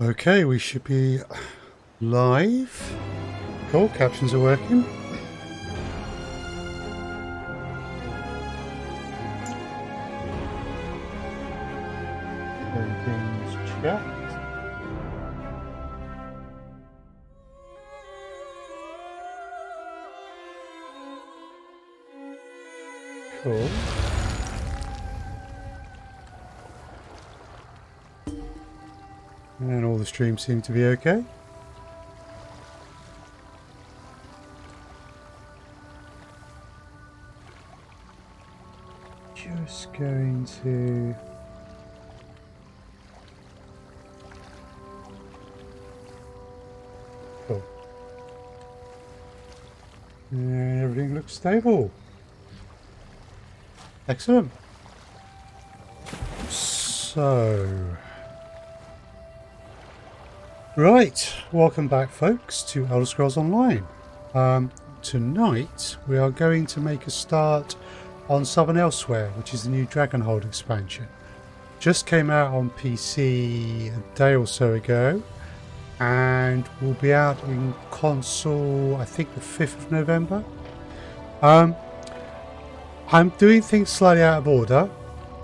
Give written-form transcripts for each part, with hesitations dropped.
Okay, we should be live. Cool, captions are working. Everything's checked. Cool. And all the streams seem to be okay. Just going to... Cool. And everything looks stable. Excellent. So... Right, welcome back folks to Elder Scrolls Online. Tonight we are going to make a start on Southern Elsweyr, which is the new Dragonhold expansion. Just came out on PC a day or so ago and will be out in console I think the 5th of November. I'm doing things slightly out of order.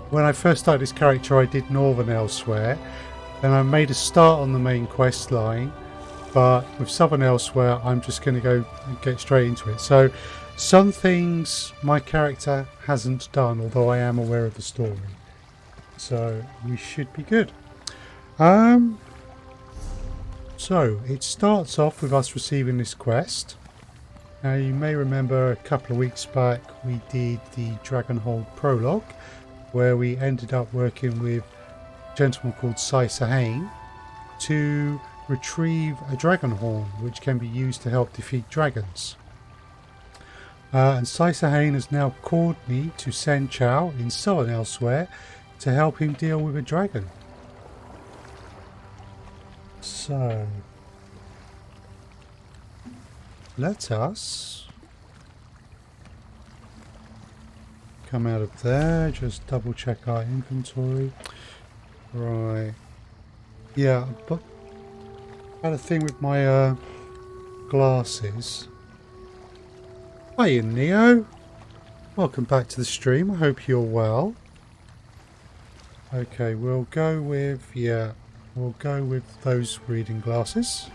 When I first started this character I did Northern Elsweyr. Then I made a start on the main quest line, but with Southern Elsweyr I'm just going to go and get straight into it. So some things my character hasn't done, although I am aware of the story. So we should be good. So it starts off with us receiving this quest. Now you may remember a couple of weeks back we did the Dragonhold prologue, where we ended up working with gentleman called Sisahane to retrieve a dragon horn which can be used to help defeat dragons. And Sisahane has now called me to Sen Chow in Southern Elsweyr to help him deal with a dragon. So let us come out of there, just double check our inventory. Right, yeah, but I had a thing with my glasses. Hiya Neo, welcome back to the stream, I hope you're well. Okay, we'll go with, yeah, we'll go with those reading glasses.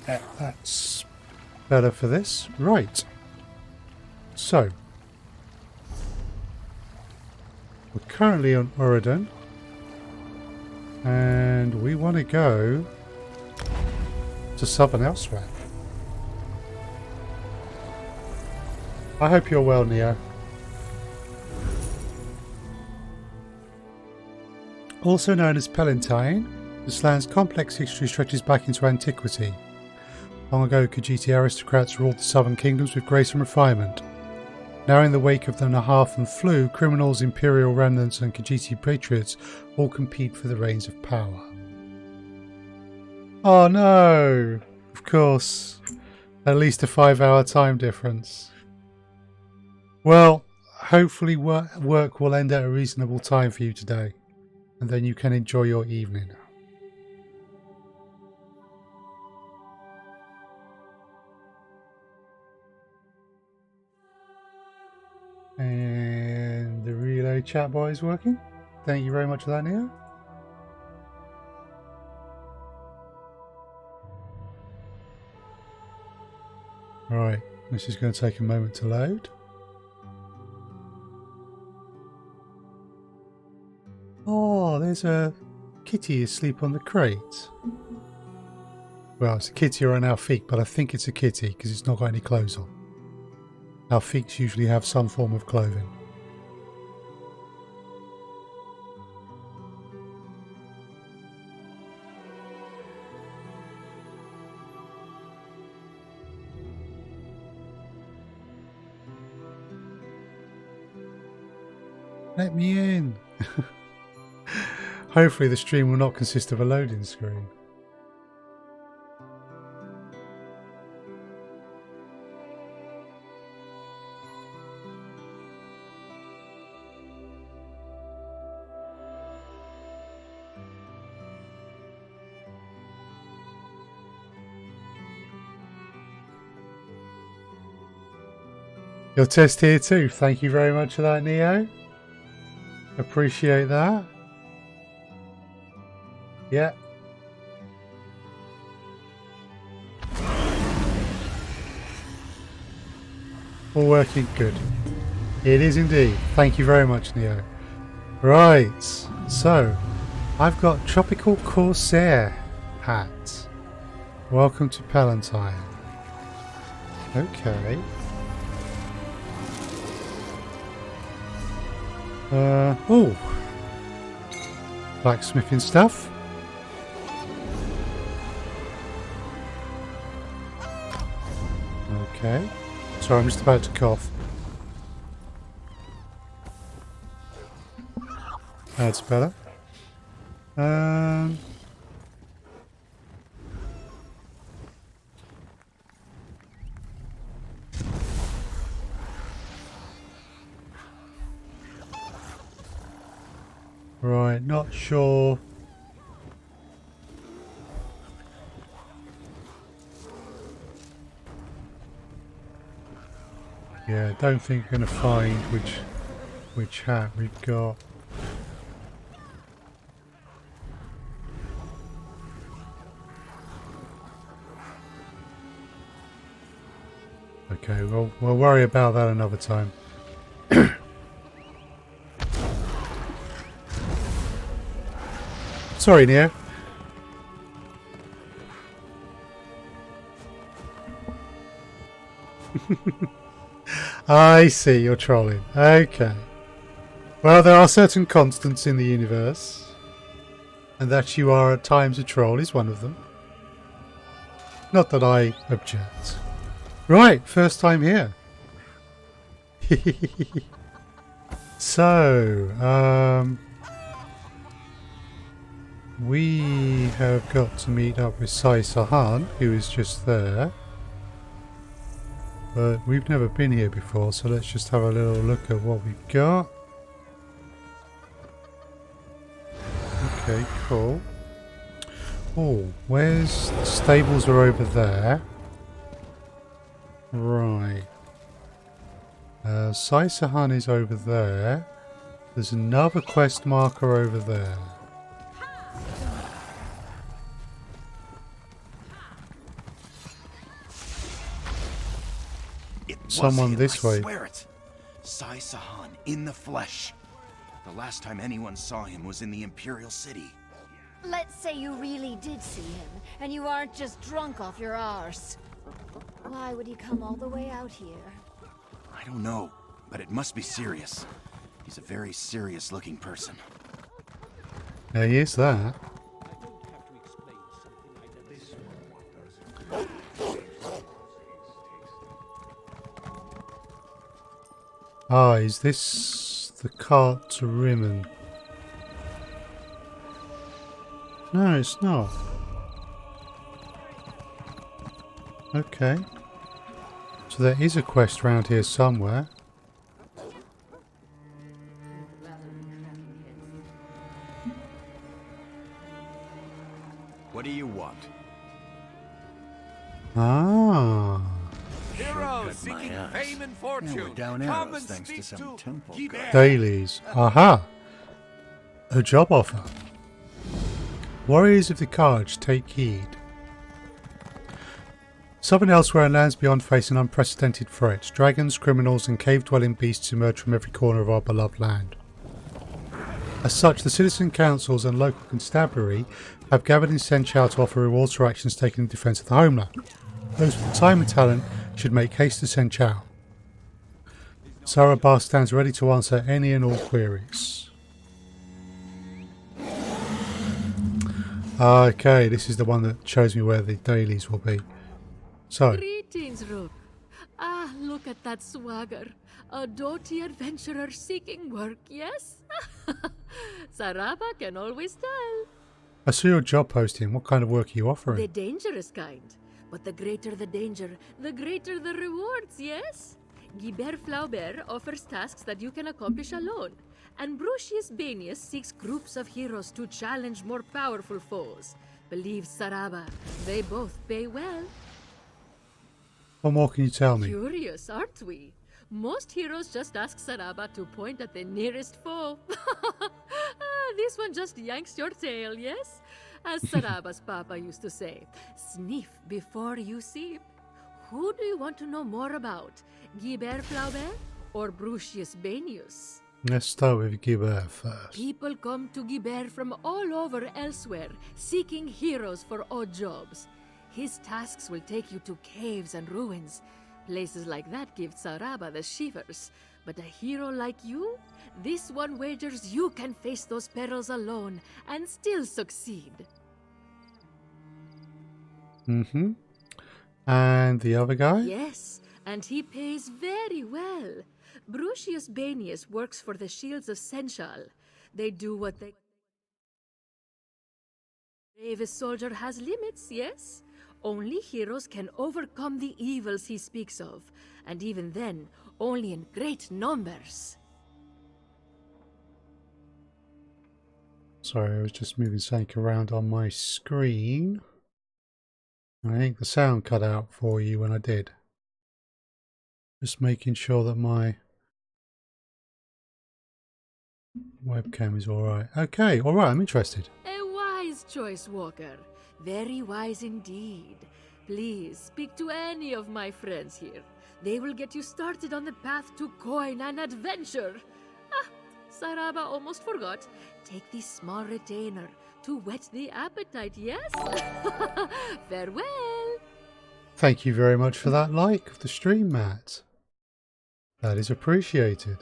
That's better for this. Right, so we're currently on Uridon, and we want to go to Southern Elsweyr. I hope you're well, Neo. Also known as Pellentine, this land's complex history stretches back into antiquity. Long ago, Khajiiti aristocrats ruled the southern kingdoms with grace and refinement. Now in the wake of the Naharthan flu, criminals, imperial remnants and Khajiiti patriots all compete for the reins of power. Oh no! Of course. At least a 5-hour time difference. Well, hopefully work will end at a reasonable time for you today, and then you can enjoy your evening. And the relay chat bar is working. Thank you very much for that, Neo. Right, this is going to take a moment to load. Oh, there's a kitty asleep on the crate. Well, it's a kitty or an Alfiq, but I think it's a kitty because it's not got any clothes on. Alfiqs usually have some form of clothing. Let me in! Hopefully the stream will not consist of a loading screen. Your test here too. Thank you very much for that, Neo. Appreciate that. Yeah. All working good. It is indeed. Thank you very much, Neo. Right. So, I've got Tropical Corsair hat. Welcome to Pellentine. Okay. Oh. Blacksmithing stuff. Okay. Sorry, I'm just about to cough. That's better. Right, not sure. Yeah, don't think we're gonna find which hat we've got. Okay, well, we'll worry about that another time. Sorry, Neo. I see, you're trolling. Okay. Well, there are certain constants in the universe. And that you are at times a troll is one of them. Not that I object. Right, first time here. So, we have got to meet up with Sai Sahan, who is just there. But we've never been here before, so let's just have a little look at what we've got. Okay, cool. Oh, where's the stables are over there? Right. Sai Sahan is over there. There's another quest marker over there. Someone this way. I swear it. Sai Sahan in the flesh. The last time anyone saw him was in the Imperial City. Let's say you really did see him, and you aren't just drunk off your arse. Why would he come all the way out here? I don't know, but it must be serious. He's a very serious-looking person. Now, here's that. Ah, is this the cart to Rimmen? No, it's not. Okay. So there is a quest around here somewhere. What do you want? Ah. Heroes seeking fame and fortune. Yeah, we're down Come arrows and thanks to speak some temple guy. Dailies. Aha. A job offer. Warriors of the Carj, take heed. Southern Elsweyr and lands beyond face an unprecedented threats. Dragons, criminals and cave-dwelling beasts emerge from every corner of our beloved land. As such, the citizen councils and local constabulary have gathered in Senchao to offer rewards for actions taken in defence of the homeland. Those with time and talent should make haste to Senchao. Sarah Bar stands ready to answer any and all queries. Okay, this is the one that shows me where the dailies will be. So, Greetings, Rook. Ah, look at that swagger. A doughty adventurer seeking work, yes? Saraba can always tell. I saw your job posting. What kind of work are you offering? The dangerous kind. But the greater the danger, the greater the rewards, yes? Guibert Flaubert offers tasks that you can accomplish alone. And Brucius Banius seeks groups of heroes to challenge more powerful foes. Believe Saraba, they both pay well. What more can you tell me? Curious, aren't we? Most heroes just ask Saraba to point at the nearest foe. This one just yanks your tail, yes? As Saraba's papa used to say, sniff before you sip. Who do you want to know more about? Guibert Flaubert or Brucius Banius? Let's start with Guibert first. People come to Guibert from all over Elsweyr, seeking heroes for odd jobs. His tasks will take you to caves and ruins. Places like that give Saraba the shivers. But a hero like you? This one wagers you can face those perils alone and still succeed. Mm-hmm. And the other guy? Yes, and he pays very well. Brucius Banius works for the Shields of Senchal. They do what they... Bravest soldier has limits, yes? Only heroes can overcome the evils he speaks of, and even then, only in great numbers. Sorry, I was just moving something around on my screen. I think the sound cut out for you when I did. Just making sure that my webcam is alright. Okay, alright, I'm interested. A wise choice, Walker. Very wise indeed. Please speak to any of my friends here. They will get you started on the path to coin and adventure. Ah, Saraba almost forgot. Take this small retainer to whet the appetite, yes? Farewell. Thank you very much for that like of the stream, Matt. That is appreciated.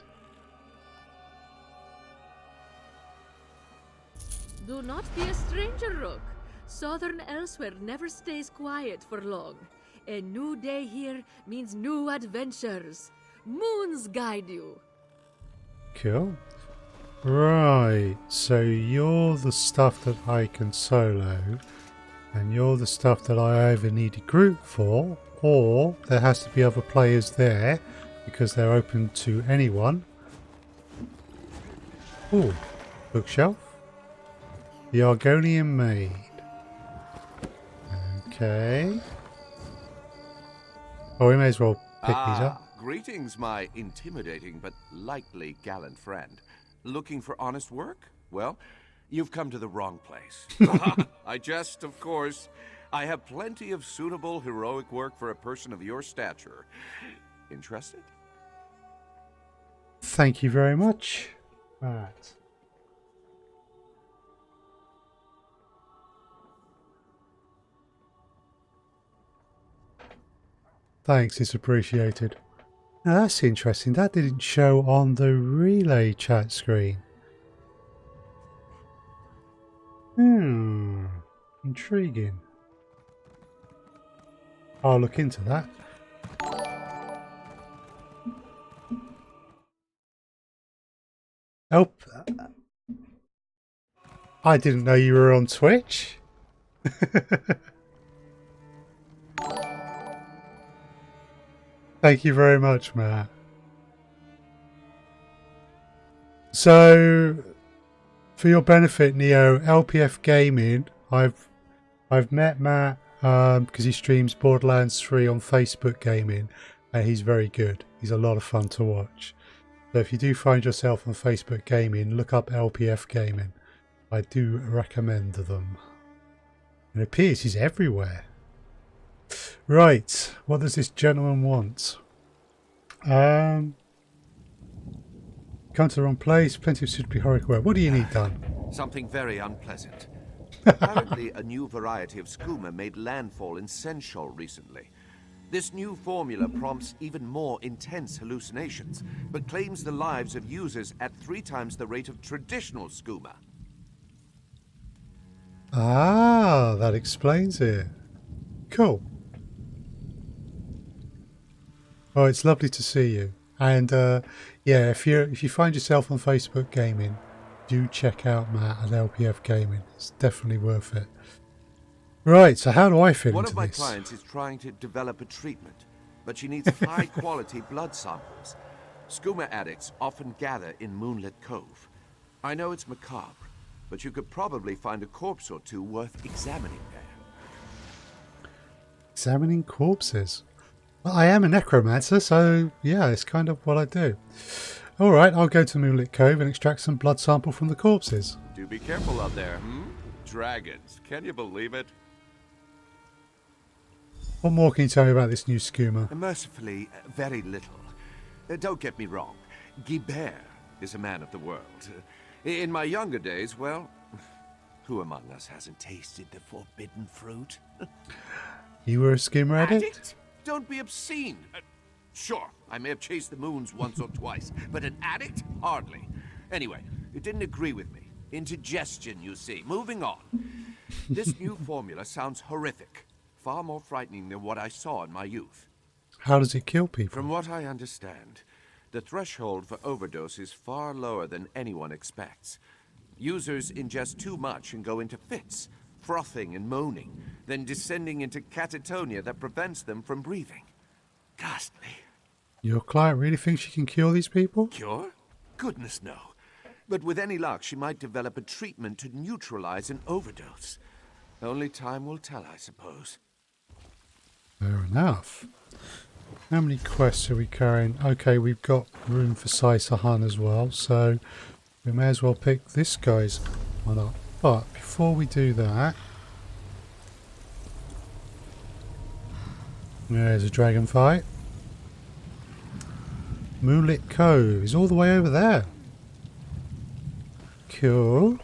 Do not be a stranger, Rook. Southern Elsweyr never stays quiet for long. A new day here means new adventures. Moons guide you. Cool. Right, so you're the stuff that I can solo, and you're the stuff that I either need a group for, or there has to be other players there, because they're open to anyone. Ooh, bookshelf. The Argonian Maid. Okay. Oh, we may as well pick these up. Greetings, my intimidating but lightly gallant friend. Looking for honest work? Well, you've come to the wrong place. I jest, of course. I have plenty of suitable heroic work for a person of your stature. Interested? Thank you very much. Right. Thanks, it's appreciated. Now that's interesting. That didn't show on the relay chat screen. Intriguing. I'll look into that. Oh, I didn't know you were on Twitch. Thank you very much, Matt. So, for your benefit, Neo, LPF Gaming, I've met Matt because he streams Borderlands 3 on Facebook Gaming, and he's very good. He's a lot of fun to watch. So if you do find yourself on Facebook Gaming, look up LPF Gaming. I do recommend them. It appears he's everywhere. Right, what does this gentleman want? Come to the wrong place, plenty of suitably heroic work. What do you need done? Something very unpleasant. Apparently, a new variety of skooma made landfall in Senchal recently. This new formula prompts even more intense hallucinations, but claims the lives of users at 3 times the rate of traditional skooma. Ah, that explains it. Cool. Oh, it's lovely to see you. And yeah, if you find yourself on Facebook Gaming, do check out Matt at LPF Gaming. It's definitely worth it. Right, so how do I fit One into of my this? clients is trying to develop a treatment, but she needs high-quality blood samples. Skooma addicts often gather in Moonlit Cove. I know it's macabre, but you could probably find a corpse or two worth examining there. Examining corpses. Well, I am a necromancer, so yeah, it's kind of what I do. Alright, I'll go to Moonlit Cove and extract some blood sample from the corpses. Do be careful out there, Dragons, can you believe it? What more can you tell me about this new skooma? Mercifully, very little. Don't get me wrong. Guibert is a man of the world. In my younger days, well, who among us hasn't tasted the forbidden fruit? You were a skooma addict? Don't be obscene. Sure, I may have chased the moons once or twice, but an addict? Hardly. Anyway, it didn't agree with me. Indigestion, you see. Moving on. This new formula sounds horrific. Far more frightening than what I saw in my youth. How does it kill people? From what I understand, the threshold for overdose is far lower than anyone expects. Users ingest too much and go into fits, frothing and moaning, then descending into catatonia that prevents them from breathing. Ghastly. Your client really thinks she can cure these people? Cure? Goodness, no. But with any luck, she might develop a treatment to neutralize an overdose. Only time will tell, I suppose. Fair enough. How many quests are we carrying? Okay, we've got room for Saisahan as well, so we may as well pick this guy's one up. But before we do that, there's a dragon fight. Moonlit Cove is all the way over there. Cool.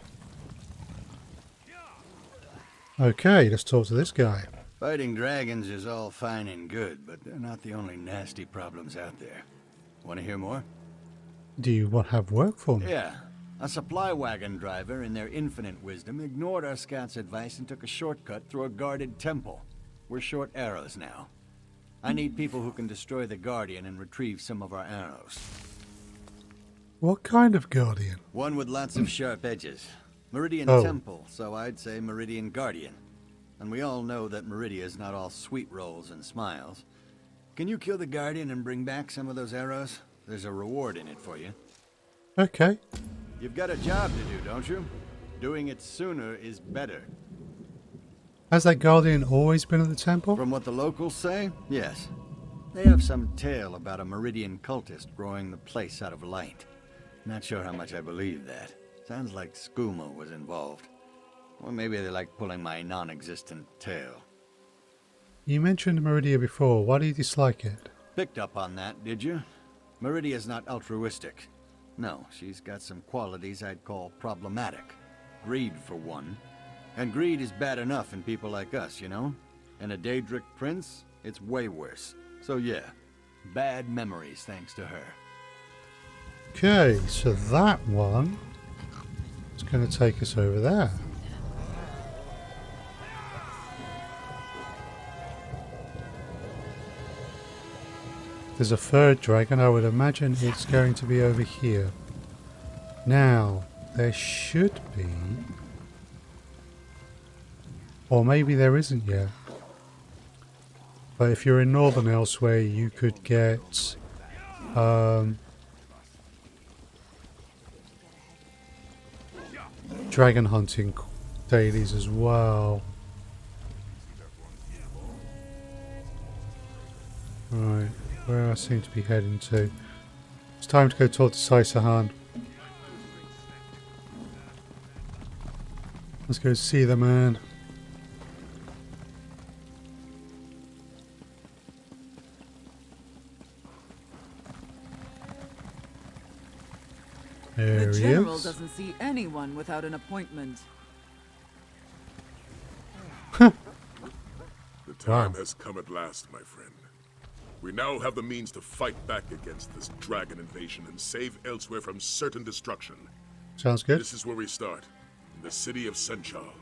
Okay, let's talk to this guy. Fighting dragons is all fine and good, but they're not the only nasty problems out there. Want to hear more? Do you have work for me? Yeah. A supply wagon driver, in their infinite wisdom, ignored our scout's advice and took a shortcut through a guarded temple. We're short arrows now. I need people who can destroy the Guardian and retrieve some of our arrows. What kind of guardian? One with lots of sharp edges. Meridian Temple, so I'd say Meridian Guardian. And we all know that Meridia is not all sweet rolls and smiles. Can you kill the Guardian and bring back some of those arrows? There's a reward in it for you. Okay. You've got a job to do, don't you? Doing it sooner is better. Has that guardian always been at the temple? From what the locals say, yes. They have some tale about a Meridian cultist growing the place out of light. Not sure how much I believe that. Sounds like skooma was involved. Or maybe they like pulling my non-existent tail. You mentioned Meridia before. Why do you dislike it? Picked up on that, did you? Meridia's not altruistic. No, she's got some qualities I'd call problematic. Greed, for one. And greed is bad enough in people like us, you know? And a Daedric prince, it's way worse. So yeah, bad memories thanks to her. Okay, so that one is going to take us over there. There's a third dragon. I would imagine it's going to be over here. Now, there should be... Or maybe there isn't yet. But if you're in Northern Elsweyr, you could get... dragon hunting dailies as well. Right, where I seem to be heading to. It's time to go talk to Saisahan. Let's go see the man. There The he general is. doesn't see anyone without an appointment. The time Wow. has come at last, my friend. We now have the means to fight back against this dragon invasion and save Elsweyr from certain destruction. Sounds good. This is where we start, in the city of Senchal.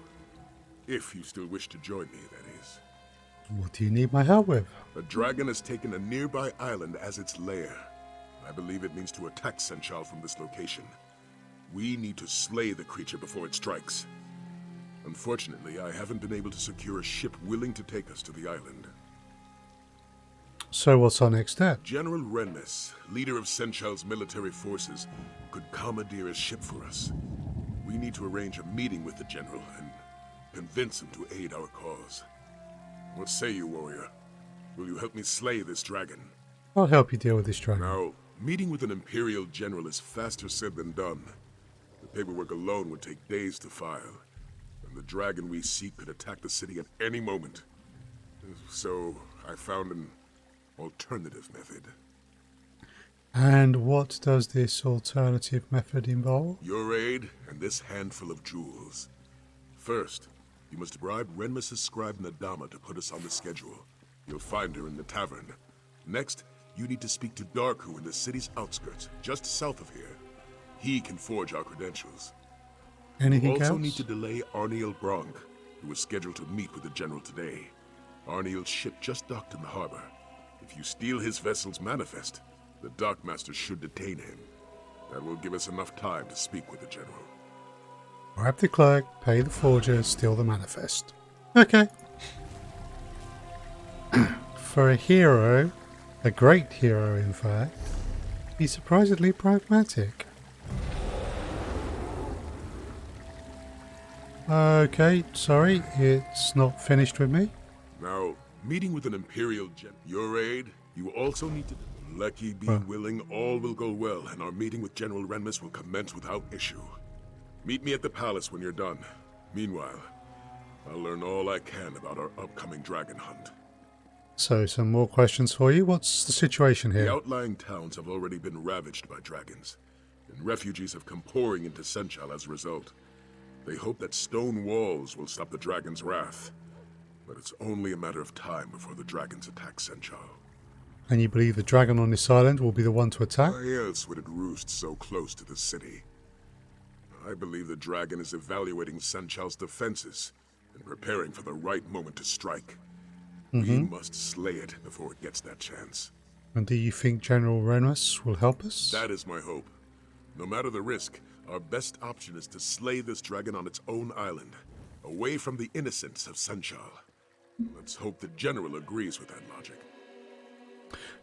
If you still wish to join me, that is. What do you need my help with? The dragon has taken a nearby island as its lair. I believe it means to attack Senchal from this location. We need to slay the creature before it strikes. Unfortunately, I haven't been able to secure a ship willing to take us to the island. So what's our next step? General Rennes, leader of Senchal's military forces, could commandeer a ship for us. We need to arrange a meeting with the general and convince him to aid our cause. What say you, warrior? Will you help me slay this dragon? I'll help you deal with this dragon. Now, meeting with an Imperial general is faster said than done. The paperwork alone would take days to file, and the dragon we seek could attack the city at any moment. So, I found an alternative method. And what does this alternative method involve? Your aid and this handful of jewels. First, you must bribe Renmus' scribe Nadama to put us on the schedule. You'll find her in the tavern. Next, you need to speak to Darku in the city's outskirts, just south of here. He can forge our credentials. Anything You also else? need to delay Arniel Bronk, who was scheduled to meet with the general today. Arniel's ship just docked in the harbor. If you steal his vessel's manifest, the dockmaster should detain him. That will give us enough time to speak with the general. Bribe the clerk, pay the forger, steal the manifest. Okay. For a hero, a great hero in fact, he's surprisingly pragmatic. Okay, sorry, it's not finished with me. Now, meeting with an Imperial general. Your aid, you also need to... Lucky be willing, all will go well, and our meeting with General Renmus will commence without issue. Meet me at the palace when you're done. Meanwhile, I'll learn all I can about our upcoming dragon hunt. So, some more questions for you. What's the situation The here? outlying towns have already been ravaged by dragons, and refugees have come pouring into Senchal as a result. They hope that stone walls will stop the dragon's wrath, but it's only a matter of time before the dragons attack Senchal. And you believe the dragon on this island will be the one to attack? Why else would it roost so close to the city? I believe the dragon is evaluating Senchal's defenses and preparing for the right moment to strike. We must slay it before it gets that chance. And do you think General Renus will help us? That is my hope. No matter the risk, our best option is to slay this dragon on its own island, away from the innocents of Senchal. Let's hope the general agrees with that logic.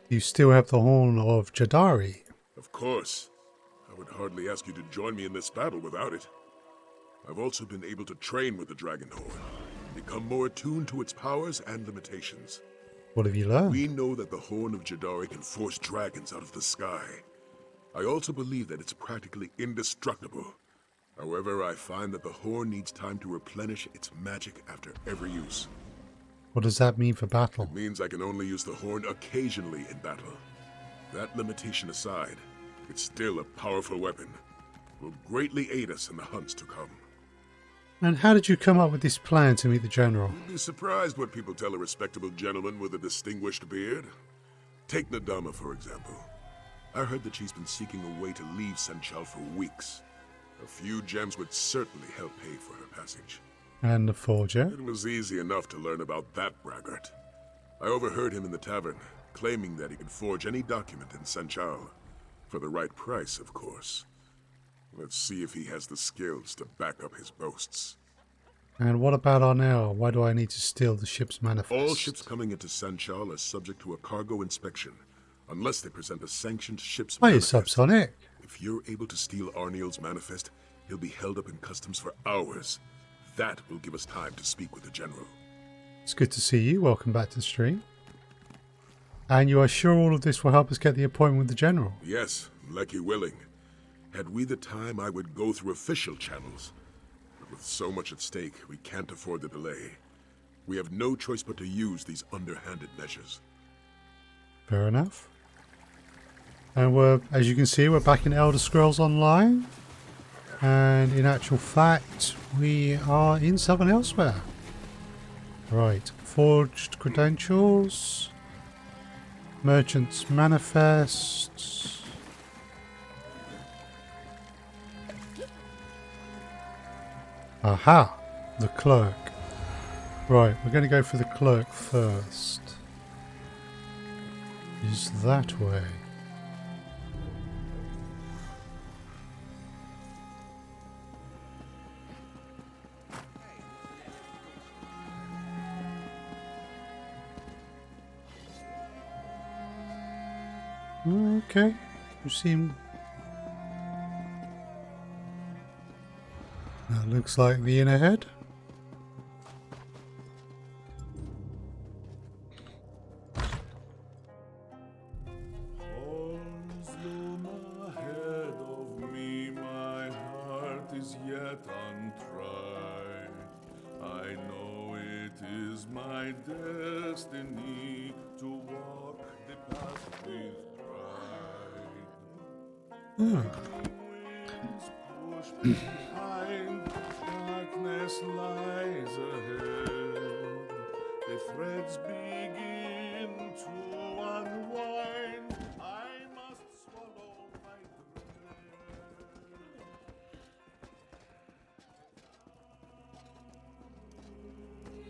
You still have the Horn of Jadari. Of course. I would hardly ask you to join me in this battle without it. I've also been able to train with the Dragonhold, become more attuned to its powers and limitations. What have you learned? We know that the Horn of Jadari can force dragons out of the sky. I also believe that it's practically indestructible. However, I find that the Horn needs time to replenish its magic after every use. What does that mean for battle? It means I can only use the Horn occasionally in battle. That limitation aside, it's still a powerful weapon. Will greatly aid us in the hunts to come. And how did you come up with this plan to meet the general? You'd be surprised what people tell a respectable gentleman with a distinguished beard. Take Nadama, for example. I heard that she's been seeking a way to leave Senchal for weeks. A few gems would certainly help pay for her passage. And the forger? It was easy enough to learn about that braggart. I overheard him in the tavern, claiming that he could forge any document in Senchal. For the right price, of course. Let's see if he has the skills to back up his boasts. And what about Arnell? Why do I need to steal the ship's manifest? All ships coming into Senchal are subject to a cargo inspection, unless they present a sanctioned ship's Why are you manifest. subsonic? If you're able to steal Arniel's manifest, he'll be held up in customs for hours. That will give us time to speak with the general. It's good to see you. Welcome back to the stream. And you are sure all of this will help us get the appointment with the general? Yes, lucky willing. Had we the time, I would go through official channels. But with so much at stake, we can't afford the delay. We have no choice but to use these underhanded measures. Fair enough. And as you can see, we're back in Elder Scrolls Online. And in actual fact, we are in Southern Elsweyr. Right, forged credentials, merchant's manifests. Aha, the clerk. Right, we're going to go for the clerk first. Is that way? Okay, you seem... That looks like the inner head. my destiny to walk the path with pride. Winds push me behind, darkness lies ahead. The threads begin to unwind. I must swallow my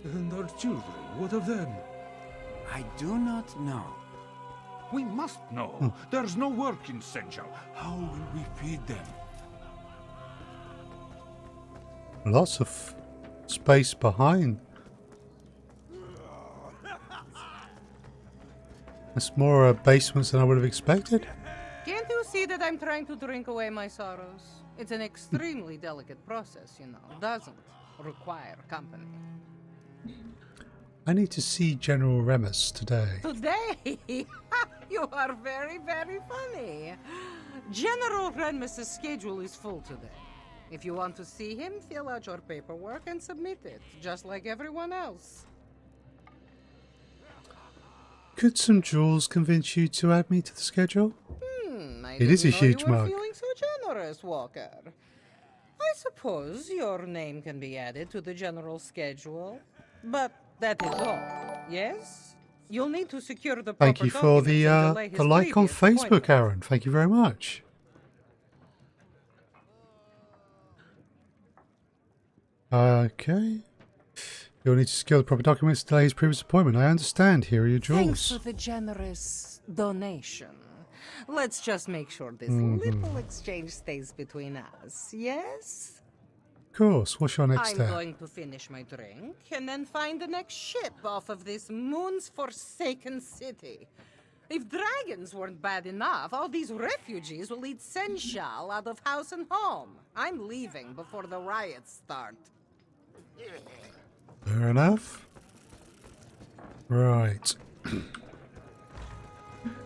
dread. And our children, what of them? I do not know. We must know. There's no work in Senchal. How will we feed them? Lots of space behind. That's more basements than I would have expected. Can't you see that I'm trying to drink away my sorrows? It's an extremely delicate process, you know. Doesn't require company. I need to see General Remus today. Today? You are very, very funny. General Remus's schedule is full today. If you want to see him, fill out your paperwork and submit it, just like everyone else. Could some jewels convince you to add me to the schedule? It is a huge mug. Feeling so generous, Walker. I suppose your name can be added to the general schedule, but that is all. Yes, you'll need to secure the proper Thank you for the like on Facebook, Aaron. Thank you very much. Okay. You'll need to secure the proper documents to delay his previous appointment. I understand. Here are your jewels. Thanks for the generous donation. Let's just make sure this little exchange stays between us, yes? Of course. What's your next I'm step? going to finish my drink and then find the next ship off of this moon's forsaken city. If dragons weren't bad enough, all these refugees will eat Senchal out of house and home. I'm leaving before the riots start. Fair enough. Right.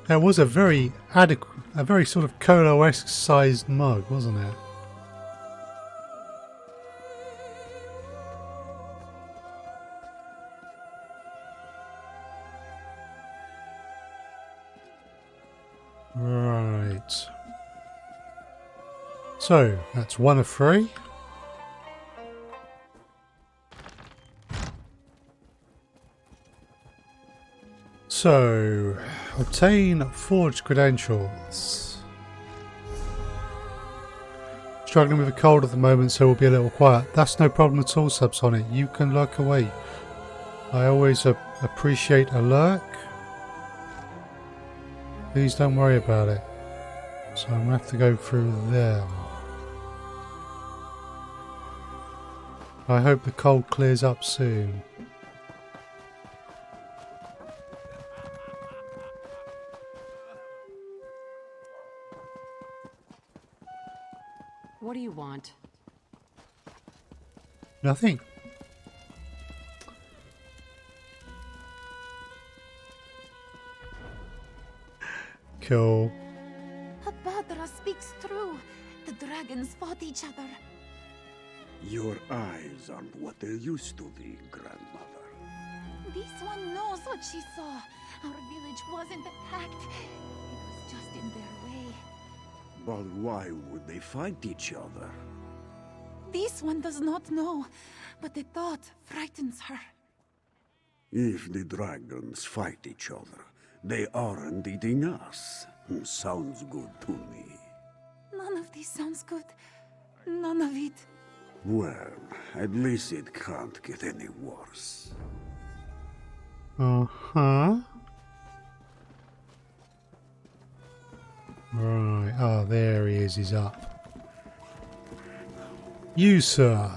That was a very adequate, a very sort of Colo-esque sized mug, wasn't it? Right. So, that's 1 of 3. So, obtain forged credentials. Struggling with a cold at the moment, so we'll be a little quiet. That's no problem at all, Subsonic. You can lurk away. I always appreciate a lurk. Please don't worry about it. So I'm going to have to go through there. I hope the cold clears up soon. What do you want? Nothing. Cool. Abadra speaks true. The dragons fought each other. Your eyes aren't what they used to be, grandmother. This one knows what she saw. Our village wasn't attacked. It was just in their way. But why would they fight each other? This one does not know, but the thought frightens her. If the dragons fight each other, they aren't eating us. Sounds good to me. None of this sounds good. None of it. Well, at least it can't get any worse. Uh-huh. Right. Oh, there he is. He's up. You, sir.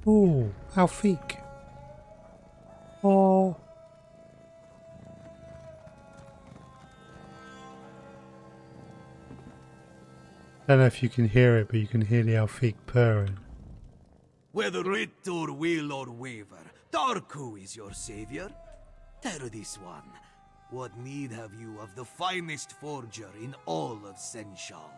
Oh, Alfik. Oh. Don't know if you can hear it, but you can hear the Alfik purring. Whether it or will or waver, Darku is your savior. Tell this one, what need have you of the finest forger in all of Senchal?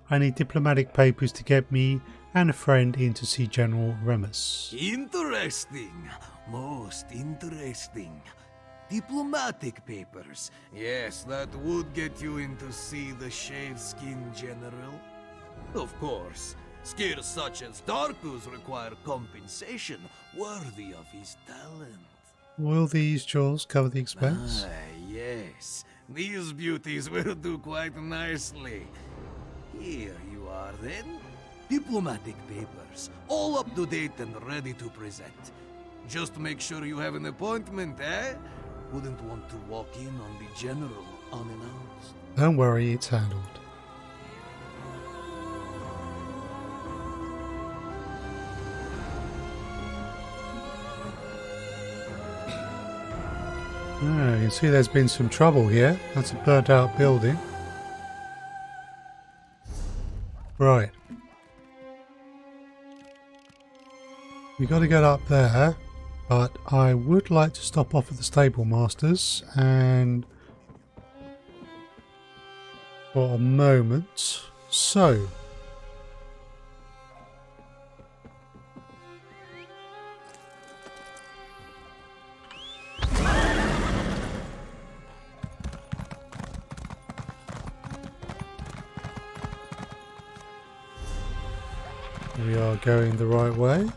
I need diplomatic papers to get me and a friend in to see General Remus. Interesting. Most interesting. Diplomatic papers. Yes, that would get you in to see the shaved skin general. Of course, skills such as Darku's require compensation worthy of his talent. Will these jewels cover the expense? Yes. These beauties will do quite nicely. Here you are then. Diplomatic papers, all up to date and ready to present. Just make sure you have an appointment, eh? Wouldn't want to walk in on the general unannounced. Don't worry, it's handled. Ah, you can see there's been some trouble here. That's a burnt out building. Right. We got to get up there, but I would like to stop off at the stable masters and for a moment. So we are going the right way.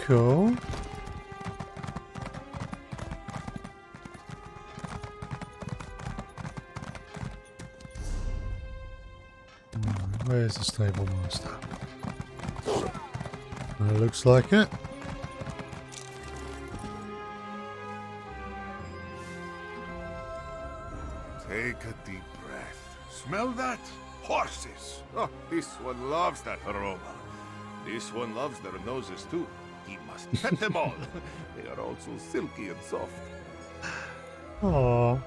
Cool. Where's the stable master? It looks like it. Take a deep breath. Smell that? Horses! Oh, this one loves that aroma. This one loves their noses too. He must pet them all. They are all so silky and soft. Aww.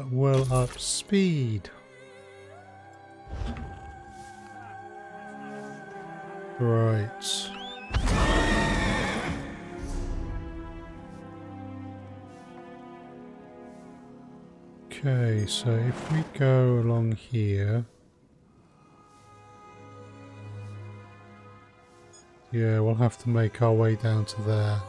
We'll up speed. Right. Okay, so if we go along here. Yeah, we'll have to make our way down to there.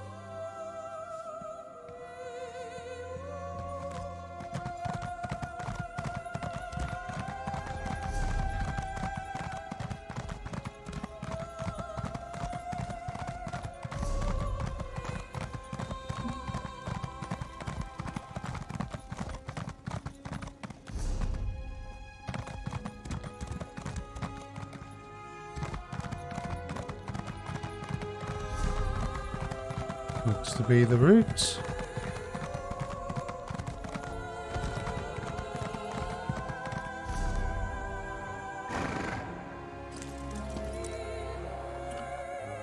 Looks to be the route.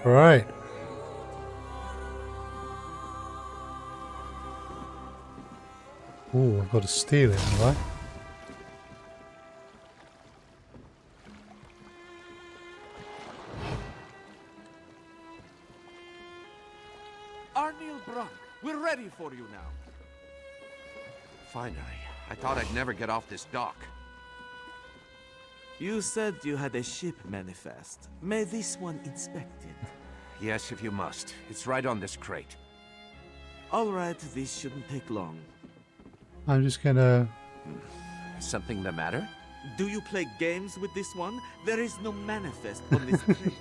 Right. Oh, I've got to steal it, have I? We're ready for you now. Finally. I thought I'd never get off this dock. You said you had a ship manifest. May this one inspect it? Yes, if you must. It's right on this crate. Alright, this shouldn't take long. I'm just gonna... Something the matter? Do you play games with this one? There is no manifest on this crate.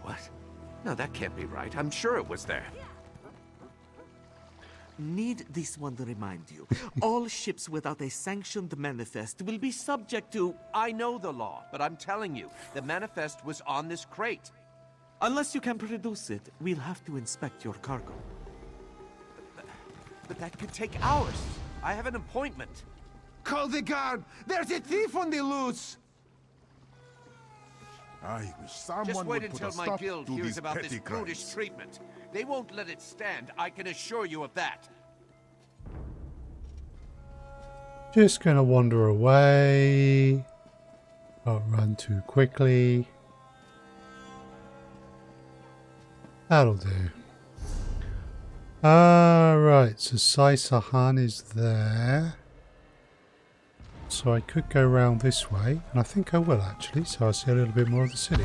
What? No, that can't be right. I'm sure it was there. Need this one to remind you. All ships without a sanctioned manifest will be subject to... I know the law, but I'm telling you, the manifest was on this crate. Unless you can produce it, we'll have to inspect your cargo. But that could take hours. I have an appointment. Call the guard! There's a thief on the loose! I wish someone Just wait would put until a my stop guild to hears these about this petty brutish crimes. treatment. They won't let it stand, I can assure you of that. Just gonna wander away. Not run too quickly. That'll do. Alright, so Sai-Sahan is there. So I could go round this way, and I think I will actually, so I'll see a little bit more of the city.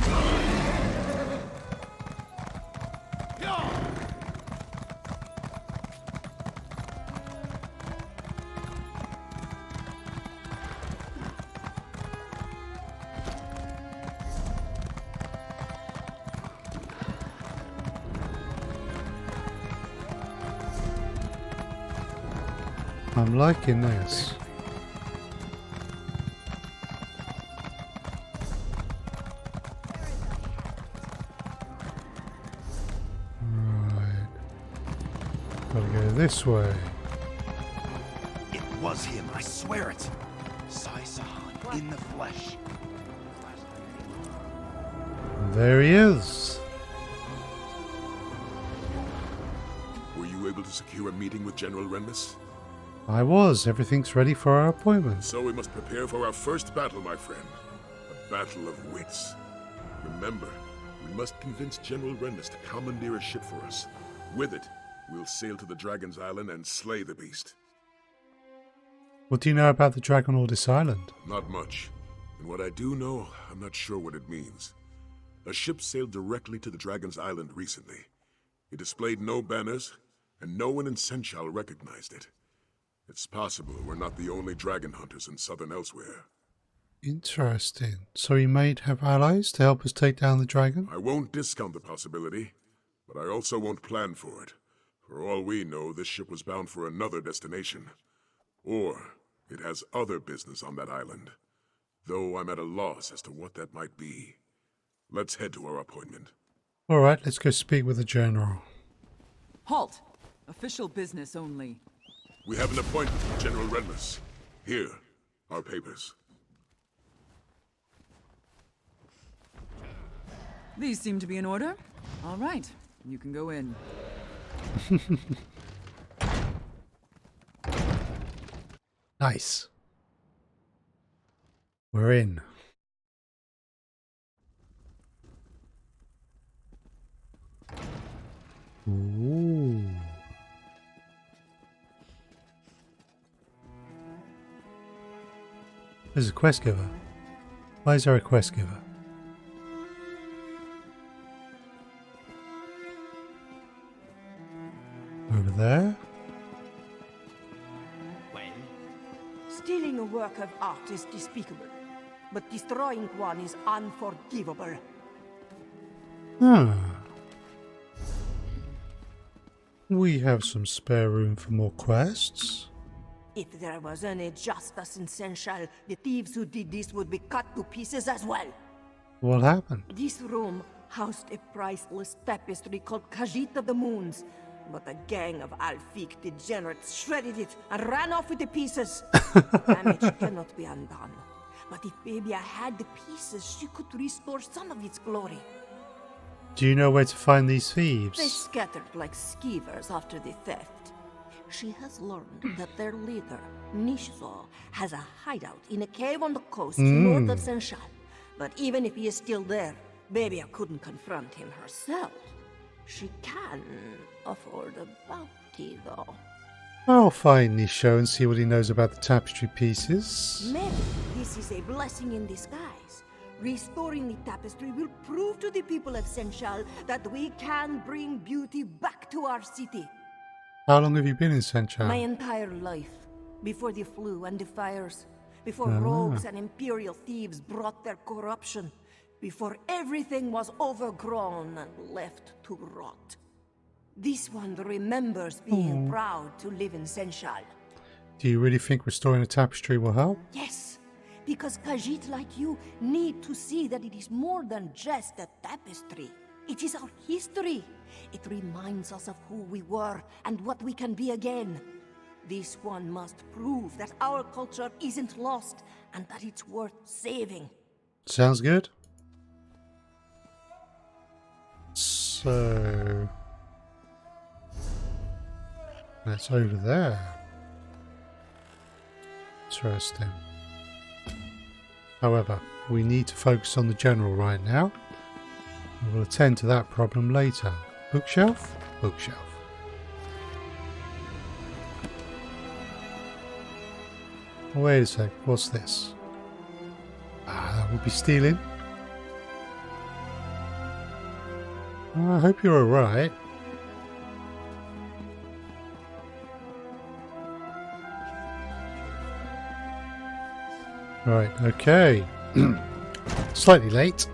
I'm liking this. Right. Gotta go this way. It was him, I swear it. Sai-Sahan in the flesh. And there he is. Were you able to secure a meeting with General Renmus? I was. Everything's ready for our appointment. So we must prepare for our first battle, my friend. A battle of wits. Remember, we must convince General Renmus to commandeer a ship for us. With it, we'll sail to the Dragon's Island and slay the beast. What do you know about the Dragonhold this island? Not much. And what I do know, I'm not sure what it means. A ship sailed directly to the Dragon's Island recently. It displayed no banners, and no one in Senchal recognized it. It's possible we're not the only dragon hunters in Southern Elsweyr. Interesting. So he might have allies to help us take down the dragon? I won't discount the possibility, but I also won't plan for it. For all we know, this ship was bound for another destination. Or it has other business on that island. Though I'm at a loss as to what that might be. Let's head to our appointment. Alright, let's go speak with the general. Halt! Official business only. We have an appointment with General Renmus. Here, our papers. These seem to be in order. All right, you can go in. Nice. We're in. Ooh. There's a quest giver. Why is there a quest giver? Over there? Well, stealing a work of art is despicable, but destroying one is unforgivable. Ah. We have some spare room for more quests. If there was any justice in Senchal, the thieves who did this would be cut to pieces as well. What happened? This room housed a priceless tapestry called Khajiit of the Moons, but a gang of Alfiq degenerates shredded it and ran off with the pieces. Damage cannot be undone. But if Babia had the pieces, she could restore some of its glory. Do you know where to find these They thieves? scattered like skeevers after the theft. She has learned that their leader, Nishzo, has a hideout in a cave on the coast north of Senchal. But even if he is still there, Babia couldn't confront him herself. She can afford a bounty, though. I'll find Nisho and see what he knows about the tapestry pieces. Maybe this is a blessing in disguise. Restoring the tapestry will prove to the people of Senchal that we can bring beauty back to our city. How long have you been in Senchal? My entire life. Before the flu and the fires. Before rogues and imperial thieves brought their corruption. Before everything was overgrown and left to rot. This one remembers being proud to live in Senchal. Do you really think restoring the tapestry will help? Yes, because Khajiit like you need to see that it is more than just a tapestry. It is our history. It reminds us of who we were and what we can be again. This one must prove that our culture isn't lost and that it's worth saving. Sounds good. So that's over there. Interesting. However, we need to focus on the general right now. We will attend to that problem later. Bookshelf? Bookshelf. Oh, wait a sec. What's this? Ah, that would be stealing. I hope you're alright. Right, okay. Slightly late.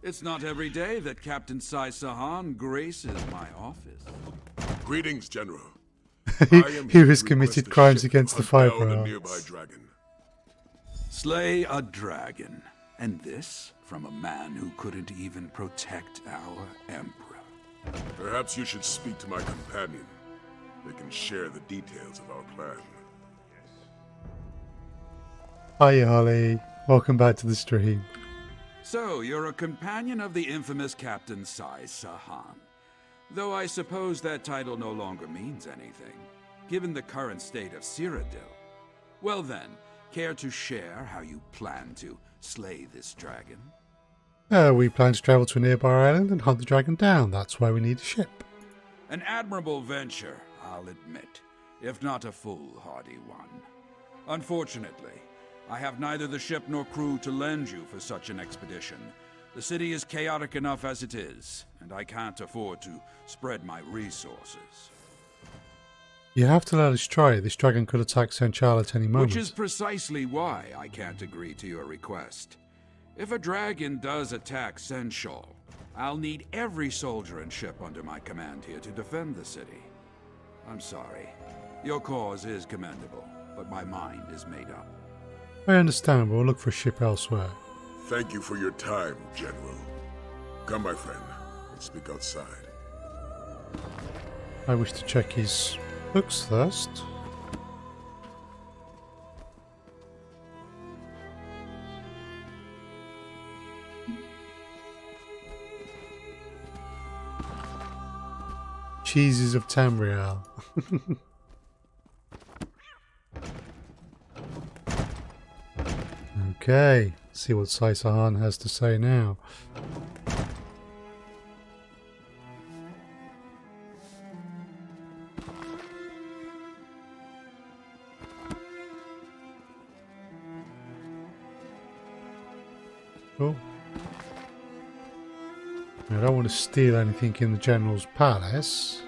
It's not every day that Captain Sai Sahan graces my office. Greetings, General. He has committed crimes against the fiber arts. Slay a dragon. And this from a man who couldn't even protect our Emperor. Perhaps you should speak to my companion. They can share the details of our plan. Hi, Holly. Welcome back to the stream. So, you're a companion of the infamous Captain Sai Sahan. Though I suppose that title no longer means anything, given the current state of Cyrodiil. Well then, care to share how you plan to slay this dragon? We plan to travel to a nearby island and hunt the dragon down. That's why we need a ship. An admirable venture, I'll admit, if not a foolhardy one. Unfortunately, I have neither the ship nor crew to lend you for such an expedition. The city is chaotic enough as it is, and I can't afford to spread my resources. You have to let us try it. This dragon could attack Senchal at any moment. Which is precisely why I can't agree to your request. If a dragon does attack Senchal, I'll need every soldier and ship under my command here to defend the city. I'm sorry. Your cause is commendable, but my mind is made up. I understand. We'll look for a ship elsewhere. Thank you for your time, General. Come, my friend. Let's speak outside. I wish to check his books first. Cheeses of Tamriel. Okay, see what Sai Sahan has to say now. Oh. I don't want to steal anything in the General's palace.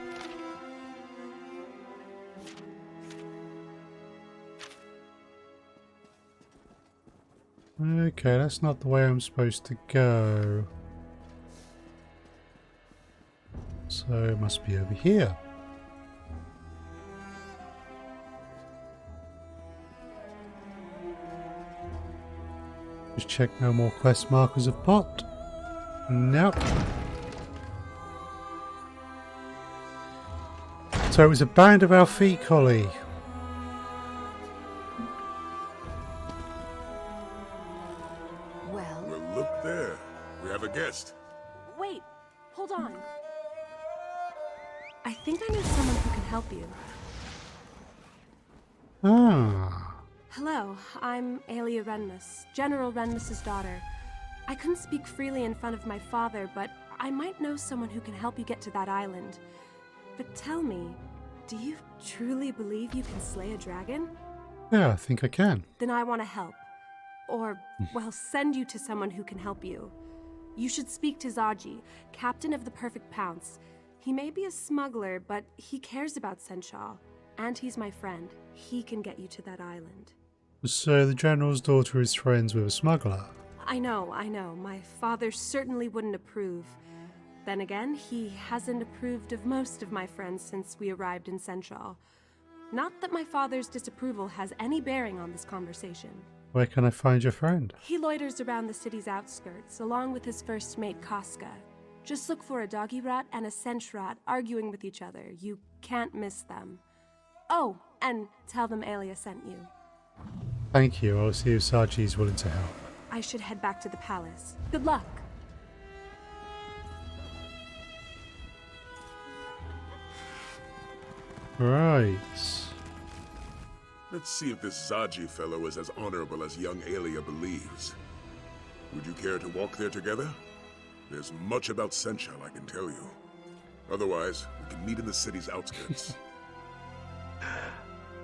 Okay, that's not the way I'm supposed to go. So it must be over here. Just check no more quest markers of pot. Nope. So it was a band of our feet, Collie. Well, look there. We have a guest. Wait, hold on. I think I know someone who can help you. Ah. Hello, I'm Aelia Renmus, General Renmus's daughter. I couldn't speak freely in front of my father, but I might know someone who can help you get to that island. But tell me, do you truly believe you can slay a dragon? Yeah, I think I can. Then I want to help. Or, well, send you to someone who can help you. You should speak to Zaji, captain of the Perfect Pounce. He may be a smuggler, but he cares about Senchal. And he's my friend. He can get you to that island. So the General's daughter is friends with a smuggler? I know. My father certainly wouldn't approve. Then again, he hasn't approved of most of my friends since we arrived in Senchal. Not that my father's disapproval has any bearing on this conversation. Where can I find your friend? He loiters around the city's outskirts, along with his first mate, Casca. Just look for a doggy rat and a sench rat arguing with each other. You can't miss them. Oh, and tell them Aelia sent you. Thank you. I'll see if Saji is willing to help. I should head back to the palace. Good luck. Right. Let's see if this Zaji fellow is as honorable as young Alia believes. Would you care to walk there together? There's much about Senchal I can tell you. Otherwise, we can meet in the city's outskirts.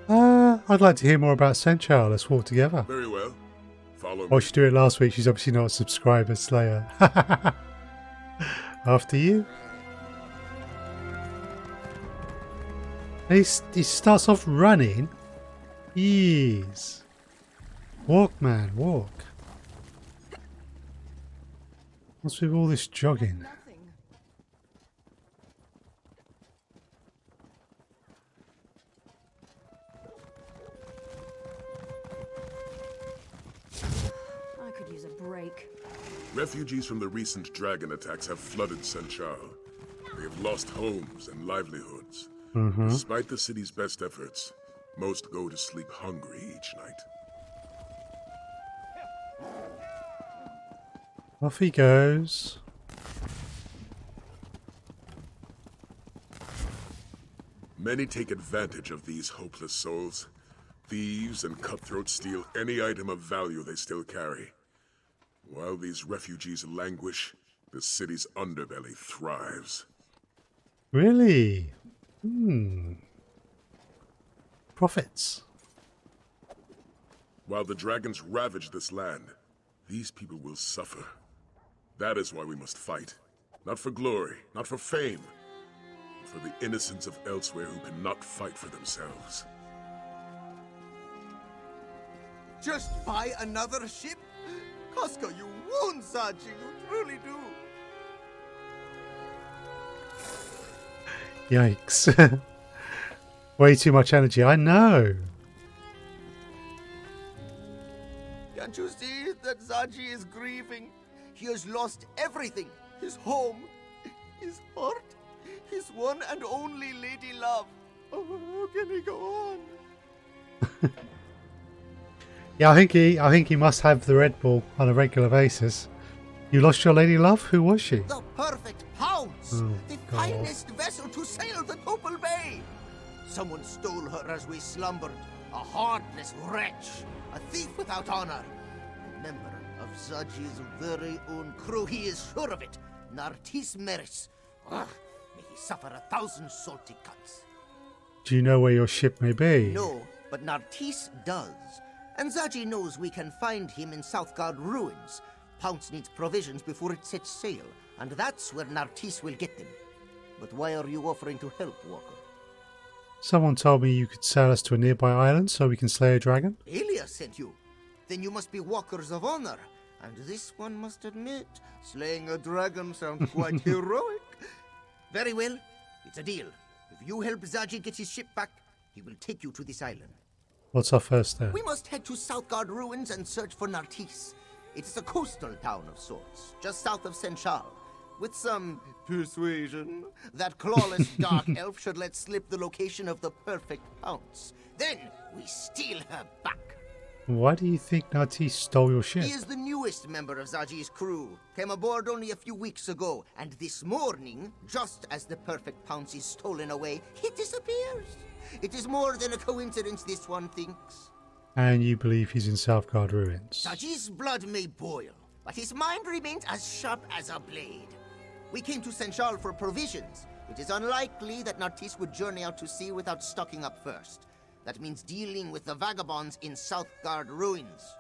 I'd like to hear more about Senchal. Let's walk together. Very well. Follow me. Oh, she did it last week. She's obviously not a subscriber, Slayer. After you. He starts off running. Jeez. Walk, man, walk. What's with all this jogging? I could use a break. Refugees from the recent dragon attacks have flooded Senchal. They have lost homes and livelihoods. Despite the city's best efforts, most go to sleep hungry each night. Off he goes. Many take advantage of these hopeless souls. Thieves and cutthroats steal any item of value they still carry. While these refugees languish, the city's underbelly thrives. Really? Profits. While the dragons ravage this land, these people will suffer. That is why we must fight. Not for glory, not for fame, but for the innocents of Elsweyr who cannot fight for themselves. Just buy another ship? Casca, you won't, Zaji. You truly do. Yikes. Way too much energy, I know. Can't you see that Zaji is grieving? He has lost everything. His home, his heart, his one and only lady love. Oh, how can he go on? Yeah, I think he must have the Red Bull on a regular basis. You lost your lady love? Who was she? The perfect pounce! Oh, the God. finest vessel to sail the Topal Bay! Someone stole her as we slumbered. A heartless wretch. A thief without honor. A member of Zaji's very own crew. He is sure of it. Nartis Meris. Ugh, may he suffer 1,000 salty cuts. Do you know where your ship may be? No, but Nartis does. And Zaji knows we can find him in Southgard ruins. Pounce needs provisions before it sets sail, and that's where Nartis will get them. But why are you offering to help, Walker? Someone told me you could sail us to a nearby island so we can slay a dragon. Alia sent you. Then you must be walkers of honor. And this one must admit, slaying a dragon sounds quite heroic. Very well, it's a deal. If you help Zaji get his ship back, he will take you to this island. What's our first step? We must head to Southgard ruins and search for Nartis. It is a coastal town of sorts, just south of Senchal. With some persuasion, that clawless dark elf should let slip the location of the perfect pounce. Then we steal her back. Why do you think Nartis stole your ship? He is the newest member of Zaji's crew. Came aboard only a few weeks ago, and this morning, just as the perfect pounce is stolen away, he disappears. It is more than a coincidence, this one thinks. And you believe he's in Southgard ruins? Zaji's blood may boil, but his mind remains as sharp as a blade. We came to Senchal for provisions. It is unlikely that Nartis would journey out to sea without stocking up first. That means dealing with the vagabonds in Southgard ruins.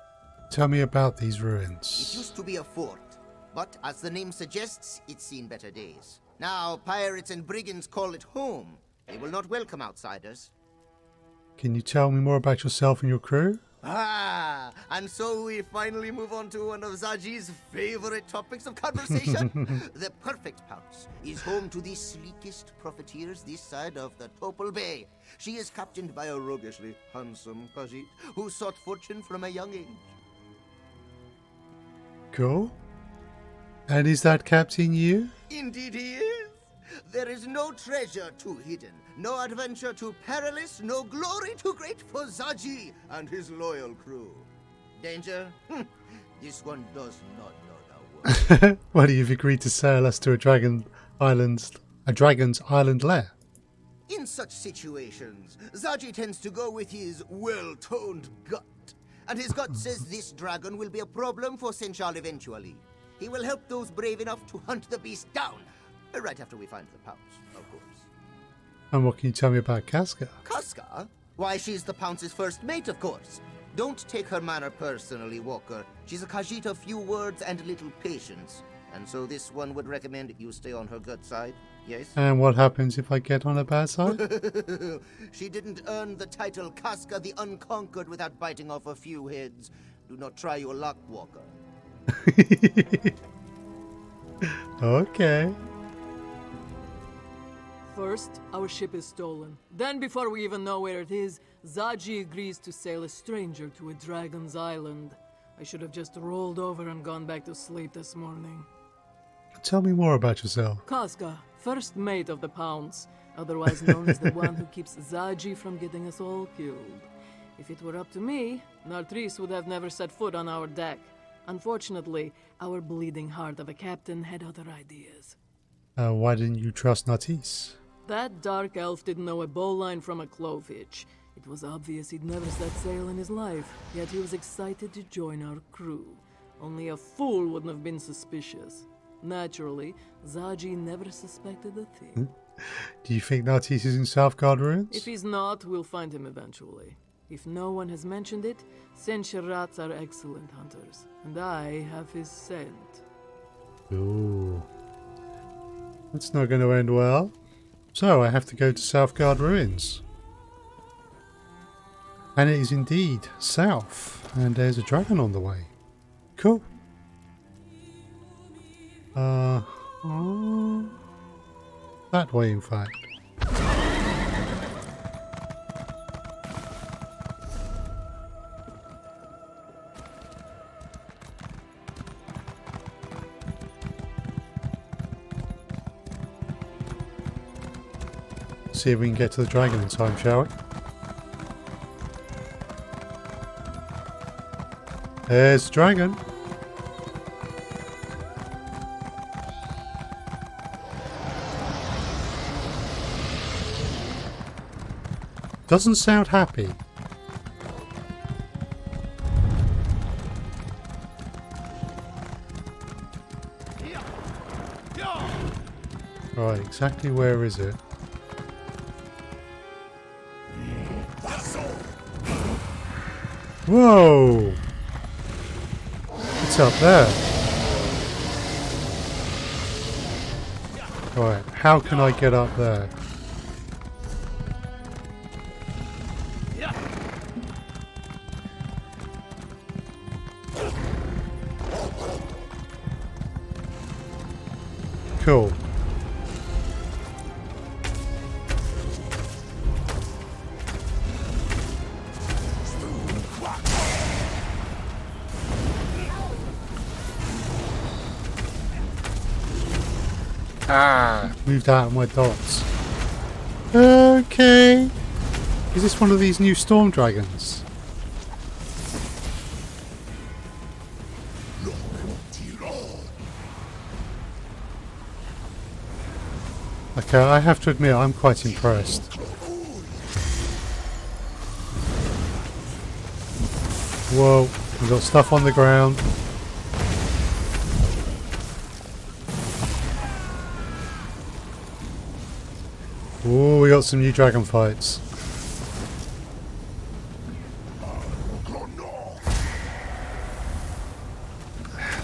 Tell me about these It ruins. used to be a fort, but as the name suggests, it's seen better days. Now pirates and brigands call it home. They will not welcome outsiders. Can you tell me more about yourself and your crew? Ah, and so we finally move on to one of Zaji's favorite topics of conversation. The perfect pounce is home to the sleekest profiteers this side of the Topal Bay. She is captained by a roguishly handsome Khajiit who sought fortune from a young age. Cool. And is that Captain you? Indeed he is. There is no treasure too hidden, no adventure too perilous, no glory too great for Zaji and his loyal crew. Danger? This one does not know the word. Well, you've agreed to sail us to a dragon's island lair. In such situations, Zaji tends to go with his well-toned gut. And his gut says this dragon will be a problem for Senchal eventually. He will help those brave enough to hunt the beast down. Right after we find the pouch, of course. And what can you tell me about Casca? Casca? Why, she's the Pounce's first mate, of course. Don't take her manner personally, Walker. She's a Khajiit of few words and little patience. And so this one would recommend you stay on her good side, yes? And what happens if I get on a bad side? She didn't earn the title Casca the Unconquered without biting off a few heads. Do not try your luck, Walker. Okay. First, our ship is stolen. Then, before we even know where it is, Zaji agrees to sail a stranger to a dragon's island. I should have just rolled over and gone back to sleep this morning. Tell me more about yourself. Casca, first mate of the Pounce, otherwise known as the one who keeps Zaji from getting us all killed. If it were up to me, Nartris would have never set foot on our deck. Unfortunately, our bleeding heart of a captain had other ideas. Why didn't you trust Nartris? That dark elf didn't know a bowline from a clovitch. It was obvious he'd never set sail in his life, yet he was excited to join our crew. Only a fool wouldn't have been suspicious. Naturally, Zaji never suspected a thing. Do you think Nartris is in Southguard ruins? If he's not, we'll find him eventually. If no one has mentioned it, Senshirats are excellent hunters, and I have his scent. Ooh. That's not going to end well. So, I have to go to Southguard ruins. And it is indeed south, and there's a dragon on the way. Cool. That way, in fact. See if we can get to the dragon in time, shall we? There's the dragon. Doesn't sound happy. Right, exactly where is it? Whoa! It's up there. Right, how can I get up there? Cool. Moved out of my dots. Okay. Is this one of these new storm dragons? Okay, I have to admit I'm quite impressed. Whoa, we've got stuff on the ground. Ooh, we got some new dragon fights.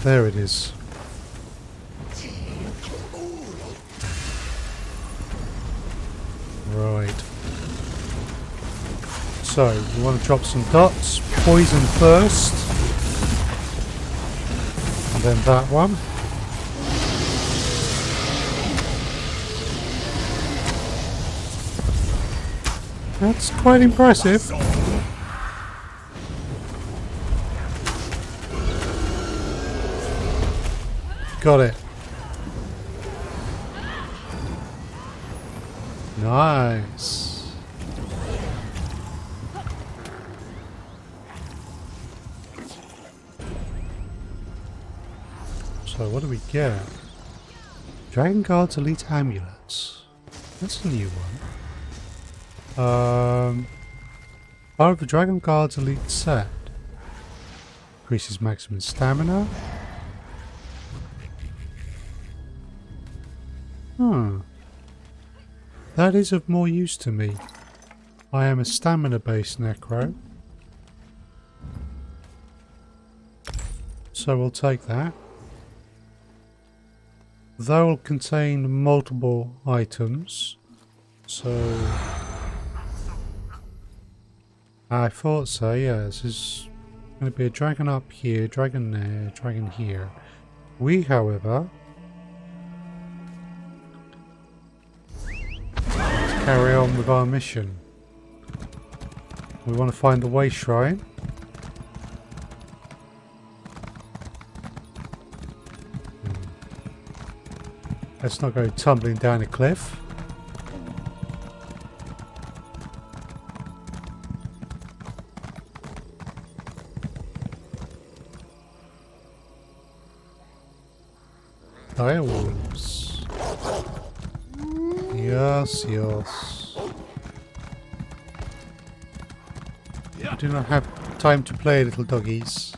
There it is. Right. So, we want to drop some dots. Poison first. And then that one. That's quite impressive. Got it. Nice. So what do we get? Dragon Guard's Elite Amulets. That's a new one. Part of the Dragon Guard's elite set. Increases maximum stamina. That is of more use to me. I am a stamina-based necro. So we'll take that. That will contain multiple items. So... I thought so, yeah. This is going to be a dragon up here, dragon there, dragon here. We, however... let's carry on with our mission. We want to find the Way Shrine. Let's not go tumbling down a cliff. Direwolves. Yes, yes. I do not have time to play, little doggies.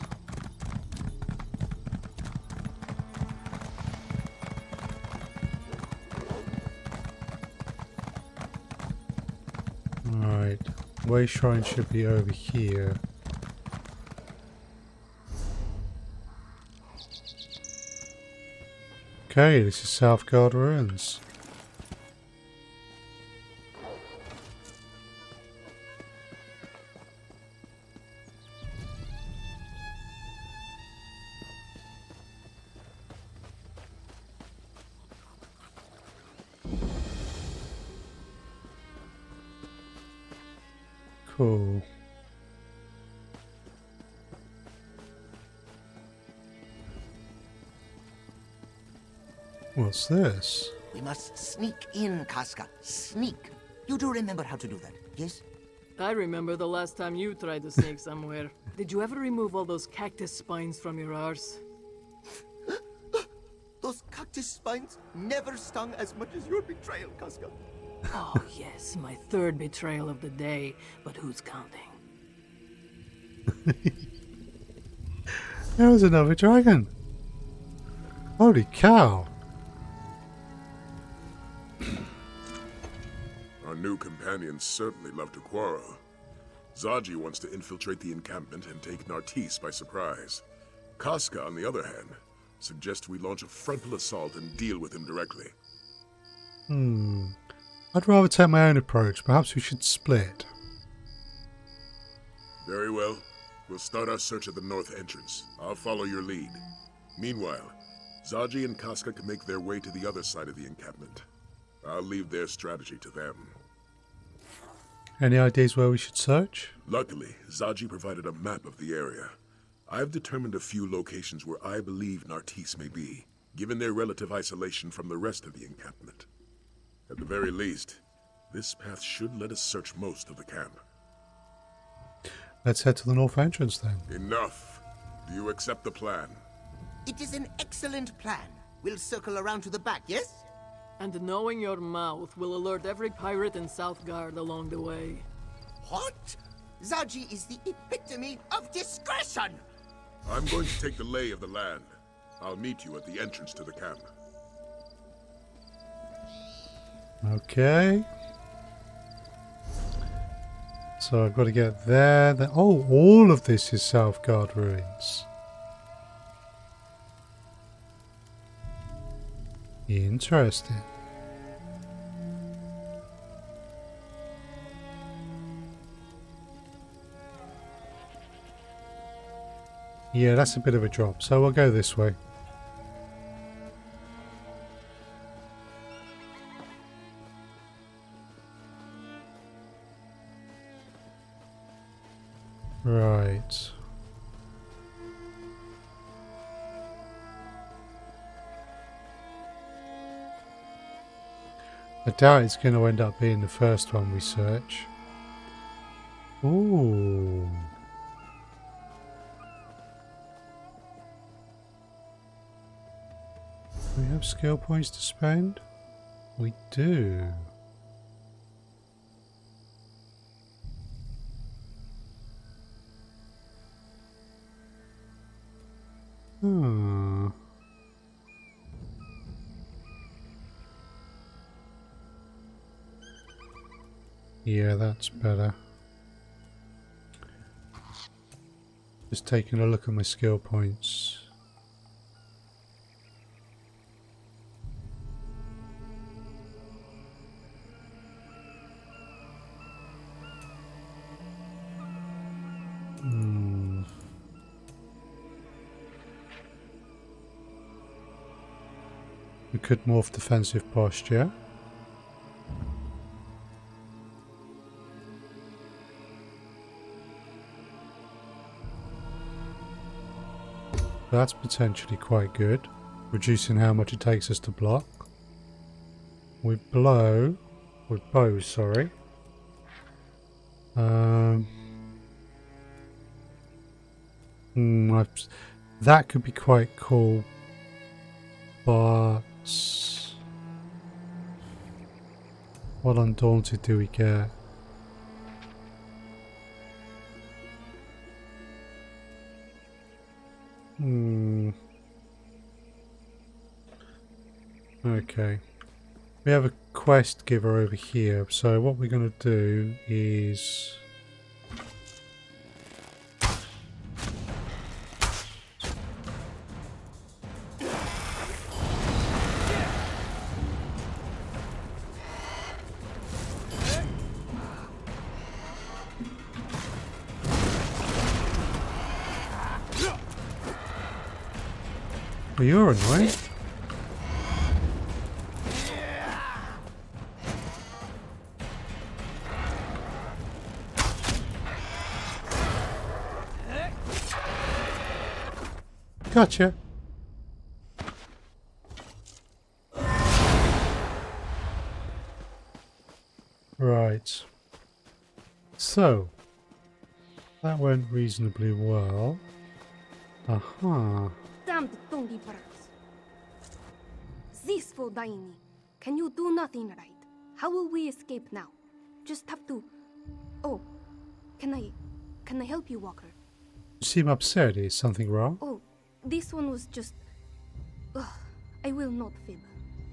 Alright, Way Shrine should be over here. Okay, this is Southgard Ruins. Cool. What's this? We must sneak in, Casca. Sneak. You do remember how to do that, yes? I remember the last time you tried to sneak somewhere. Did you ever remove all those cactus spines from your arse? Those cactus spines never stung as much as your betrayal, Casca. Oh, yes, my third betrayal of the day, but who's counting? There was another dragon. Holy cow. Our new companions certainly love to quarrel. Zaji wants to infiltrate the encampment and take Nartis by surprise. Casca, on the other hand, suggests we launch a frontal assault and deal with him directly. I'd rather take my own approach. Perhaps we should split. Very well. We'll start our search at the north entrance. I'll follow your lead. Meanwhile, Zaji and Casca can make their way to the other side of the encampment. I'll leave their strategy to them. Any ideas where we should search? Luckily, Zaji provided a map of the area. I've determined a few locations where I believe Nartis may be, given their relative isolation from the rest of the encampment. At the very least, this path should let us search most of the camp. Let's head to the north entrance then. Enough. Do you accept the plan? It is an excellent plan. We'll circle around to the back, yes? And knowing your mouth will alert every pirate in Southgard along the way. What? Zaji is the epitome of discretion! I'm going to take the lay of the land. I'll meet you at the entrance to the camp. Okay. So I've got to get there. Oh, all of this is Southgard Ruins. Interesting. Yeah, that's a bit of a drop, so we'll go this way. Right. I doubt it's going to end up being the first one we search. Ooh. Do we have skill points to spend? We do. Yeah, that's better. Just taking a look at my skill points. We could morph defensive posture. That's potentially quite good, reducing how much it takes us to block. With bow, sorry. That could be quite cool, but what Undaunted do we get? Okay. We have a quest giver over here, so what we're going to do is... Well, you're annoying. Gotcha. Right. So, that went reasonably well. Aha. Damned Tongi birds. This Vodaini. Can you do nothing right? How will we escape now? Just have to... Oh, can I help you, Walker? You seem upset. Is something wrong? Oh, this one was just... Ugh, I will not fib.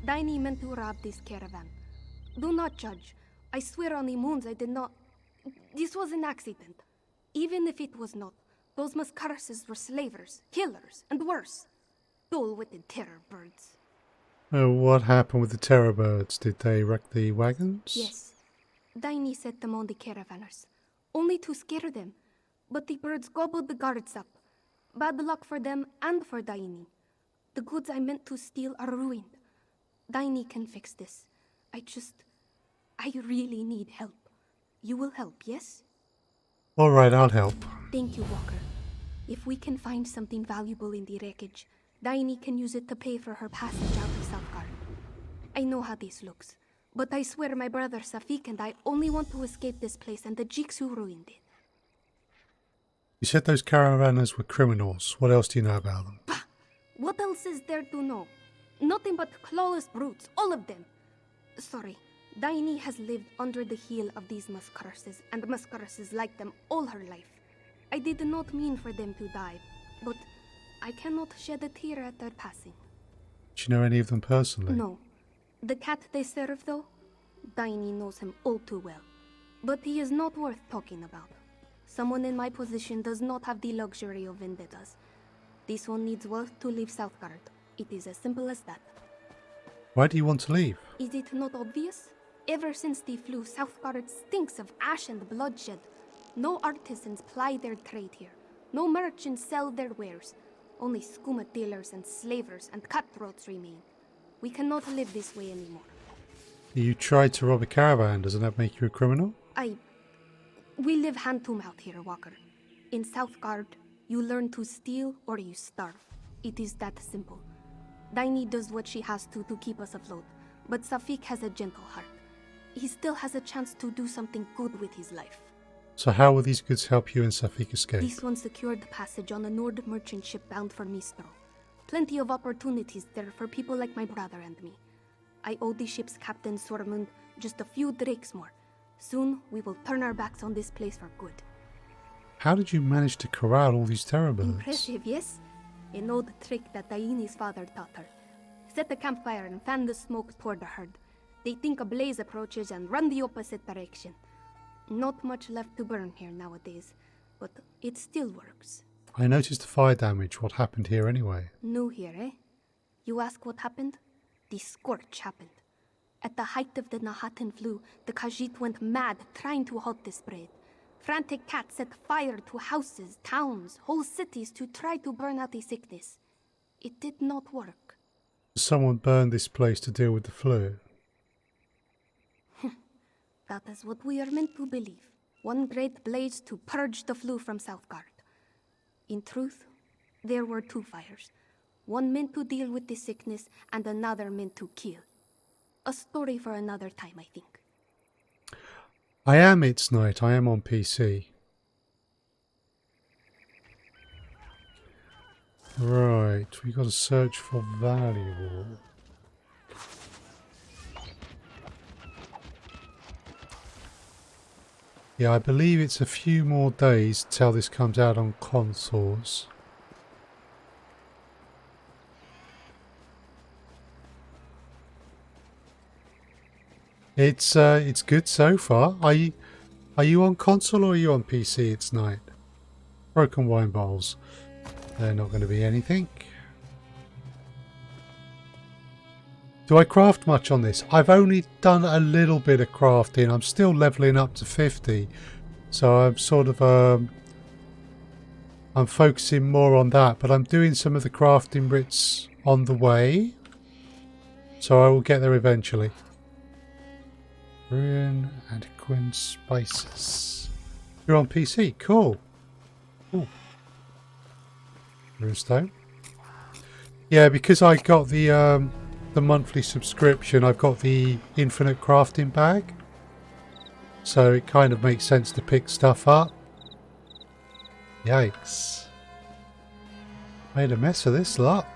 Daini meant to rob this caravan. Do not judge. I swear on the moons I did not... This was an accident. Even if it was not, those Mascarases were slavers, killers, and worse. Dull-witted terror birds. Oh, what happened with the terror birds? Did they wreck the wagons? Yes. Daini set them on the caravanners, only to scare them. But the birds gobbled the guards up. Bad luck for them and for Daini. The goods I meant to steal are ruined. Daini can fix this. I really need help. You will help, yes? Alright, I'll help. Thank you, Walker. If we can find something valuable in the wreckage, Daini can use it to pay for her passage out of Southgard. I know how this looks, but I swear my brother Safik and I only want to escape this place and the Jiks who ruined it. You said those caravanners were criminals. What else do you know about them? Bah! What else is there to know? Nothing but clawless brutes, all of them. Sorry, Daini has lived under the heel of these Mascarases and Mascarases like them all her life. I did not mean for them to die, but I cannot shed a tear at their passing. Do you know any of them personally? No. The cat they serve, though, Daini knows him all too well. But he is not worth talking about. Someone in my position does not have the luxury of vendettas. This one needs wealth to leave Southgard. It is as simple as that. Why do you want to leave? Is it not obvious? Ever since the flu, Southgard stinks of ash and bloodshed. No artisans ply their trade here. No merchants sell their wares. Only skooma dealers and slavers and cutthroats remain. We cannot live this way anymore. You tried to rob a caravan. Doesn't that make you a criminal? We live hand to mouth here, Walker. In Southgard, you learn to steal or you starve. It is that simple. Daini does what she has to keep us afloat, but Safik has a gentle heart. He still has a chance to do something good with his life. So how will these goods help you and Safik escape? This one secured the passage on a Nord merchant ship bound for Mistro. Plenty of opportunities there for people like my brother and me. I owe the ship's captain Sormund just a few drakes more. Soon we will turn our backs on this place for good. How did you manage to corral all these terror birds? Impressive, yes? An old trick that Daini's father taught her. Set a campfire and fan the smoke toward the herd. They think a blaze approaches and run the opposite direction. Not much left to burn here nowadays, but it still works. I noticed the fire damage. What happened here anyway? New here, eh? You ask what happened? The scorch happened. At the height of the Nahatan flu, the Khajiit went mad trying to halt the spread. Frantic cats set fire to houses, towns, whole cities to try to burn out the sickness. It did not work. Someone burned this place to deal with the flu. That is what we are meant to believe. One great blaze to purge the flu from Southgard. In truth, there were two fires. One meant to deal with the sickness and another meant to kill. A story for another time, I think. I am It's Night. I am on PC. Right, we got to search for valuable. Yeah, I believe it's a few more days till this comes out on consoles. It's good so far. Are you on console or are you on PC? It's night. Broken wine bottles. They're not going to be anything. Do I craft much on this? I've only done a little bit of crafting. I'm still leveling up to 50. So I'm sort of I'm focusing more on that, but I'm doing some of the crafting bits on the way. So I will get there eventually. Ruin and Quinn spices. You're on PC, cool. Ooh. Runestone. Yeah, because I got the monthly subscription, I've got the infinite crafting bag. So it kind of makes sense to pick stuff up. Yikes. Made a mess of this lot.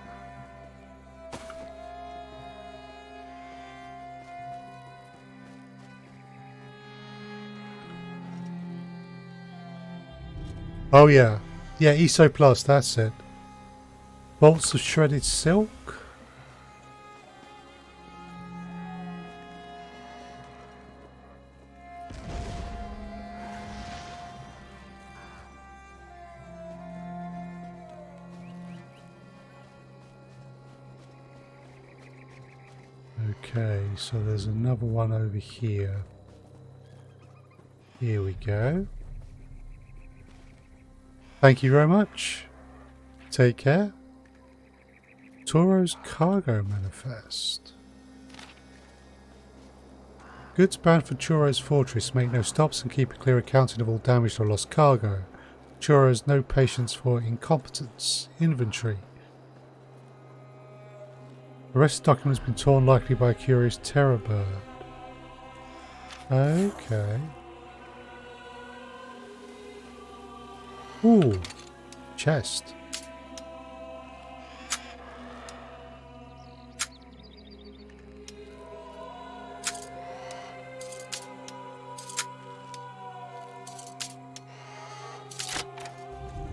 Oh yeah. Yeah, ESO Plus, that's it. Bolts of shredded silk. Okay, so there's another one over here. Here we go. Thank you very much. Take care. Toro's cargo manifest. Goods bound for Churro's fortress make no stops and keep a clear accounting of all damaged or lost cargo. Churro has no patience for incompetence. Inventory. The rest of the document has been torn, likely by a curious terror bird. Okay. Ooh, chest.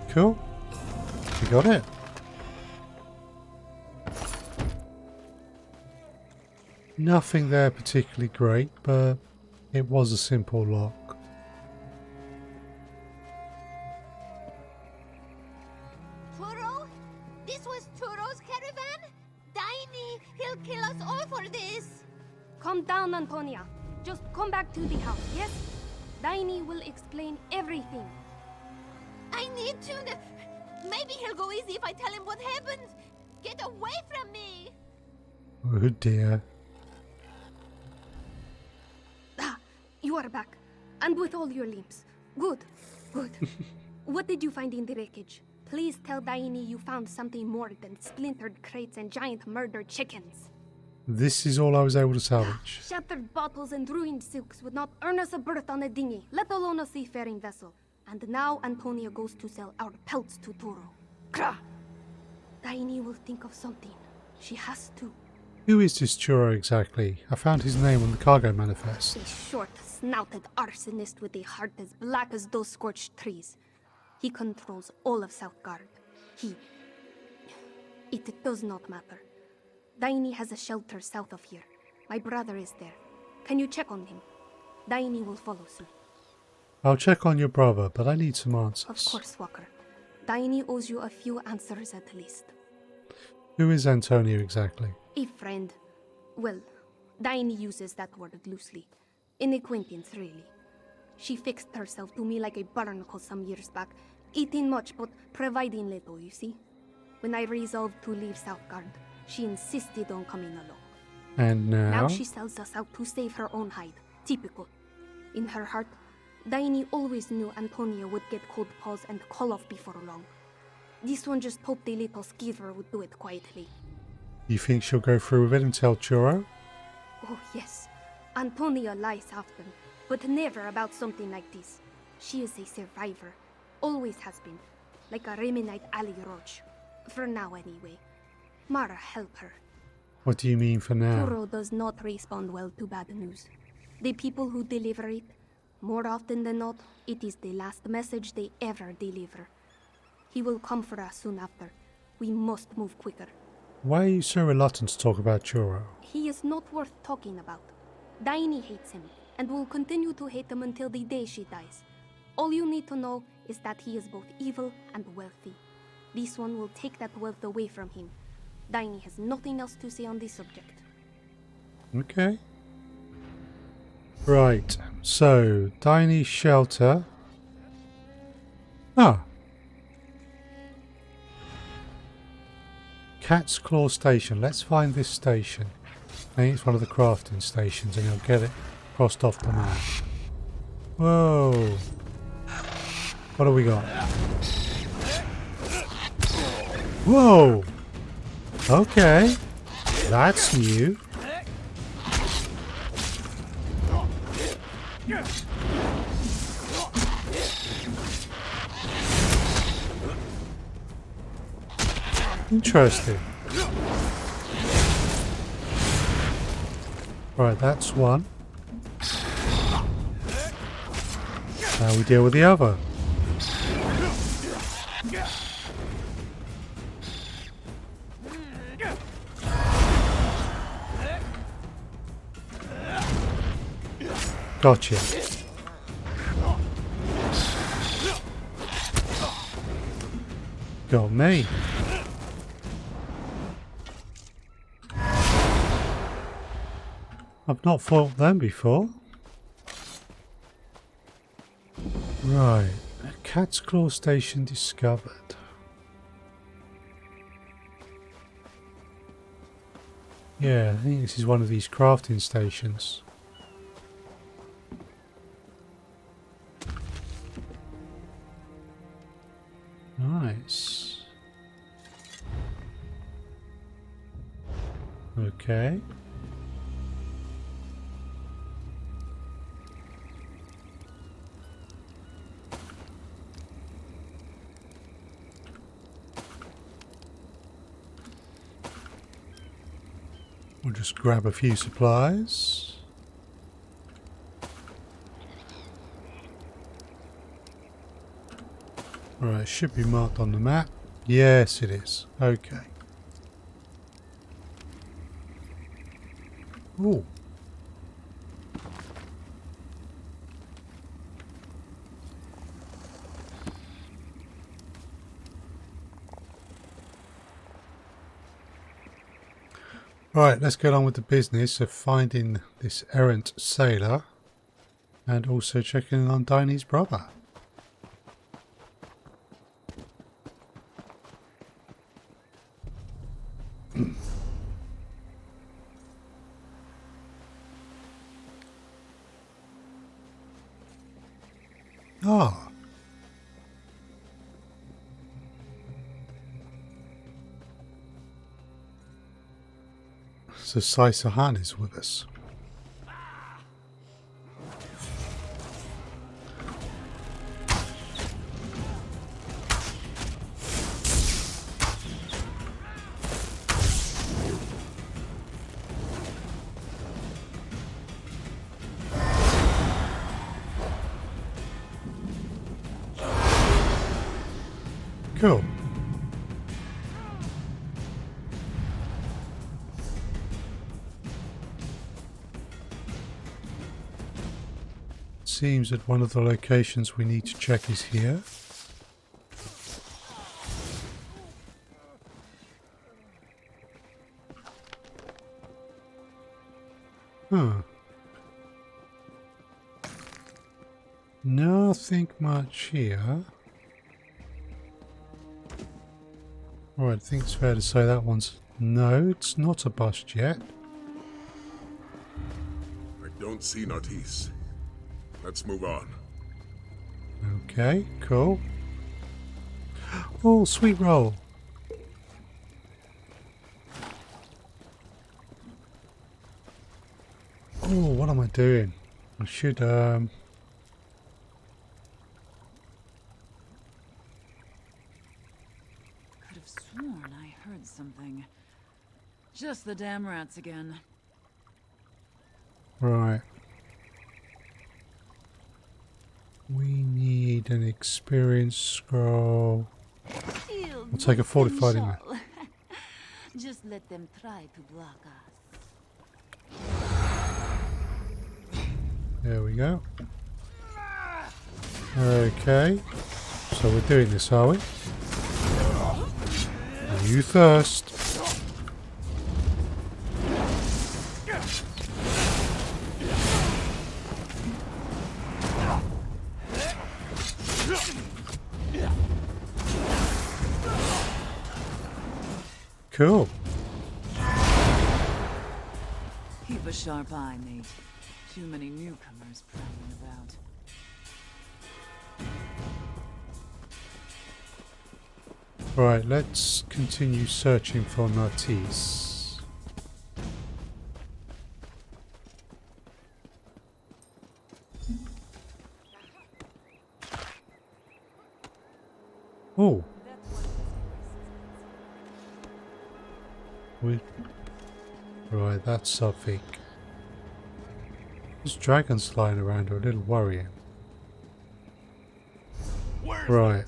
Cool. We got it. Nothing there particularly great, but it was a simple lock. Calm down, Antonia. Just come back to the house, yes? Daini will explain everything. I need to... Maybe he'll go easy if I tell him what happened. Get away from me! Oh dear. Ah, you are back. And with all your limbs. Good, good. What did you find in the wreckage? Please tell Daini you found something more than splintered crates and giant murdered chickens. This is all I was able to salvage. Shattered bottles and ruined silks would not earn us a berth on a dinghy, let alone a seafaring vessel. And now Antonia goes to sell our pelts to Toro. Krah! Daini will think of something. She has to. Who is this Churro exactly? I found his name on the cargo manifest. A short-snouted arsonist with a heart as black as those scorched trees. He controls all of Southgard. It does not matter. Daini has a shelter south of here. My brother is there. Can you check on him? Daini will follow soon. I'll check on your brother, but I need some answers. Of course, Walker. Daini owes you a few answers at least. Who is Antonio exactly? A friend. Well, Daini uses that word loosely. An acquaintance, really. She fixed herself to me like a barnacle some years back, eating much but providing little, you see. When I resolved to leave Southgard, she insisted on coming along. And now? Now she sells us out to save her own hide. Typical. In her heart, Daini always knew Antonia would get cold paws and call off before long. This one just hoped the little skeever would do it quietly. You think she'll go through with it and tell Churro? Oh, yes. Antonia lies often, but never about something like this. She is a survivor. Always has been. Like a Remenite Ali Roach. For now, anyway. Mara, help her. What do you mean for now? Churro does not respond well to bad news. The people who deliver it, more often than not, it is the last message they ever deliver. He will come for us soon after. We must move quicker. Why are you so reluctant to talk about Churro? He is not worth talking about. Daini hates him, and will continue to hate him until the day she dies. All you need to know is that he is both evil and wealthy. This one will take that wealth away from him. Daini has nothing else to say on this subject. Okay. Right, so, Daini's shelter. Ah. Cat's Claw Station. Let's find this station. I think it's one of the crafting stations and I'll get it crossed off the map. Whoa. What do we got? Whoa. Okay. That's new. Interesting. Right, that's one. Now we deal with the other. Gotcha. Got me. I've not fought them before. Right, a Cat's Claw Station discovered. Yeah, I think this is one of these crafting stations. Nice. Okay. We'll just grab a few supplies. Alright, it should be marked on the map. Yes, it is. Okay. Ooh. Right, let's get on with the business of finding this errant sailor and also checking on Daini's brother. Ah. So Sai-Sahan is with us. Cool. seems that one of the locations we need to check is here. Huh. Nothing much here. Alright, I think it's fair to say that one's... No, it's not a bust yet. I don't see Nartisse. Let's move on. Okay, cool. Oh, sweet roll. Oh, what am I doing? I should, Could have sworn I heard something. Just the damn rats again. Right. We need an experience scroll. I'll take a fortified in there. Just let them try to block us. There we go. Okay. So we're doing this, are we? You first. Cool. Keep a sharp eye, mate. Too many newcomers prowling about. Right, let's continue searching for Nartisse. Oh. Right, that's Suffolk. Those dragons flying around are a little worrying. Right.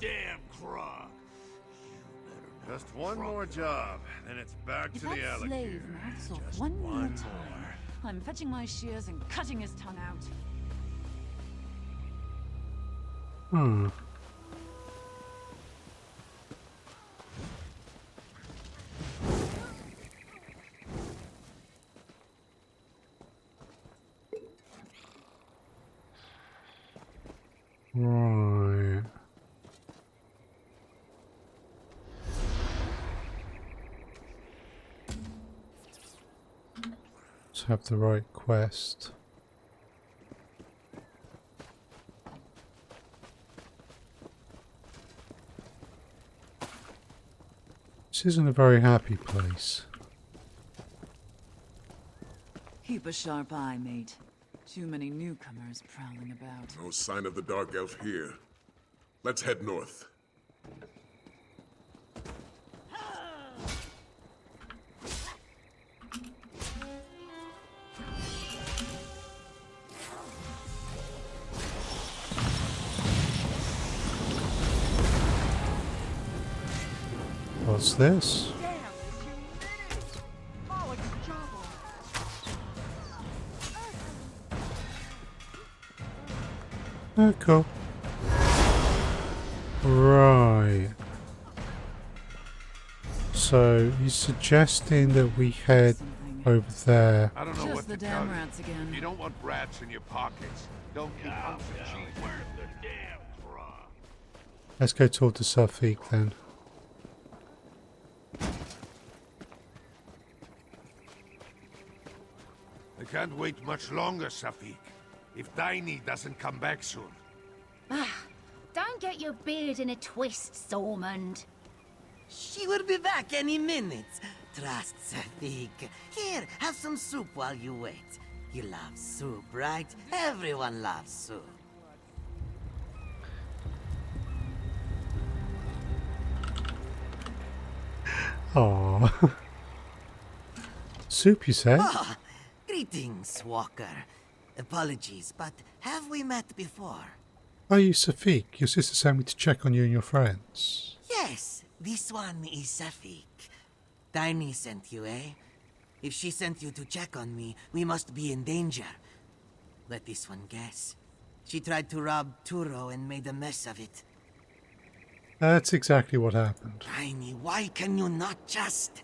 Just one more job, then it's back to the alligator. Slave mouths off one more time. I'm fetching my shears and cutting his tongue out. Hmm. Right. Let's have the right quest. This isn't a very happy place. Keep a sharp eye, mate. Too many newcomers prowling about. No sign of the Dark Elf here. Let's head north. What's this? Oh, cool. Right. So he's suggesting that we head over there. I don't know what the to damn tell rats you. again. You don't want rats in your pockets. Don't keep hunks of cheese. Where's the damn truck? Let's go talk to Suffolk then. I can't wait much longer, Safik. If Daini doesn't come back soon. Don't get your beard in a twist, Stormond. She will be back any minute. Trust Safik. Here, have some soup while you wait. You love soup, right? Everyone loves soup. Aww. Soup, you said? Ah, greetings, Walker. Apologies, but have we met before? Are you Safik? Your sister sent me to check on you and your friends. Yes, this one is Safik. Tiny sent you, eh? If she sent you to check on me, we must be in danger. Let this one guess. She tried to rob Turo and made a mess of it. That's exactly what happened. Tiny, why can you not just...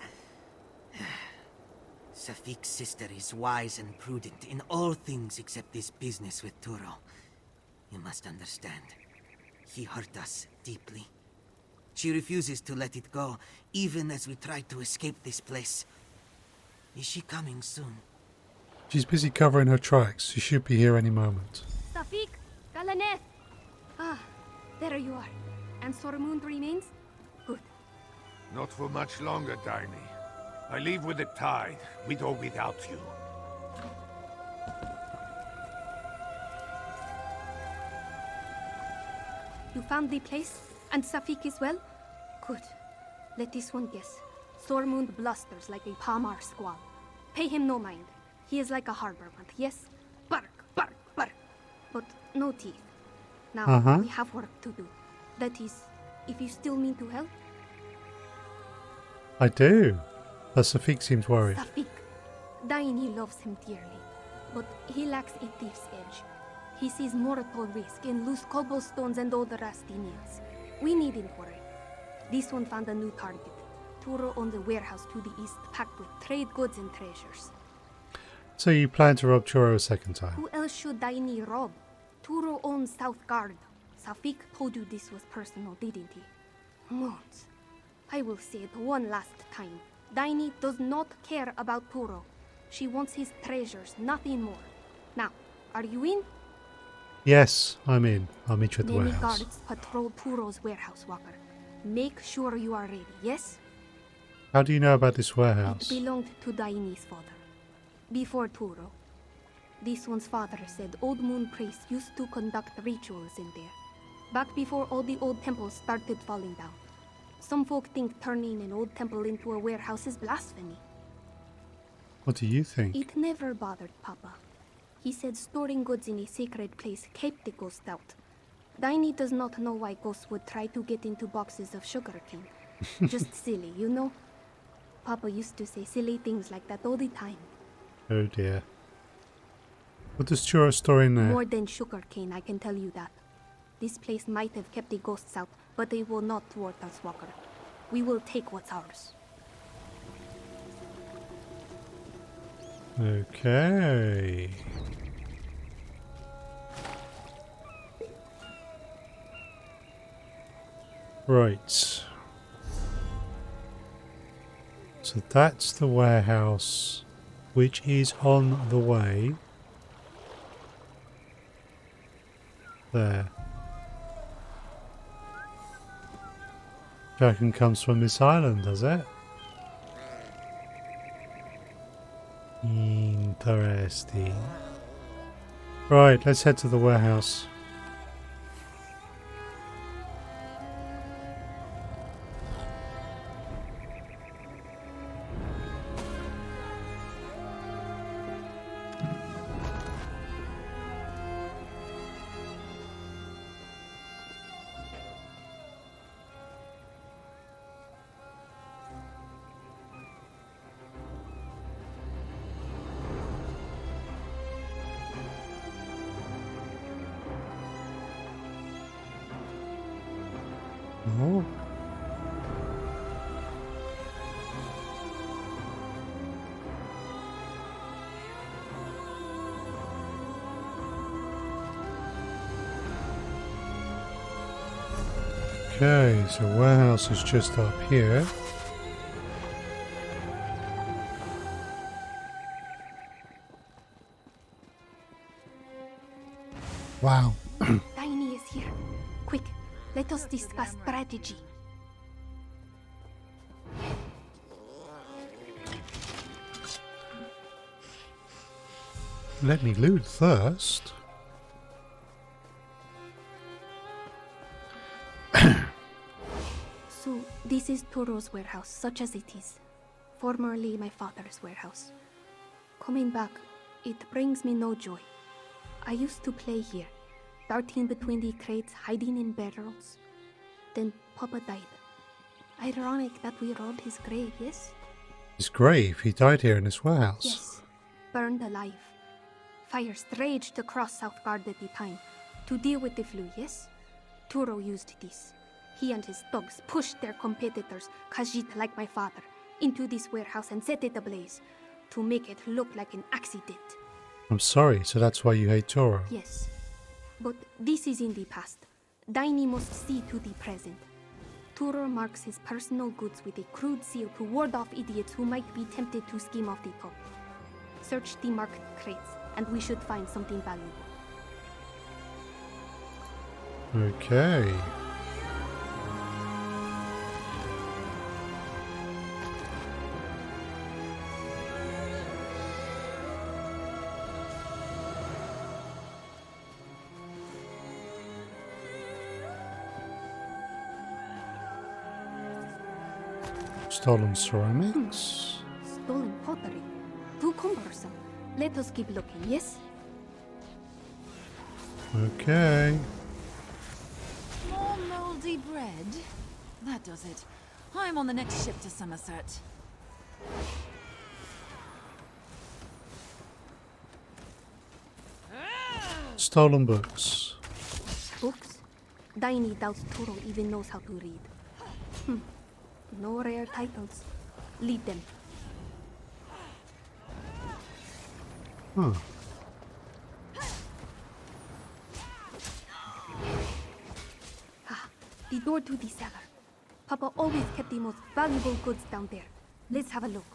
Safik's sister is wise and prudent in all things except this business with Turo. You must understand. He hurt us deeply. She refuses to let it go, even as we try to escape this place. Is she coming soon? She's busy covering her tracks. She should be here any moment. Safik, Galaneth. Ah, there you are. And Sormund remains? Good. Not for much longer, Tiny. I leave with the tide, with or without you. You found the place? And Safik is well? Good. Let this one guess. Sormund blusters like a Palmar squall. Pay him no mind. He is like a harbor moth, yes? Bark, bark, bark. But no teeth. Now, we have work to do. That is, if you still mean to help. I do. But Safik seems worried. Safik. Daini loves him dearly, but he lacks a thief's edge. He sees mortal risk in loose cobblestones and old rusty nails. We needn't worry. This one found a new target. Turo owns a warehouse to the east packed with trade goods and treasures. So you plan to rob Turo a second time? Who else should Daini rob? Turo owns South Guard. Safik told you this was personal, didn't he? Moons. I will say it one last time. Daini does not care about Turo. She wants his treasures, nothing more. Now, are you in? Yes, I'm in. I'll meet you at the Many warehouse. guards patrol Turo's warehouse, Walker. Make sure you are ready, yes? How do you know about this warehouse? It belonged to Daini's father. Before Turo. This one's father said old moon priests used to conduct rituals in there. Back before all the old temples started falling down. Some folk think turning an old temple into a warehouse is blasphemy. What do you think? It never bothered Papa. He said storing goods in a sacred place kept the ghost out. Daini does not know why ghosts would try to get into boxes of sugarcane. Just silly, you know? Papa used to say silly things like that all the time. Oh dear. What does Turo store in there? More than sugarcane, I can tell you that. This place might have kept the ghosts out, but they will not thwart us, Walker. We will take what's ours. Okay. Right. So that's the warehouse, which is on the way. There. Dragon comes from this island, does it? Interesting. Right, let's head to the warehouse. Oh. Okay, so warehouse is just up here. Wow. Daini is here. Quick, let us discuss strategy. Let me loot first. So, this is Turo's warehouse, such as it is. Formerly my father's warehouse. Coming back, it brings me no joy. I used to play here, darting between the crates, hiding in barrels. Then Papa died. Ironic that we robbed his grave, yes? His grave? He died here in this warehouse? Yes, burned alive. Fires raged across Southgard at the time. To deal with the flu, yes? Turo used this. He and his thugs pushed their competitors, Khajiit like my father, into this warehouse and set it ablaze to make it look like an accident. I'm sorry, so that's why you hate Toro? Yes, but this is in the past. Daini must see to the present. Turo marks his personal goods with a crude seal to ward off idiots who might be tempted to skim off the top. Search the marked crates, and we should find something valuable. Okay. Stolen ceramics? Stolen pottery. Too cumbersome. Let us keep looking, yes? Okay. More mouldy bread? That does it. I'm on the next ship to Somerset. Stolen books. Books? Daini doubts Turo even knows how to read. No rare titles. Lead them. Huh. The door to the cellar. Papa always kept the most valuable goods down there. Let's have a look.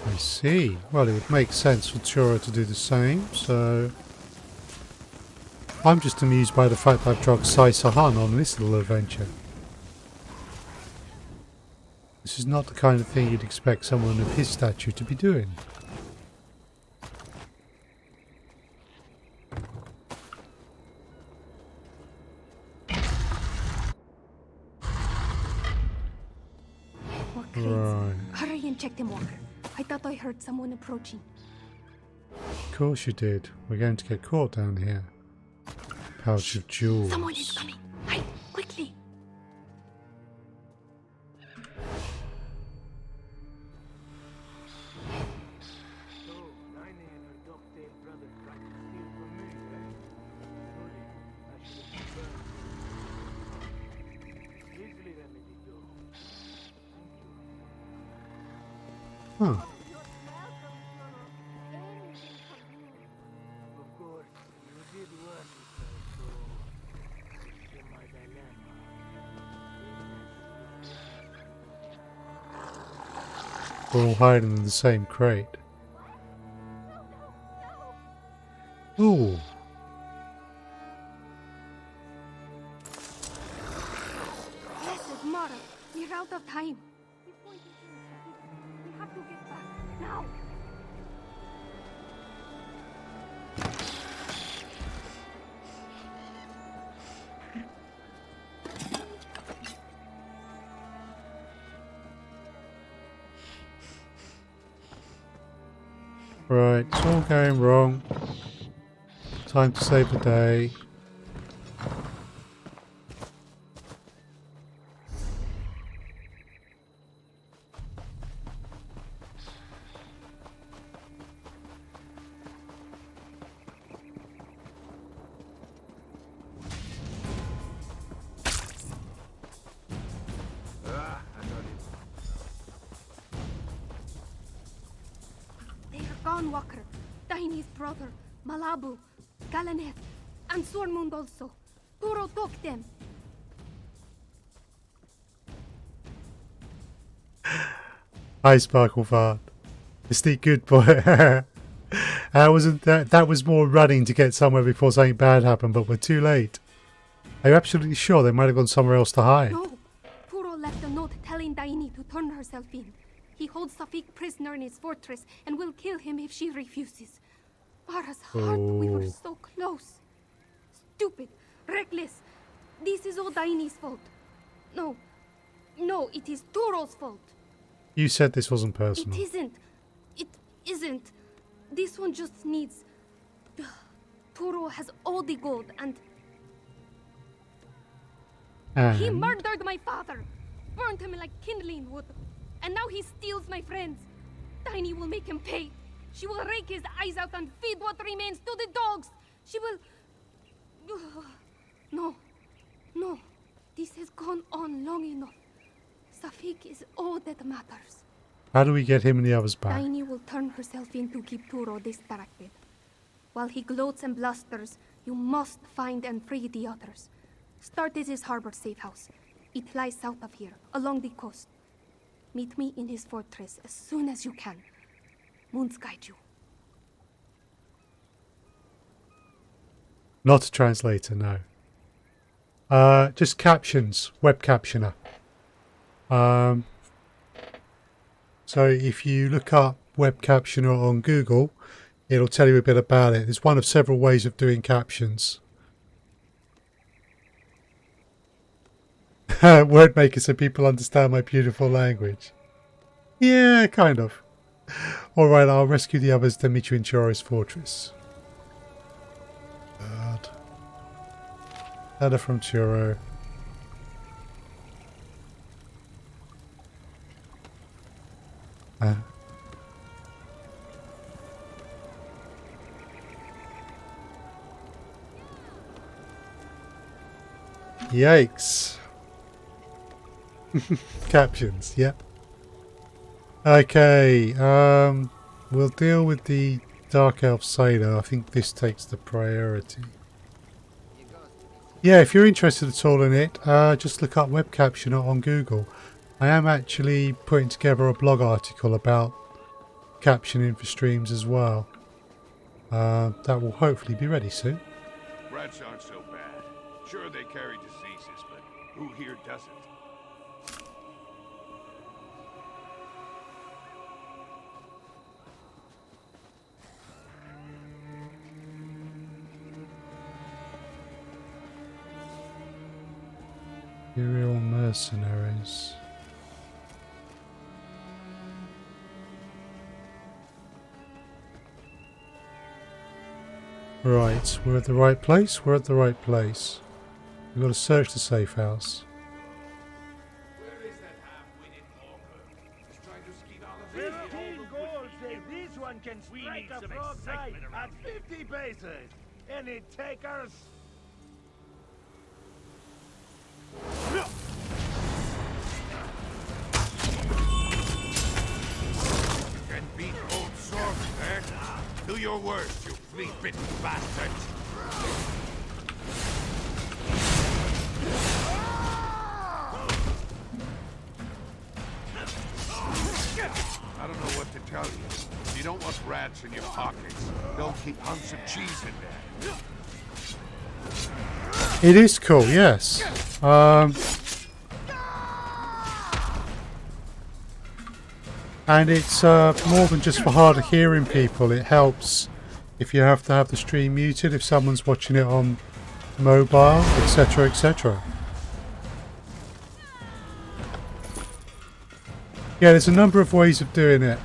I see. Well, it would make sense for Turo to do the same, so... I'm just amused by the fact I've dragged Sai Sahan on this little adventure. This is not the kind of thing you'd expect someone of his stature to be doing. More crates. Right. Hurry and check them, Walker. I thought I heard someone approaching. Of course you did. We're going to get caught down here. Pouch of jewels. Someone is coming. Hide, quickly. Huh. We're all hiding in the same crate. Ooh. Blessed Mara, we're out of time. We have to get back now. Right, it's all going wrong. Time to save the day. Gone, Walker. Daini's brother, Malabu, Galanet, and Sormund also. Turo took them. Hi, Sparklefart. It's the good boy. That was more running to get somewhere before something bad happened, but we're too late. Are you absolutely sure they might have gone somewhere else to hide? No. Turo left a note telling Daini to turn herself in. He holds Safik prisoner in his fortress and will kill him if she refuses. Mara's heart, we were so close. Stupid, reckless. This is all Daini's fault. No, it is Turo's fault. You said this wasn't personal. It isn't. This one just needs... Turo has all the gold and... He murdered my father! Burned him like kindling wood. And now he steals my friends. Tiny will make him pay. She will rake his eyes out and feed what remains to the dogs. She will... No. No. This has gone on long enough. Safik is all that matters. How do we get him and the others back? Tiny will turn herself in to keep Turo distracted. While he gloats and blusters, you must find and free the others. Start at his harbor safe house. It lies south of here, along the coast. Meet me in his fortress as soon as you can. Moons guide you. Not a translator, no. Just captions, web captioner. So if you look up web captioner on Google, it'll tell you a bit about it. It's one of several ways of doing captions. Wordmaker so people understand my beautiful language. Yeah, kind of. Alright, I'll rescue the others, then meet you in Choro's fortress. God. Letter from Choro. Yikes. Captions, yep. Okay, we'll deal with the Dark Elf Sailor. I think this takes the priority. Yeah, if you're interested at all in it, just look up web captioner on Google. I am actually putting together a blog article about captioning for streams as well. That will hopefully be ready soon. Rats aren't so bad. Sure, they carry diseases, but who here doesn't? Imperial mercenaries. Right, we're at the right place. We're at the right place. We've got to search the safe house. Where is that half-witted ogre? He's trying to skeet all of 15 gold says this one can strike a frog right at 50 paces. Any takers? Can beat old swords, eh? Do your worst, you flea-bitten bastards! I don't know what to tell you. If you don't want rats in your pockets, don't keep hunks of cheese in there. It is cool, yes. And it's more than just for hard of hearing people. It helps if you have to have the stream muted, if someone's watching it on mobile, etc, etc. Yeah, there's a number of ways of doing it.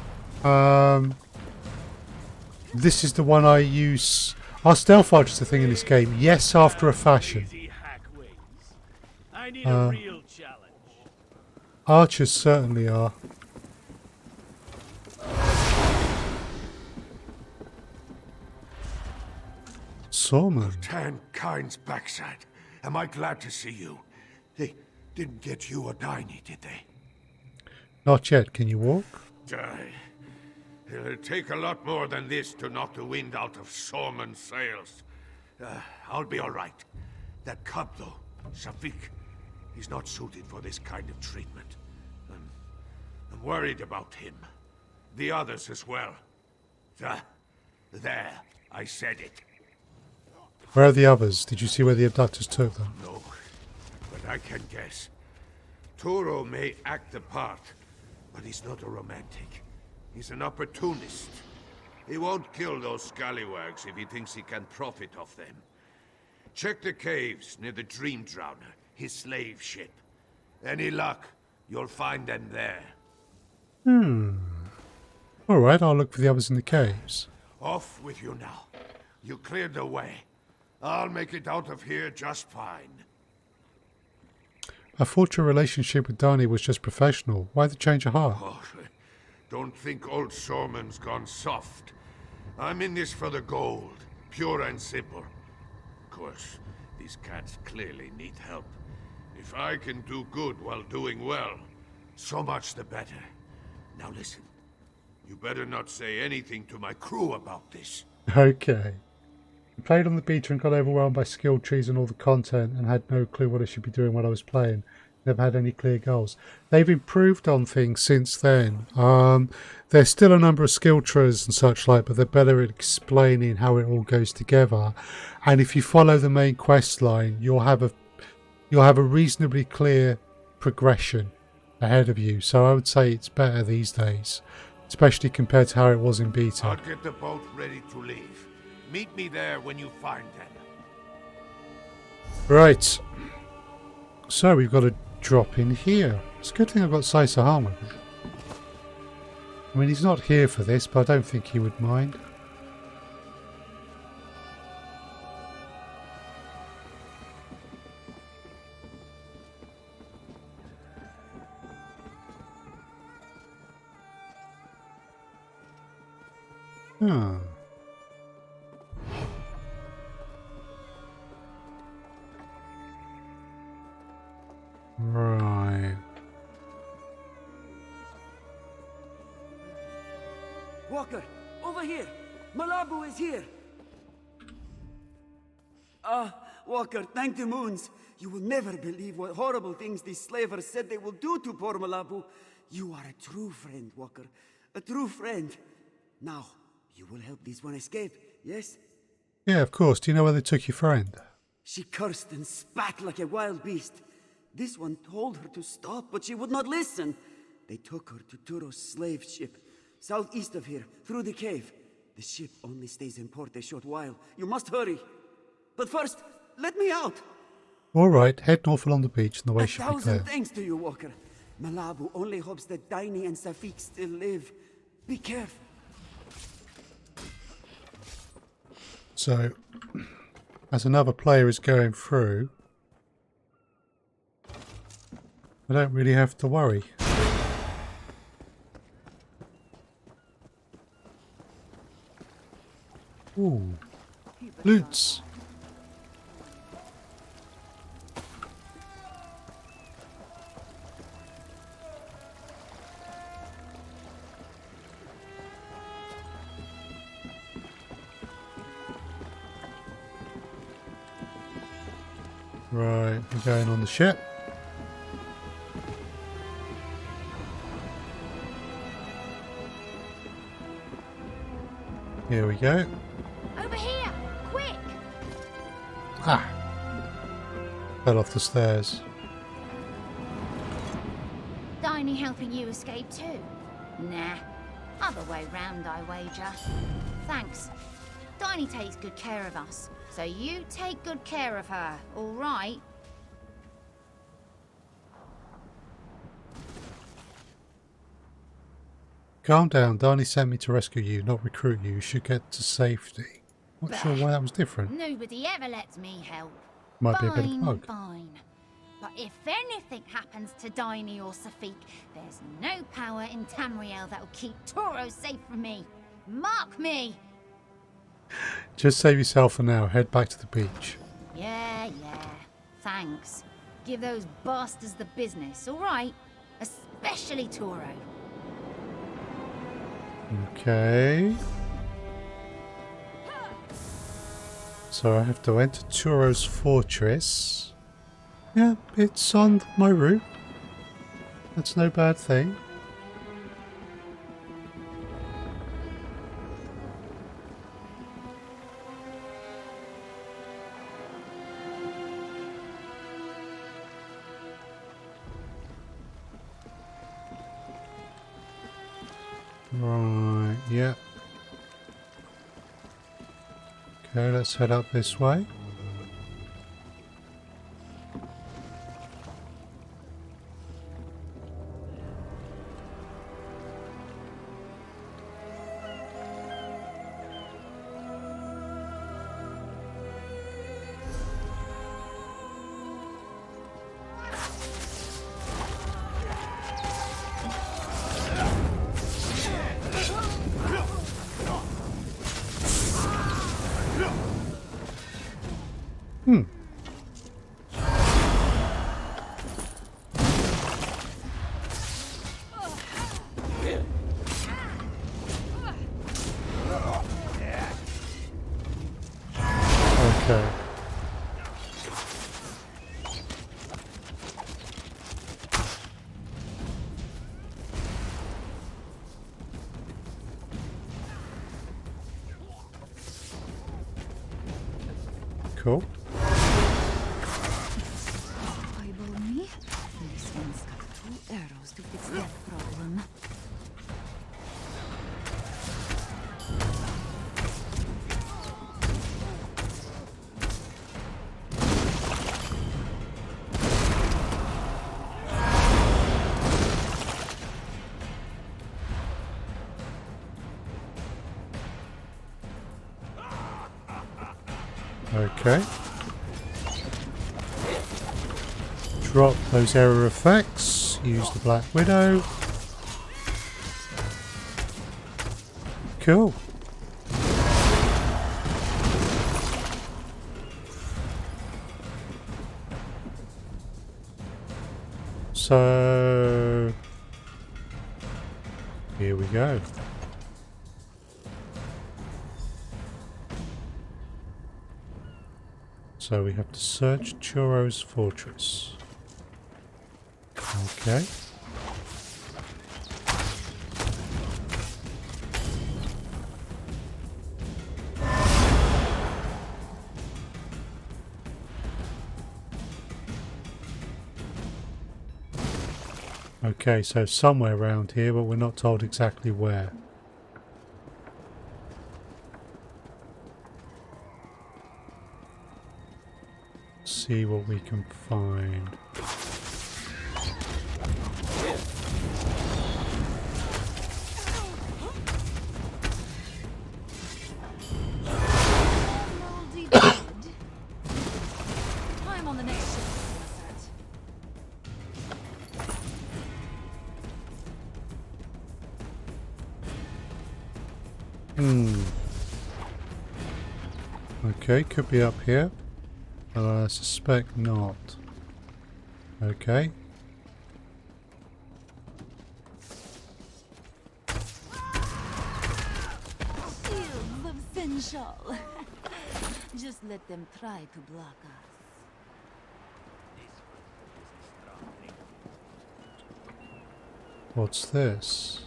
This is the one I use. Are stealth archers a thing in this game? Yes, after a fashion. I need a real challenge. Archers certainly are. Sorman. Tankind's backside. Am I glad to see you? They didn't get you or Tiny, did they? Not yet. Can you walk? It'll take a lot more than this to knock the wind out of Sorman's sails. I'll be all right. That cub, though, Safik, he's not suited for this kind of treatment. I'm worried about him. The others as well. There, I said it. Where are the others? Did you see where the abductors took them? No, but I can guess. Turo may act the part, but he's not a romantic. He's an opportunist. He won't kill those scallywags if he thinks he can profit off them. Check the caves near the Dream Drowner, his slave ship. Any luck, you'll find them there. Alright, I'll look for the others in the caves. Off with you now. You cleared the way. I'll make it out of here just fine. I thought your relationship with Dani was just professional. Why the change of heart? Oh, Don't think old Showman's gone soft. I'm in this for the gold, pure and simple. Of course, these cats clearly need help. If I can do good while doing well, so much the better. Now listen, you better not say anything to my crew about this. Okay. I played on the beta and got overwhelmed by skill trees and all the content and had no clue what I should be doing while I was playing. Never had any clear goals. They've improved on things since then. There's still a number of skill trees and such like, but they're better at explaining how it all goes together. And if you follow the main quest line, you'll have a reasonably clear progression ahead of you. So I would say it's better these days, especially compared to how it was in beta. I'll get the boat ready to leave. Meet me there when you find them. Right. So we've got a drop in here. It's a good thing I've got Saisahan with me. I mean, he's not here for this, but I don't think he would mind. Hmm. Right. Walker, over here! Malabu is here! Walker, thank the moons! You will never believe what horrible things these slavers said they will do to poor Malabu. You are a true friend, Walker. A true friend. Now, you will help this one escape, yes? Yeah, of course. Do you know where they took your friend? She cursed and spat like a wild beast. This one told her to stop, but she would not listen. They took her to Turo's slave ship, southeast of here, through the cave. The ship only stays in port a short while. You must hurry. But first, let me out. All right, head north along the beach and the way should be clear. 1,000 thanks to you, Walker. Malabu only hopes that Daini and Safik still live. Be careful. So, as another player is going through, I don't really have to worry. Ooh, loots. Right, we're going on the ship. Here we go. Over here! Quick! Ah! Fell off the stairs. Daini helping you escape too? Nah. Other way round, I wager. Thanks. Daini takes good care of us, so you take good care of her, all right? Calm down. Daini sent me to rescue you, not recruit you. You should get to safety. Not sure why that was different. Nobody ever lets me help. Might fine, be a bit of a bug. Fine. But if anything happens to Daini or Safik, there's no power in Tamriel that'll keep Toro safe from me. Mark me! Just save yourself for now. Head back to the beach. Yeah. Thanks. Give those bastards the business, all right? Especially Toro. Okay. So I have to enter Turo's fortress. Yeah, it's on my route. That's no bad thing. Right, yeah. Okay, let's head up this way. cool. Eyeball me. This one's got 2 arrows to fix that problem. Okay. Drop those error effects. Use the Black Widow. Cool. So here we go. So we have to search Churro's fortress. Okay. Okay, so somewhere around here, but we're not told exactly where. See what we can find. I'm on the next ship. Okay, could be up here. I suspect not. Okay. Shields of Sensual. Just let them try to block us. What's this?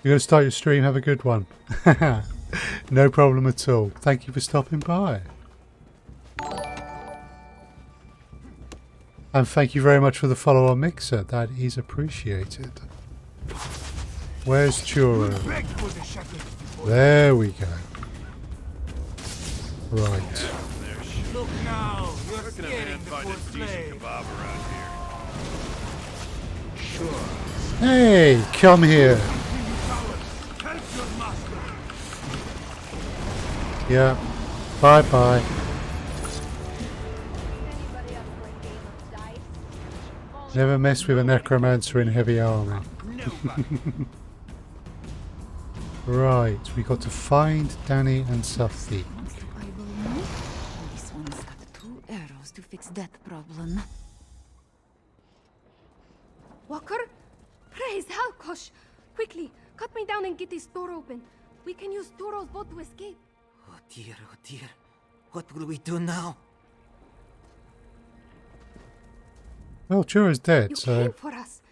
You're going to start your stream? Have a good one. No problem at all. Thank you for stopping by. And thank you very much for the follow on Mixer. That is appreciated. Where's Churro? There we go. Right. Look now, you're scaring the poor slave. Sure. Hey, come here. Yeah. Bye bye. Never mess with a necromancer in heavy armor. Right, we got to find Danny and Safik. This one's got 2 arrows to fix that problem. Walker? Praise Halkosh! Quickly, cut me down and get this door open. We can use Toro's boat to escape. Oh dear, oh dear. What will we do now? Well, Churro's dead, You so... came for us.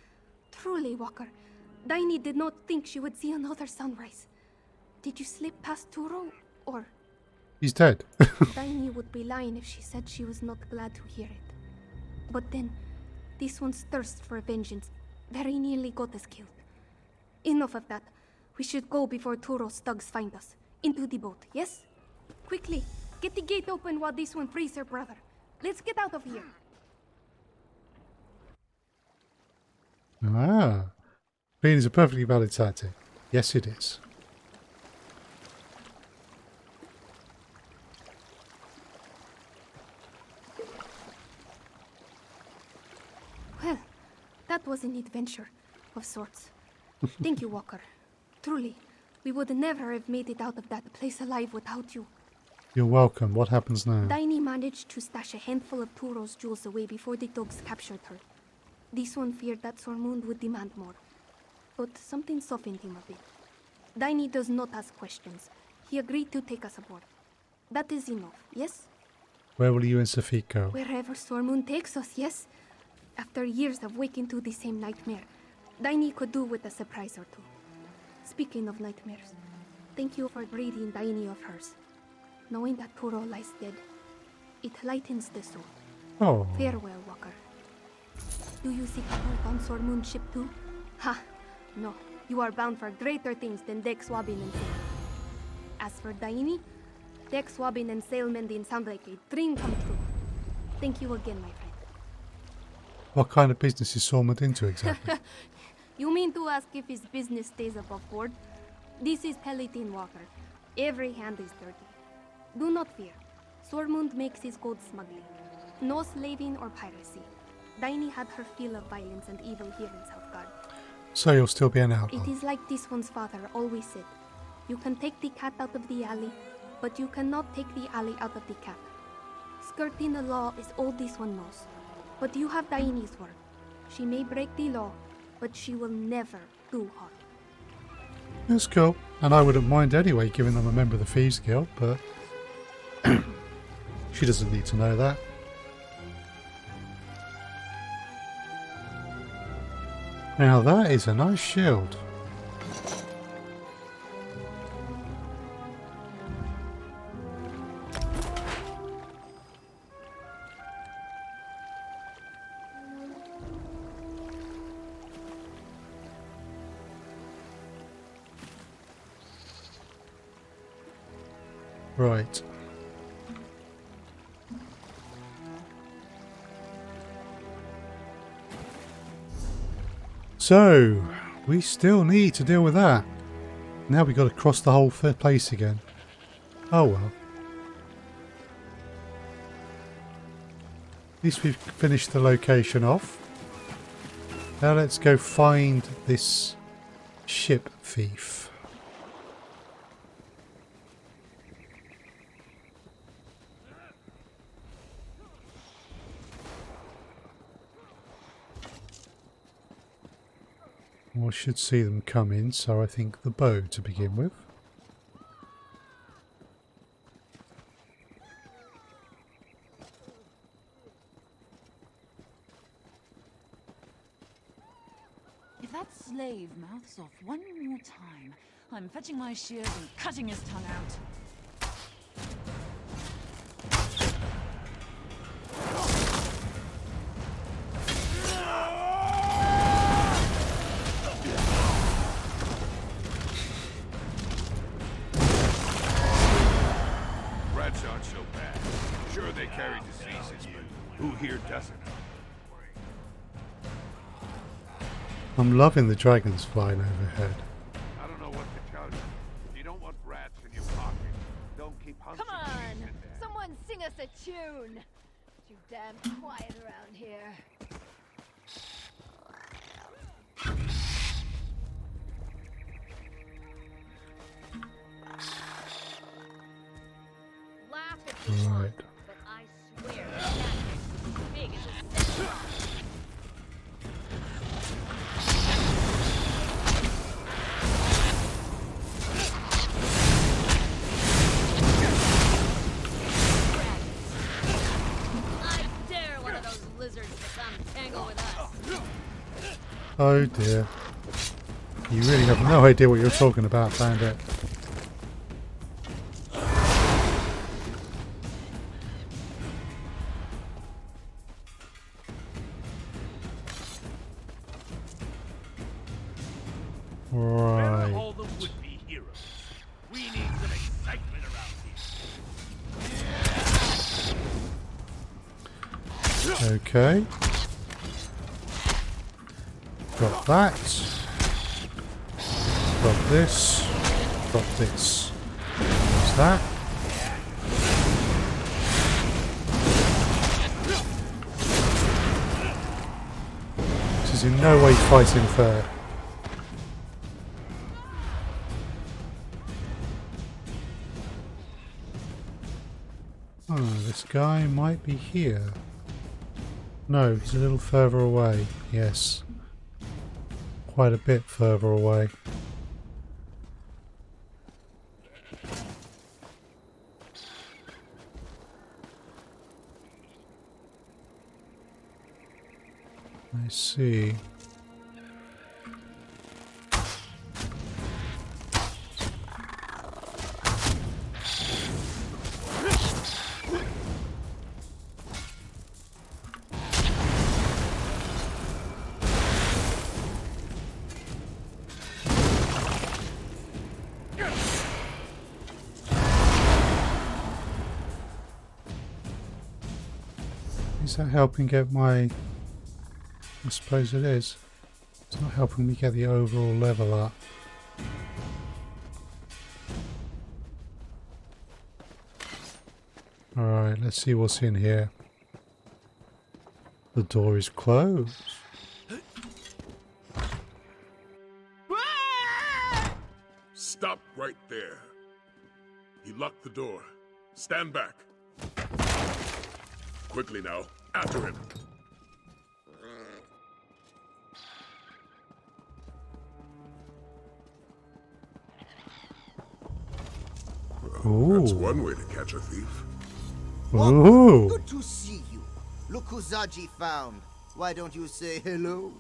Truly, Walker. Daini did not think she would see another sunrise. Did you slip past Turo, or... He's dead. Daini would be lying if she said she was not glad to hear it. But then, this one's thirst for vengeance very nearly got us killed. Enough of that. We should go before Turo's thugs find us. Into the boat, yes? Quickly, get the gate open while this one frees her brother. Let's get out of here. Ah. Clean is a perfectly valid tactic. Yes, it is. Well, that was an adventure of sorts. Thank you, Walker. Truly, we would never have made it out of that place alive without you. You're welcome. What happens now? Daini managed to stash a handful of Turo's jewels away before the dogs captured her. This one feared that Sormund would demand more. But something softened him a bit. Daini does not ask questions. He agreed to take us aboard. That is enough, yes? Where will you and Safik go? Wherever Sormund takes us, yes? After years of waking to the same nightmare, Daini could do with a surprise or two. Speaking of nightmares, Thank you for breathing the ini of hers. Knowing that Turo lies dead, it lightens the soul. Oh. Farewell, Walker. Do you seek work on Sormoon's ship too? Ha! No, you are bound for greater things than deck swabbing and sail. As for Daini, deck swabbing and sail mending sound like a dream come true. Thank you again, my friend. What kind of business is Sormund into exactly? You mean to ask if his business stays above board? This is Pellentine Walker. Every hand is dirty. Do not fear. Sormund makes his gold smuggling. No slaving or piracy. Daini had her fill of violence and evil here in Southgard. So you'll still be an outlaw. It is like this one's father always said. You can take the cat out of the alley, but you cannot take the alley out of the cat. Skirting the law is all this one knows. But you have Daini's word. She may break the law, but she will never do harm. That's cool. And I wouldn't mind anyway giving them a member of the Thieves Guild, but she doesn't need to know that. Now that is a nice shield. Right. So, we still need to deal with that. Now we've got to cross the whole place again. Oh well. At least we've finished the location off. Now let's go find this ship thief. Well, I should see them come in, so I think the bow to begin with. If that slave mouths off one more time, I'm fetching my shears and cutting his tongue out. Rats aren't so bad. Sure, they carry diseases, but who here doesn't? I'm loving the dragons flying overhead. I don't know what to tell you. If you don't want rats in your pocket, don't keep hunting. Come on! Someone sing us a tune! Too damn quiet around here. Laugh if you want, but I swear that is as big as a centaur. I dare one of those lizards to come tangle with us. Oh dear. You really have no idea what you're talking about, Bandit. Right. All the would-be heroes. We need some excitement around here. Okay. Got that. Got this. Got this. What's that? This is in no way fighting fair. Oh, this guy might be here. No, he's a little further away. Yes. Quite a bit further away. I see. Is that helping get my... I suppose it is. It's not helping me get the overall level up. Alright, let's see what's in here. The door is closed. Stop right there. He locked the door. Stand back. Quickly now, after him. Ooh. That's one way to catch a thief. Ooh. Good to see you. Look who Zaji found. Why don't you say hello?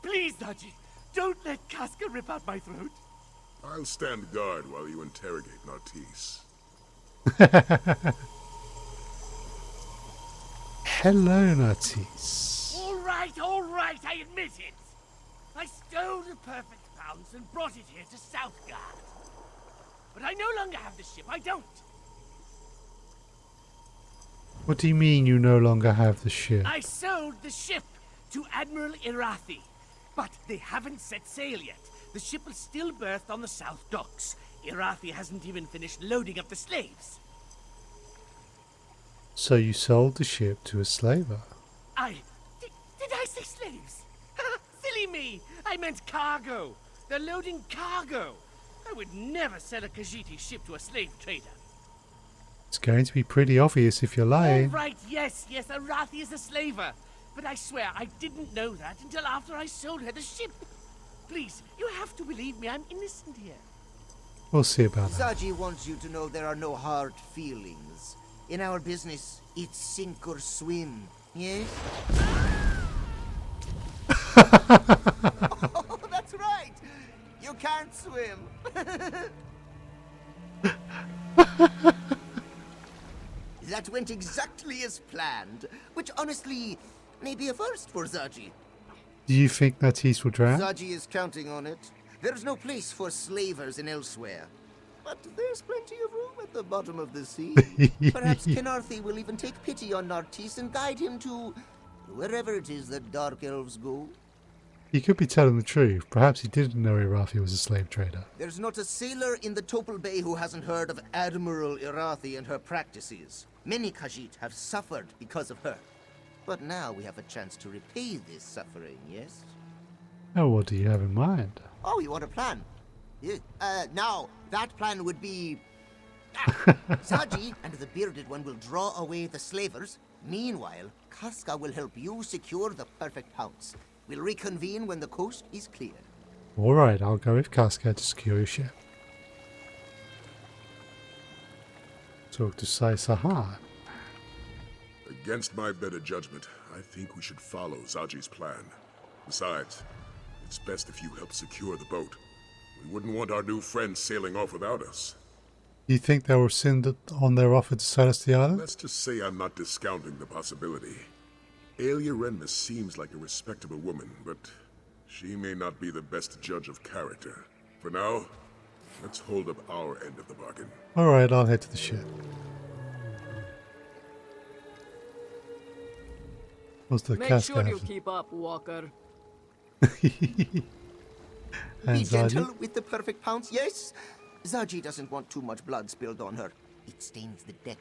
Please, Zaji, don't let Casca rip out my throat. I'll stand guard while you interrogate Nartisse. Hello, Nartisse. All right, I admit it. I stole the perfect pounce and brought it here to Southgard. But I no longer have the ship, I don't. What do you mean you no longer have the ship? I sold the ship to Admiral Irathi, but they haven't set sail yet. The ship is still berthed on the south docks. Irathi hasn't even finished loading up the slaves. So you sold the ship to a slaver? Did I say slaves? Silly me! I meant cargo. They're loading cargo. I would never sell a Khajiiti ship to a slave trader. It's going to be pretty obvious if you're lying. All right, yes, Irathi is a slaver. But I swear I didn't know that until after I sold her the ship. Please, you have to believe me, I'm innocent here. We'll see about that. Zaji wants you to know there are no hard feelings. In our business, it's sink or swim, yes? Oh, that's right! You can't swim! That went exactly as planned, which honestly may be a first for Zaji. Do you think Nartisse will drown? Zaji is counting on it. There's no place for slavers in Elsweyr. But there's plenty of room at the bottom of the sea. Perhaps Kenarthi will even take pity on Nartisse and guide him to wherever it is that dark elves go. He could be telling the truth. Perhaps he didn't know Irathi was a slave trader. There's not a sailor in the Topal Bay who hasn't heard of Admiral Irathi and her practices. Many Khajiit have suffered because of her. But now we have a chance to repay this suffering, yes? Oh, what do you have in mind? Oh, you want a plan? Yeah. Now, that plan would be... Zaji and the Bearded One will draw away the slavers. Meanwhile, Casca will help you secure the perfect pounce. We'll reconvene when the coast is clear. Alright, I'll go with Casca to secure your ship. Talk to Sai Sahan. Against my better judgment, I think we should follow Zaji's plan. Besides, it's best if you help secure the boat. We wouldn't want our new friends sailing off without us. You think they will rescind on their offer to sell us the island? Let's just say I'm not discounting the possibility. Aelia Renmus seems like a respectable woman, but she may not be the best judge of character. For now, let's hold up our end of the bargain. Alright, I'll head to the ship. What's the Make Casca sure you have? keep up, Walker. And Be gentle Zaji? with the perfect pounce, yes? Zaji doesn't want too much blood spilled on her. It stains the deck.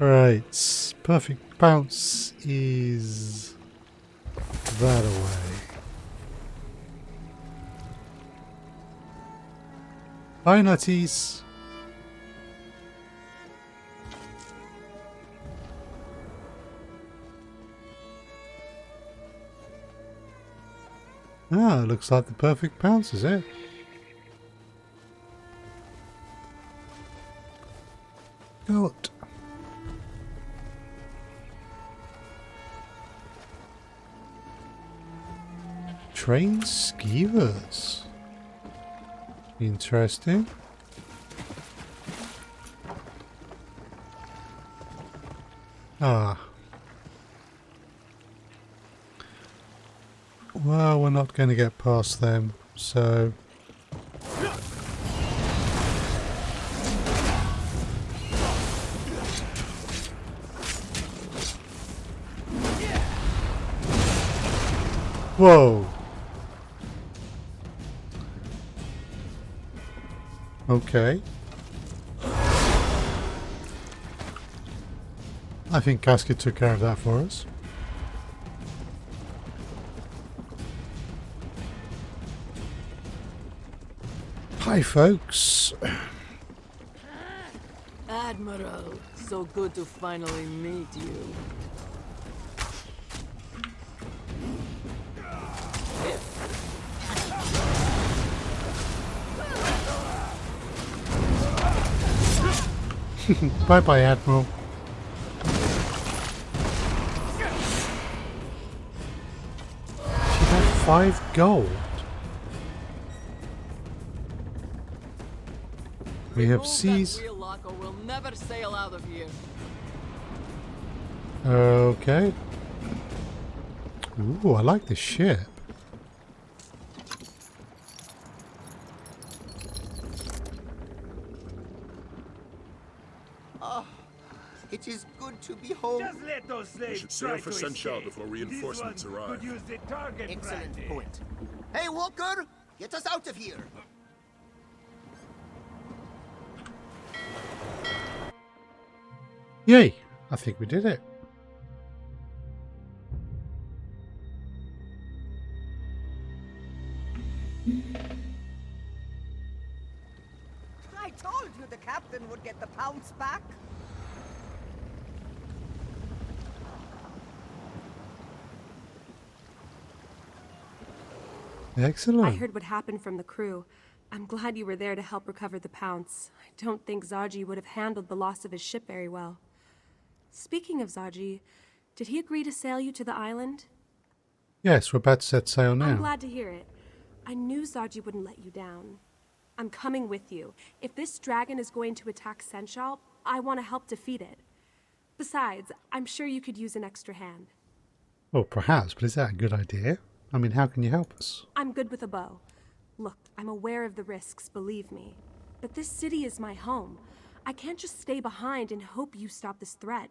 Right, perfect bounce is that away. Bye, Nartisse. Ah, looks like the perfect pounce, is it? Got. Train skeevers. Interesting. Ah. Well, we're not going to get past them, so... Whoa. Okay. I think Casket took care of that for us. Hi folks. Admiral, so good to finally meet you. Bye bye, Admiral. She had 5 gold. We have seas. We'll never sail out of here. Okay. Ooh, I like the ship. Oh, it is good to be home. Just let those slaves We should sail for Senchal before reinforcements arrive. Could use the target Excellent practice. point. Hey, Walker, get us out of here. Yay! I think we did it. I told you the captain would get the pounce back. Excellent. I heard what happened from the crew. I'm glad you were there to help recover the pounce. I don't think Zaji would have handled the loss of his ship very well. Speaking of Zaji, did he agree to sail you to the island? Yes, we're about to set sail now. I'm glad to hear it. I knew Zaji wouldn't let you down. I'm coming with you. If this dragon is going to attack Senchal, I want to help defeat it. Besides, I'm sure you could use an extra hand. Well, perhaps, but is that a good idea? I mean, how can you help us? I'm good with a bow. Look, I'm aware of the risks, believe me. But this city is my home. I can't just stay behind and hope you stop this threat.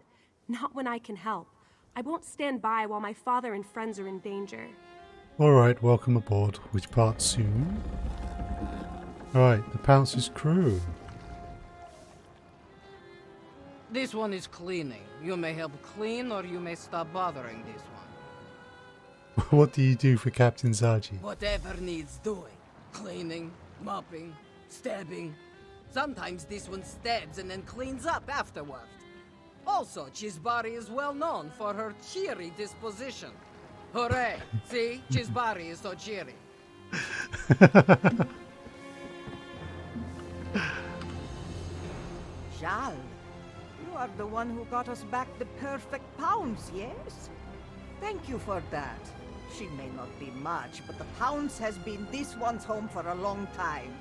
Not when I can help. I won't stand by while my father and friends are in danger. Alright, welcome aboard. Which part soon? Alright, the Pounce's crew. This one is cleaning. You may help clean or you may stop bothering this one. What do you do for Captain Zaji? Whatever needs doing. Cleaning, mopping, stabbing. Sometimes this one stabs and then cleans up afterward. Also, Chisbari is well known for her cheery disposition. Hooray! See? Chisbari is so cheery. Jal, you are the one who got us back the perfect pounce, yes? Thank you for that. She may not be much, but the pounce has been this one's home for a long time.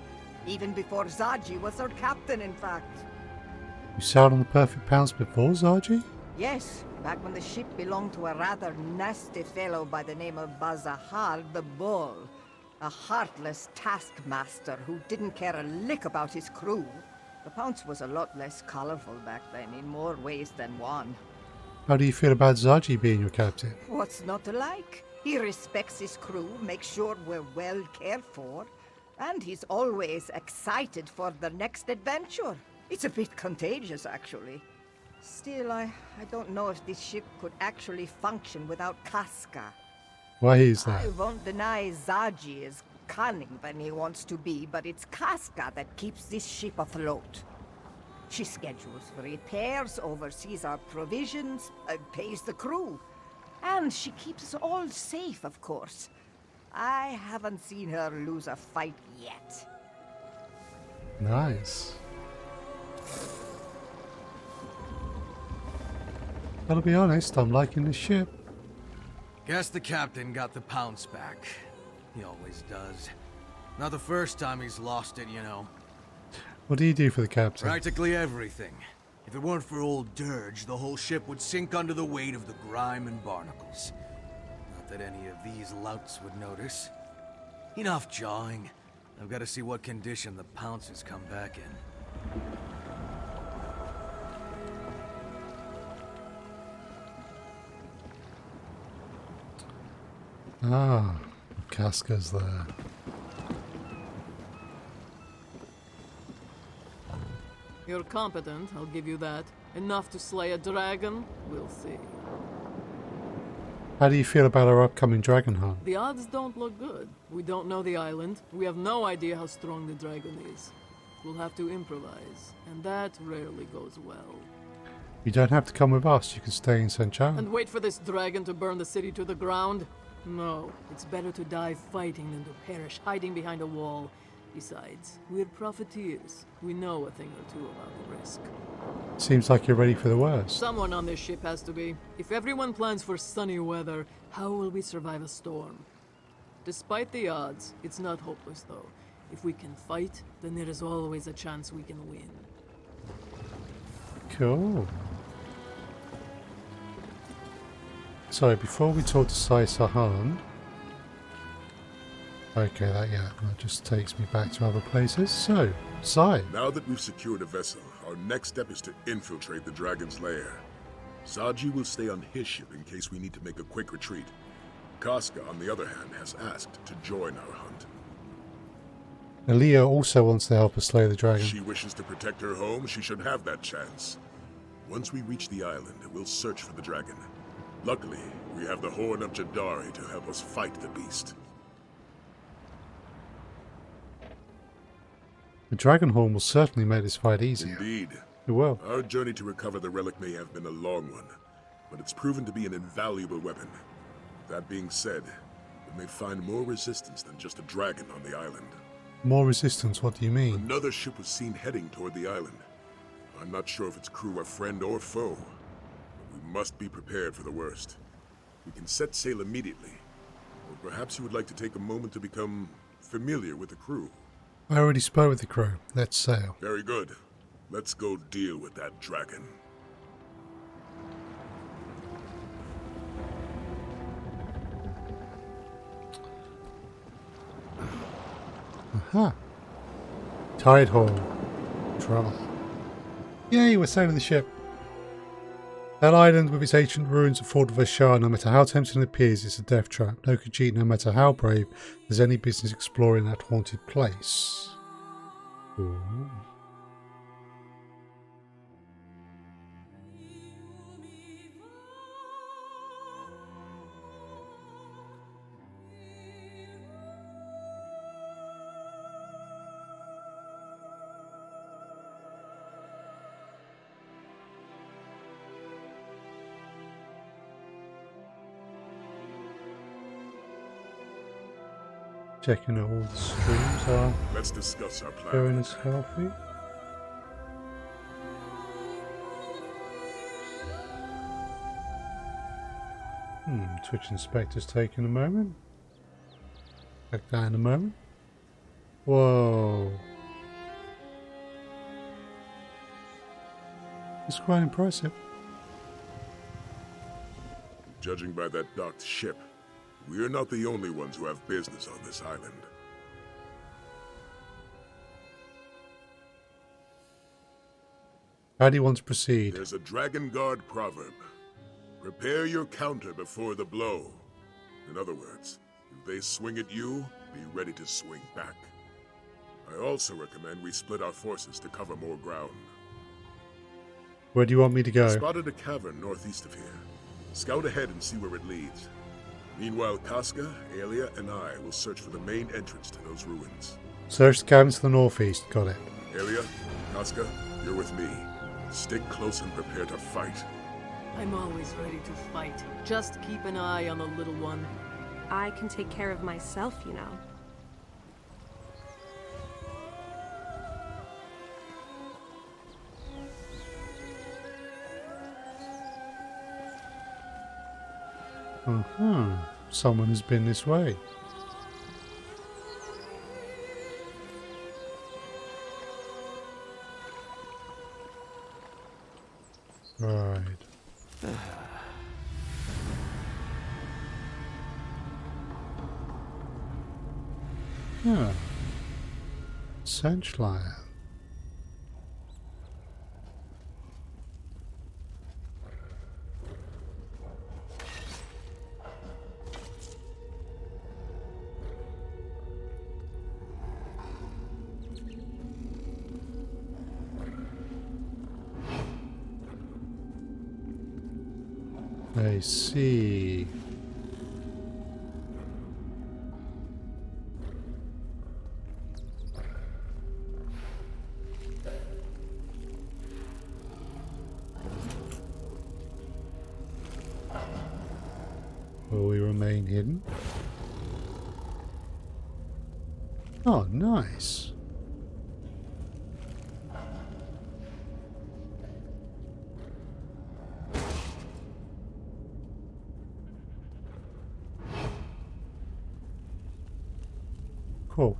Even before Zaji was her captain, in fact. You sailed on the Perfect Pounce before, Zaji? Yes, back when the ship belonged to a rather nasty fellow by the name of Bazahar the Bull. A heartless taskmaster who didn't care a lick about his crew. The Pounce was a lot less colorful back then, in more ways than one. How do you feel about Zaji being your captain? What's not to like? He respects his crew, makes sure we're well cared for, and he's always excited for the next adventure. It's a bit contagious, actually. Still, I don't know if this ship could actually function without Casca. Why is that? I won't deny Zaji is cunning when he wants to be, but it's Casca that keeps this ship afloat. She schedules repairs, oversees our provisions, pays the crew. And she keeps us all safe, of course. I haven't seen her lose a fight yet. Nice. Gotta be honest, I'm liking the ship. Guess the captain got the pounce back. He always does. Not the first time he's lost it, you know. What do you do for the captain? Practically everything. If it weren't for old Dirge, the whole ship would sink under the weight of the grime and barnacles. Not that any of these louts would notice. Enough jawing. I've got to see what condition the pounce has come back in. Ah, Casca's there. You're competent, I'll give you that. Enough to slay a dragon? We'll see. How do you feel about our upcoming dragon hunt? The odds don't look good. We don't know the island. We have no idea how strong the dragon is. We'll have to improvise, and that rarely goes well. You don't have to come with us, you can stay in St. John. And wait for this dragon to burn the city to the ground? No, it's better to die fighting than to perish hiding behind a wall. Besides, we're profiteers. We know a thing or two about the risk. Seems like you're ready for the worst. Someone on this ship has to be. If everyone plans for sunny weather, how will we survive a storm? Despite the odds, it's not hopeless though. If we can fight, then there is always a chance we can win. Cool. So, before we talk to Sahan... Okay, that just takes me back to other places. So, Sai. Now that we've secured a vessel, our next step is to infiltrate the dragon's lair. Zaji will stay on his ship in case we need to make a quick retreat. Casca, on the other hand, has asked to join our hunt. Aaliyah also wants to help us slay the dragon. If she wishes to protect her home, she should have that chance. Once we reach the island, we'll search for the dragon. Luckily, we have the Horn of Jadari to help us fight the beast. The Dragonhold will certainly make this fight easier. Indeed. It will. Our journey to recover the relic may have been a long one, but it's proven to be an invaluable weapon. That being said, we may find more resistance than just a dragon on the island. More resistance, what do you mean? Another ship was seen heading toward the island. I'm not sure if its crew are friend or foe, but we must be prepared for the worst. We can set sail immediately, or perhaps you would like to take a moment to become familiar with the crew. I already spoke with the crew. Let's sail. Very good. Let's go deal with that dragon. Aha. Tide hole. Trouble. Yay, we're sailing the ship. That island with its ancient ruins of Fort Vashar, no matter how tempting it appears, is a death trap. No Khajiit, no matter how brave, has any business exploring that haunted place. Ooh. Checking that all the streams are Let's discuss our plan. going as healthy. Twitch Inspector's taking a moment. Back that in a moment. Whoa. It's quite impressive. Judging by that docked ship, we're not the only ones who have business on this island. How do you want to proceed? There's a Dragon Guard proverb. Prepare your counter before the blow. In other words, if they swing at you, be ready to swing back. I also recommend we split our forces to cover more ground. Where do you want me to go? Spotted a cavern northeast of here. Scout ahead and see where it leads. Meanwhile, Casca, Aelia, and I will search for the main entrance to those ruins. Search the cabin to the northeast. Got it. Aelia, Casca, you're with me. Stick close and prepare to fight. I'm always ready to fight. Just keep an eye on the little one. I can take care of myself, you know. Someone has been this way. Right. Yeah. Essentially. I see. Will we remain hidden? Oh, nice. Cool.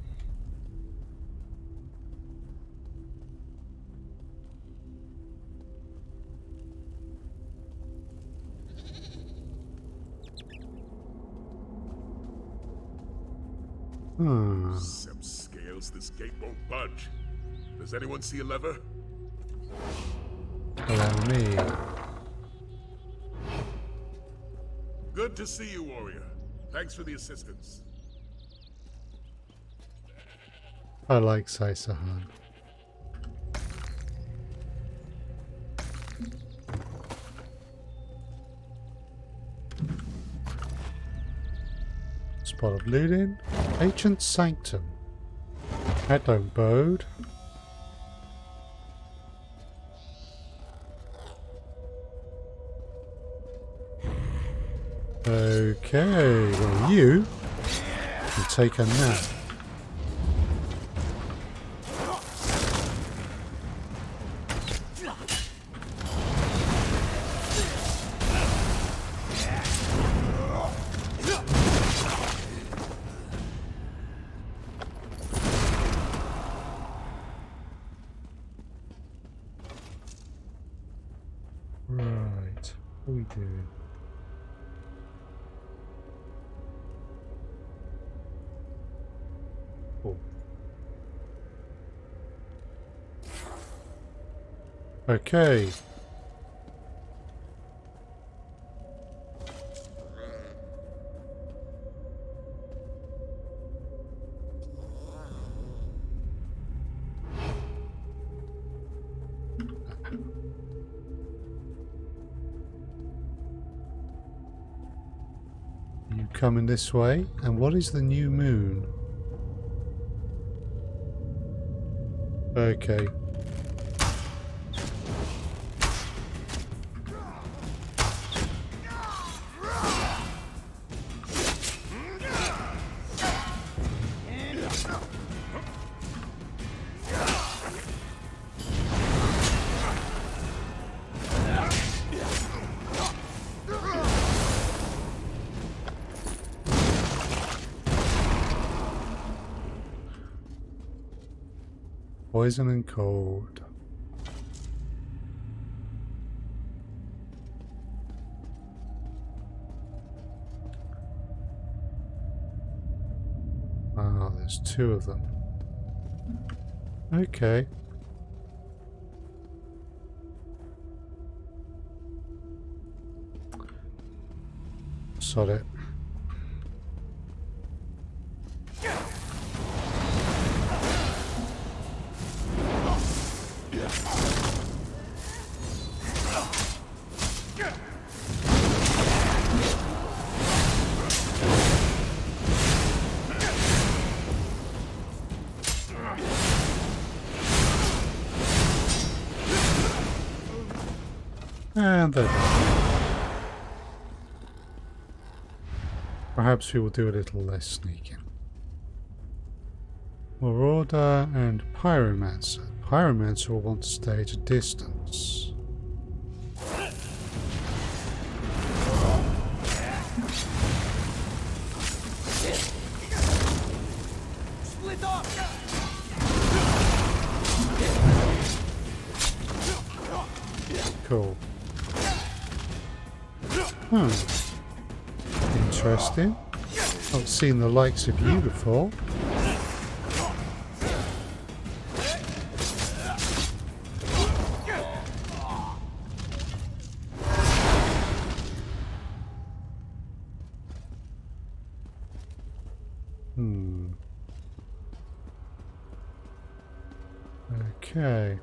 Some scales, this gate won't budge. Does anyone see a lever? Allow me. Good to see you, warrior. Thanks for the assistance. I like Saisahan. Spot of looting. Ancient Sanctum. That don't bode. Okay, well you can take a nap. Right, what are we doing? Cool. Okay. You coming this way? And what is the new moon? Okay. Poison and cold. Ah, there's two of them. Okay. Sod it. And they're done. Perhaps we will do a little less sneaking. Marauder and Pyromancer. Pyromancer will want to stay at a distance. Split up! Cool. Interesting. Not seen the likes of you before. Okay.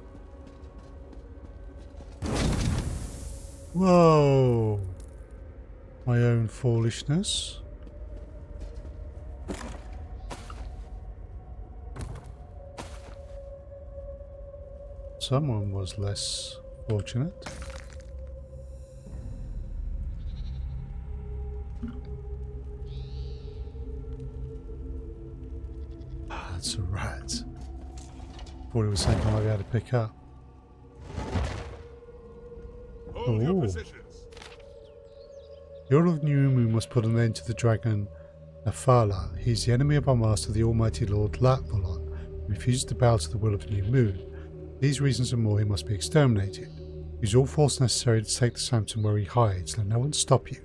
Whoa. my own foolishness. Someone was less fortunate. Ah, that's a rat. Thought it was something I might be able to pick up. Hold your positions. The Order of New Moon must put an end to the dragon Nafala. He is the enemy of our master, the Almighty Lord Latvalon, who refuses to bow to the will of the New Moon. For these reasons and more, he must be exterminated. Use all force necessary to take the Samson where he hides. Let no one stop you.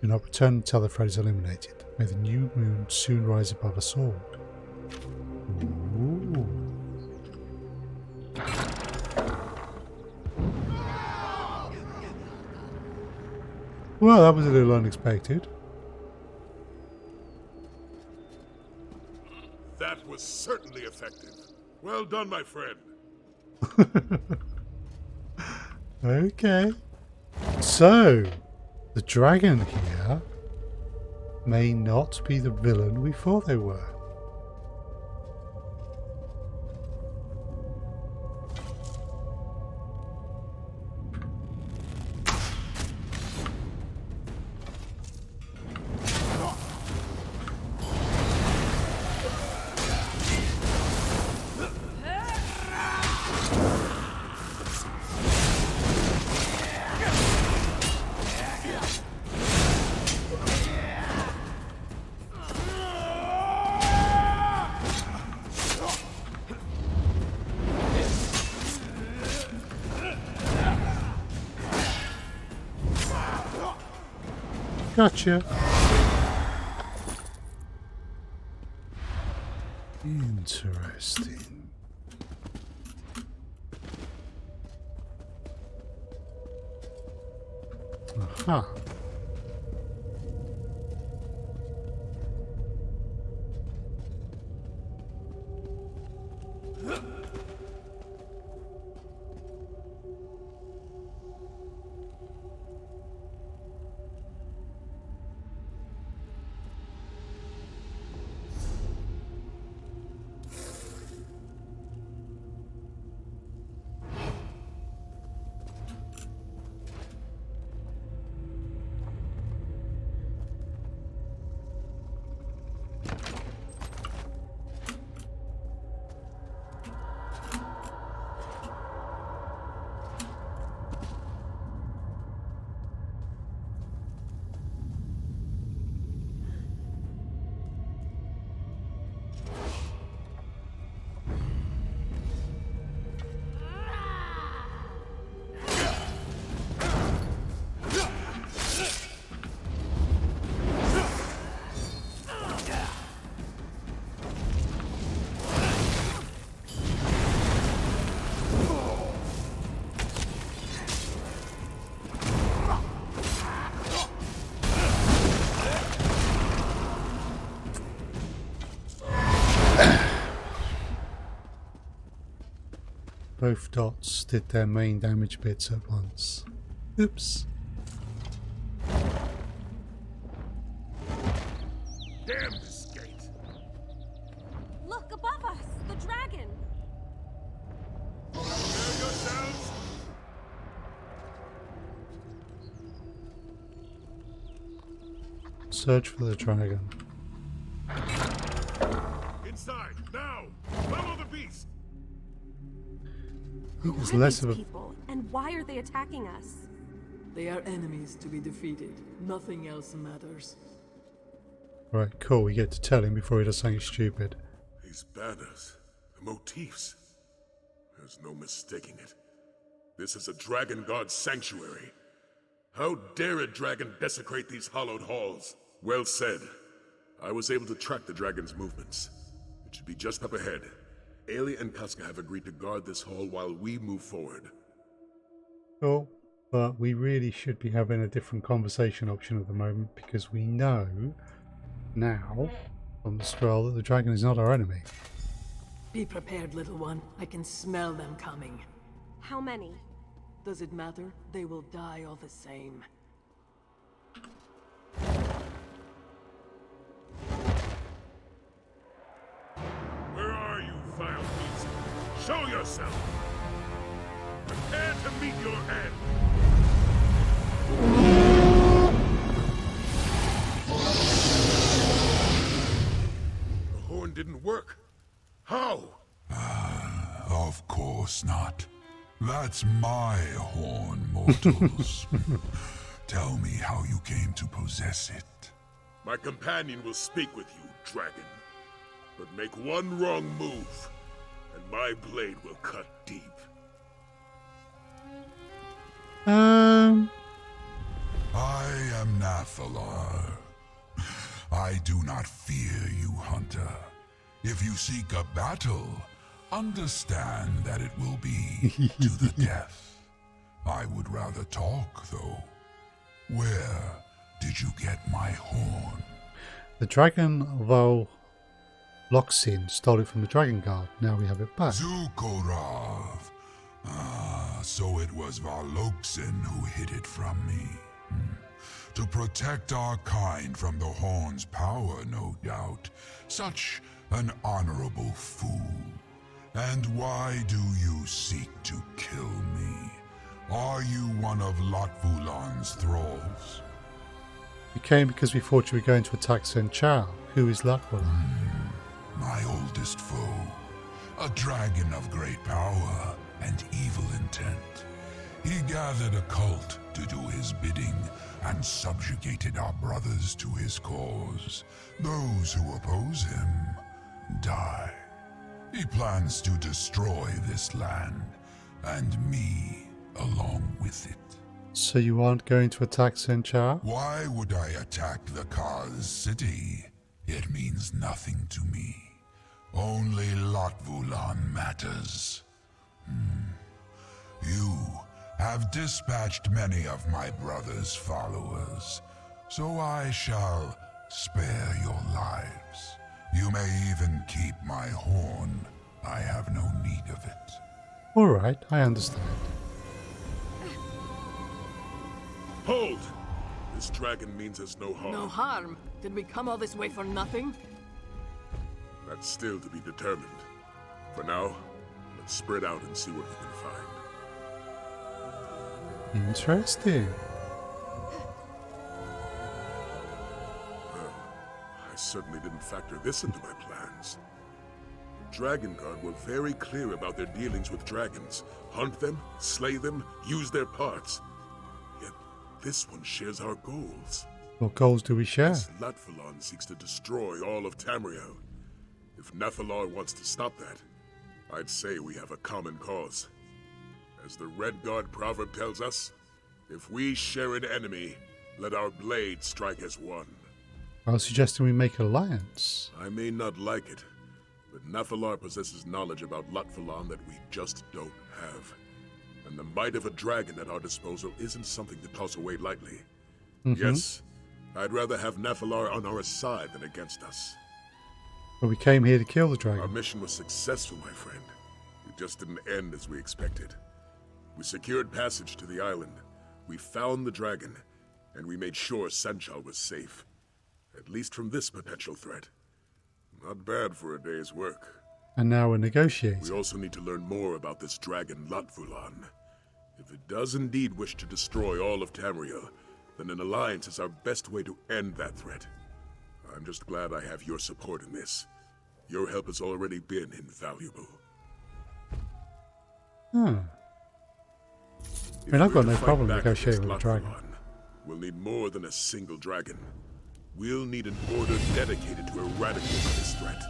Do not return until the threat is eliminated. May the New Moon soon rise above us all. Ooh. Well, that was a little unexpected. That was certainly effective. Well done, my friend. Okay. So, the dragon here may not be the villain we thought they were. Gotcha. Interesting. Aha. Both dots did their main damage bits at once. Oops. Damn this gate! Look above us, the dragon. Prepare yourselves. Search for the dragon. Inside now. Follow the beast. Who are less these of a people, and why are they attacking us? They are enemies to be defeated. Nothing else matters. Right, cool. We get to tell him before he does something stupid. These banners, the motifs. There's no mistaking it. This is a dragon god's sanctuary. How dare a dragon desecrate these hallowed halls? Well said. I was able to track the dragon's movements. It should be just up ahead. Ailey and Casca have agreed to guard this hall while we move forward. Cool. But we really should be having a different conversation option at the moment, because we know now from the scroll that the dragon is not our enemy. Be prepared, little one. I can smell them coming. How many? Does it matter? They will die all the same. yourself. Prepare to meet your end. The horn didn't work. How? Of course not. That's my horn, mortals. Tell me how you came to possess it. My companion will speak with you, dragon. But make one wrong move, and my blade will cut deep. I am Nathalar. I do not fear you, hunter. If you seek a battle, understand that it will be to the death. I would rather talk, though. Where did you get my horn? The Dragonhold Loxin stole it from the Dragon Guard. Now we have it back. Zukorav. So it was Valoksin who hid it from me. To protect our kind from the horn's power, no doubt. Such an honorable fool. And why do you seek to kill me? Are you one of Latvulan's thralls? We came because we thought you were going to attack Senchal. Who is Latvulan? My oldest foe. A dragon of great power and evil intent. He gathered a cult to do his bidding and subjugated our brothers to his cause. Those who oppose him die. He plans to destroy this land, and me along with it. So you aren't going to attack Senchal? Why would I attack the Kaz city? It means nothing to me. Only Latvulan matters. You have dispatched many of my brother's followers, so I shall spare your lives. You may even keep my horn. I have no need of it. Alright, I understand. Hold! This dragon means us no harm. No harm? Did we come all this way for nothing? That's still to be determined. For now, let's spread out and see what we can find. Interesting. Well, I certainly didn't factor this into my plans. The Dragon Guard were very clear about their dealings with dragons. Hunt them, slay them, use their parts. Yet this one shares our goals. What goals do we share? This Latvulan seeks to destroy all of Tamriel. If Nathalar wants to stop that, I'd say we have a common cause. As the Red Guard proverb tells us, if we share an enemy, let our blade strike as one. I was suggesting we make an alliance. I may not like it, but Nathalar possesses knowledge about Latvulan that we just don't have. And the might of a dragon at our disposal isn't something to toss away lightly. Yes, I'd rather have Nathalar on our side than against us. But we came here to kill the dragon. Our mission was successful, my friend. It just didn't end as we expected. We secured passage to the island. We found the dragon, and we made sure Senchal was safe. At least from this potential threat. Not bad for a day's work. And now we're negotiating. We also need to learn more about this dragon Latvulan. If it does indeed wish to destroy all of Tamriel, then an alliance is our best way to end that threat. I'm just glad I have your support in this. Your help has already been invaluable. I mean, I've got no problem negotiating with a dragon. We'll need more than a single dragon. We'll need an order dedicated to eradicating this threat.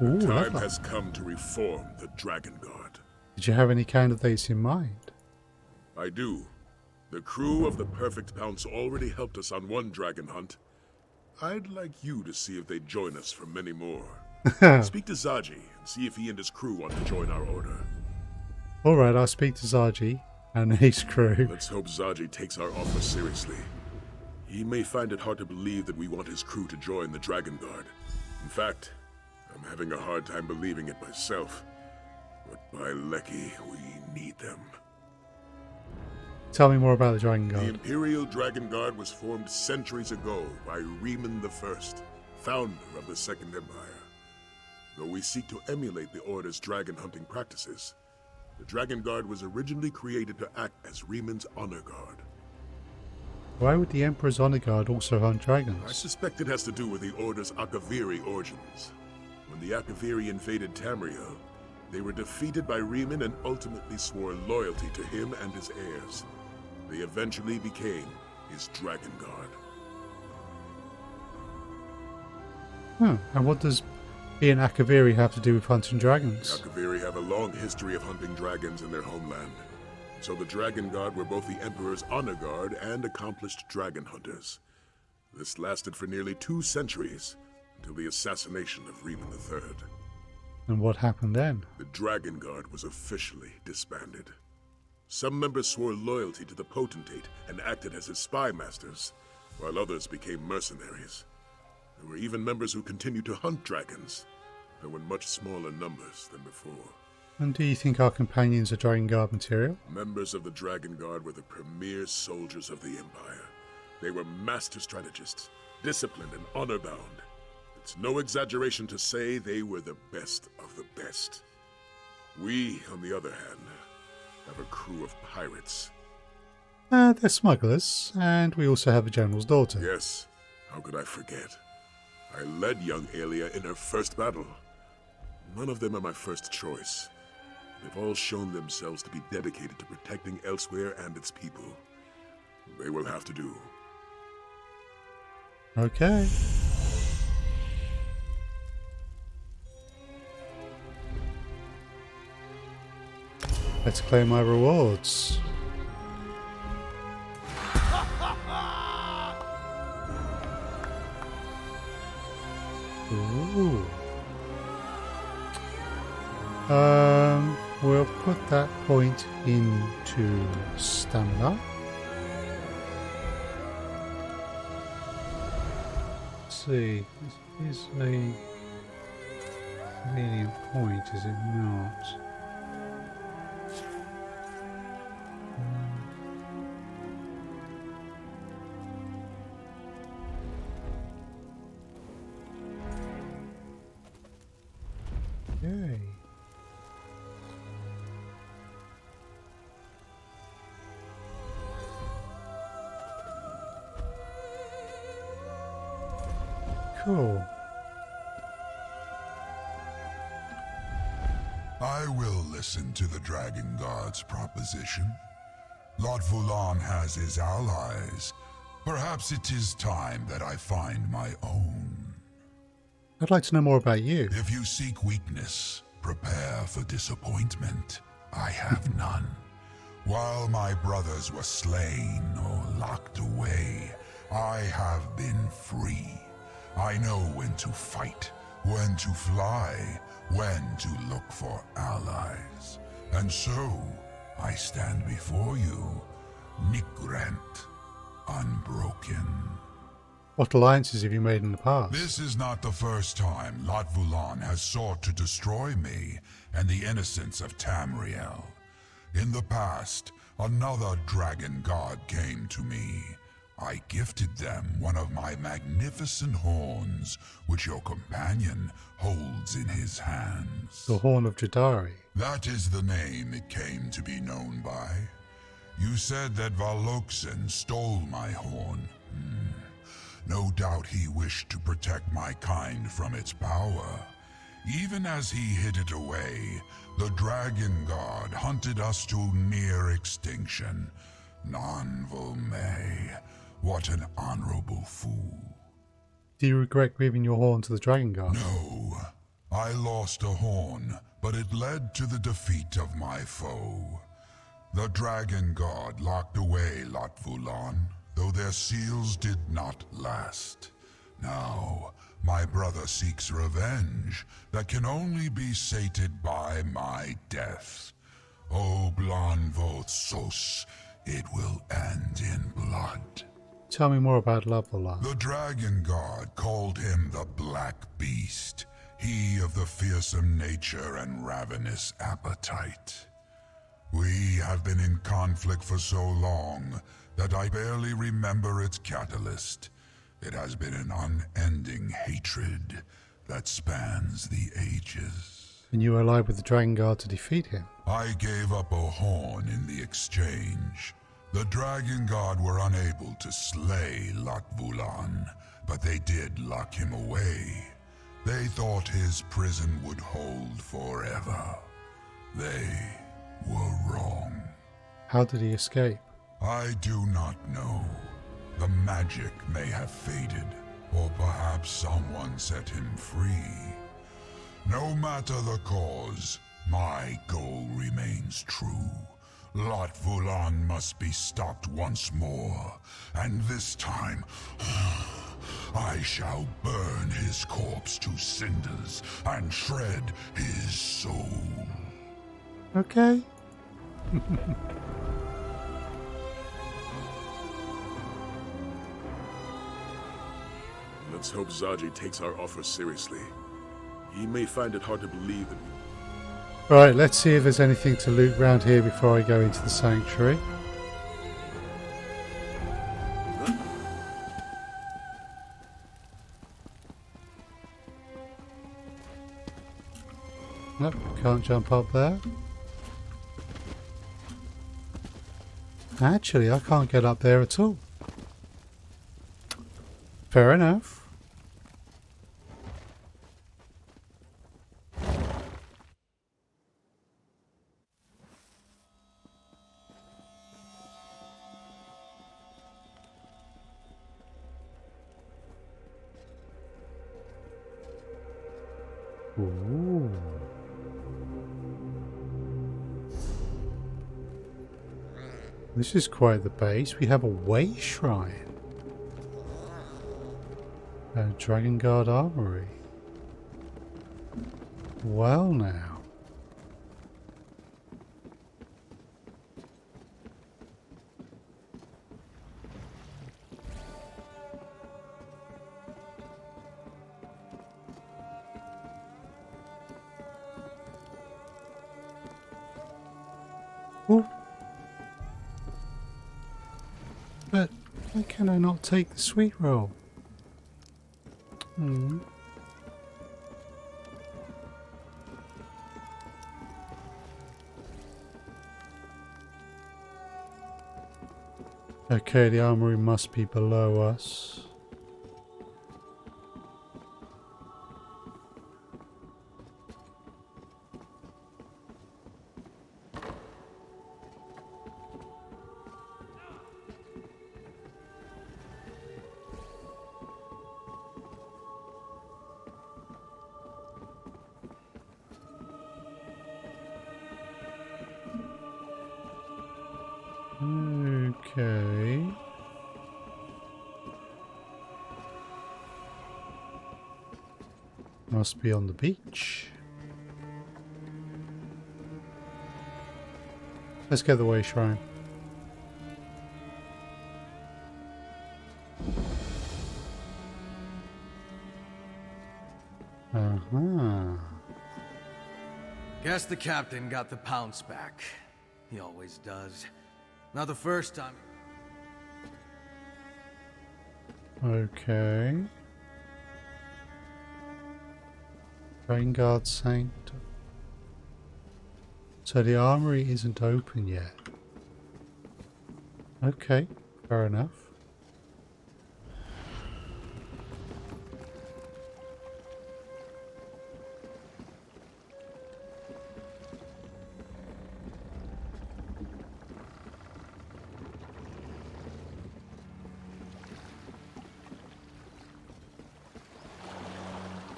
Ooh, the time has come to reform the Dragon Guard. Did you have any candidates in mind? I do. The crew of the Perfect Pounce already helped us on one dragon hunt. I'd like you to see if they join us for many more. Speak to Zaji and see if he and his crew want to join our order. Alright, I'll speak to Zaji and his crew. Let's hope Zaji takes our offer seriously. He may find it hard to believe that we want his crew to join the Dragon Guard. In fact, I'm having a hard time believing it myself. But by Lecky, we need them. Tell me more about the Dragon The Guard. Imperial Dragon Guard was formed centuries ago by Riemann I, founder of the Second Empire. Though we seek to emulate the Order's dragon hunting practices, The Dragon Guard was originally created to act as Riemann's honor guard. Why would the Emperor's honor guard also hunt I dragons? suspect it has to do with the Order's Akaviri origins. When the Akaviri invaded Tamriel, they were defeated by Riemann and ultimately swore loyalty to him and his heirs. They eventually became his Dragon Guard. And what does being Akaviri have to do with hunting dragons? The Akaviri have a long history of hunting dragons in their homeland. So the Dragon Guard were both the Emperor's honor guard and accomplished dragon hunters. This lasted for nearly 2 centuries, until the assassination of Riemann III. And what happened then? The Dragon Guard was officially disbanded. Some members swore loyalty to the potentate and acted as his spy masters, while others became mercenaries. There were even members who continued to hunt dragons, though in much smaller numbers than before. And do you think our companions are Dragon Guard material? Members of the Dragon Guard were the premier soldiers of the Empire. They were master strategists, disciplined and honor-bound. It's no exaggeration to say they were the best of the best. We, on the other hand, have a crew of pirates. They're smugglers, and we also have a general's daughter. Yes, how could I forget? I led young Aelia in her first battle. None of them are my first choice. They've all shown themselves to be dedicated to protecting Elsweyr and its people. They will have to do. Okay. Let's claim my rewards. Ooh. We'll put that point into stamina. Let's see, this is a salient point, is it not? Yay. Cool. I will listen to the Dragon Guard's proposition. Lord Vulan has his allies. Perhaps it is time that I find my own. I'd like to know more about you. If you seek weakness, prepare for disappointment. I have none. While my brothers were slain or locked away, I have been free. I know when to fight, when to fly, when to look for allies. And so, I stand before you, Nigrant, unbroken. What alliances have you made in the past? This is not the first time Lot Vulan has sought to destroy me and the innocents of Tamriel. In the past, another dragon god came to me. I gifted them one of my magnificent horns, which your companion holds in his hands. The Horn of Jadari. That is the name it came to be known by. You said that Valokson stole my horn. No doubt he wished to protect my kind from its power. Even as he hid it away, the Dragon Guard hunted us to near extinction. Nanvolme, what an honorable fool. Do you regret giving your horn to the Dragon Guard? No. I lost a horn, but it led to the defeat of my foe. The Dragon Guard locked away Lot Vulan, though their seals did not last. Now, my brother seeks revenge that can only be sated by my death. O Blanvo Sos, it will end in blood. Tell me more about Lavolan. The Dragon Guard called him the Black Beast, he of the fearsome nature and ravenous appetite. We have been in conflict for so long that I barely remember its catalyst. It has been an unending hatred that spans the ages. And you allied with the Dragon Guard to defeat him. I gave up a horn in the exchange. The Dragon Guard were unable to slay Latvulan, but they did lock him away. They thought his prison would hold forever. They were wrong. How did he escape? I do not know. The magic may have faded, or perhaps someone set him free. No matter the cause, my goal remains true. Latvulan must be stopped once more, and this time, I shall burn his corpse to cinders and shred his soul. Okay. Let's hope Zaji takes our offer seriously. He may find it hard to believe that Right, let's see if there's anything to loot around here before I go into the sanctuary. Nope, can't jump up there. Actually, I can't get up there at all. Fair enough. Ooh. This is quite the base. We have a way shrine. A Dragon Guard armory. Well now. Ooh. But why can I not take the sweet roll? Okay, the armory must be below us. Okay. Must be on the beach. Let's get the way shrine. Guess the captain got the pounce back. He always does. Not the first time. Okay. Dragon Guard Sanctum. So the armory isn't open yet. Okay, fair enough.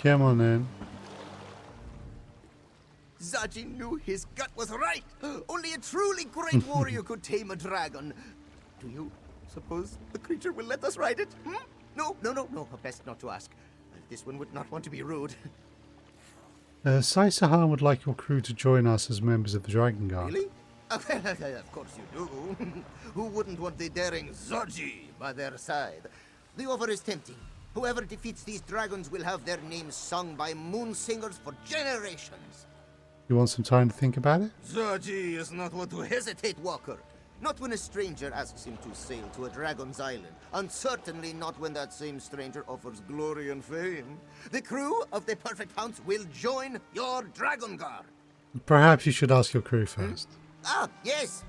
Come on then. Zaji knew his gut was right. Only a truly great warrior could tame a dragon. Do you suppose the creature will let us ride it? No. Best not to ask. This one would not want to be rude. Saisahan would like your crew to join us as members of the Dragon Guard. Really? Of course you do. Who wouldn't want the daring Zaji by their side? The offer is tempting. Whoever defeats these dragons will have their names sung by moon singers for generations. You want some time to think about it? Zaji is not one to hesitate, Walker. Not when a stranger asks him to sail to a dragon's island, and certainly not when that same stranger offers glory and fame. The crew of the Perfect Pounce will join your Dragon Guard. Perhaps you should ask your crew first. Ah, yes.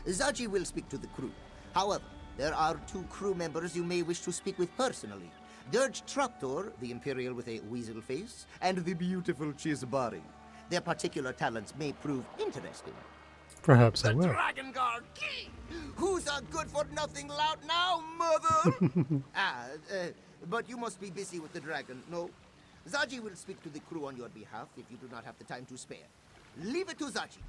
Zaji will speak to the crew. However, there are 2 crew members you may wish to speak with personally. Dirge Traptor, the Imperial with a weasel face, and the beautiful Chisbari. Their particular talents may prove interesting. Perhaps I will. Dragon Guard key! Who's a good-for-nothing lout now, mother? But you must be busy with the dragon, no? Zaji will speak to the crew on your behalf if you do not have the time to spare. Leave it to Zaji.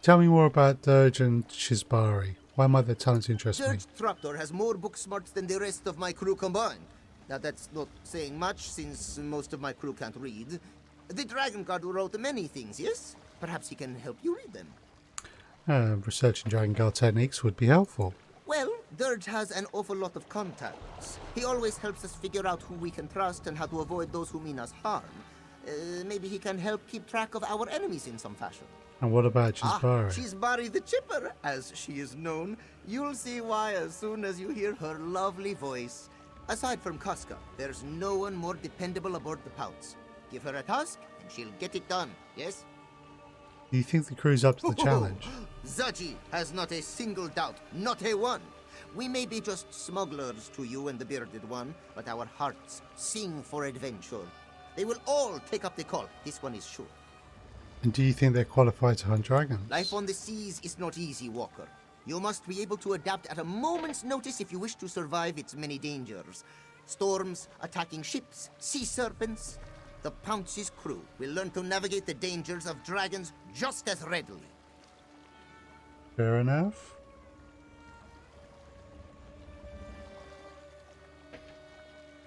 Tell me more about Dirge and Chisbari. Why might their talents interest me? Dirge Traptor has more book smarts than the rest of my crew combined. Now that's not saying much, since most of my crew can't read. The Dragon Guard wrote many things, yes? Perhaps he can help you read them. Researching Dragon Guard techniques would be helpful. Well, Dirge has an awful lot of contacts. He always helps us figure out who we can trust and how to avoid those who mean us harm. Maybe he can help keep track of our enemies in some fashion. And what about Chisbari? Chisbari the Chipper, as she is known. You'll see why as soon as you hear her lovely voice. Aside from Casca, there's no one more dependable aboard the Pounce. Give her a task, and she'll get it done, yes? Do you think the crew's up to the challenge? Zaji has not a single doubt, not a one. We may be just smugglers to you and the Bearded One, but our hearts sing for adventure. They will all take up the call, this one is sure. And do you think they're qualified to hunt dragons? Life on the seas is not easy, Walker. You must be able to adapt at a moment's notice if you wish to survive its many dangers. Storms, attacking ships, sea serpents. The Pounce's crew will learn to navigate the dangers of dragons just as readily. Fair enough.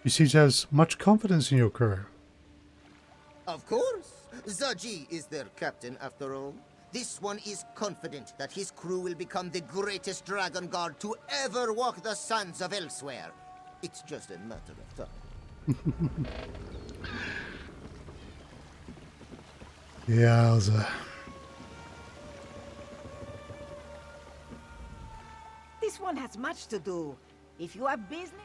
You seem to have much confidence in your crew. Of course. Zaji is their captain, after all. This one is confident that his crew will become the greatest Dragon Guard to ever walk the sands of Elsweyr. It's just a matter of time. Yowza. This one has much to do. If you have business...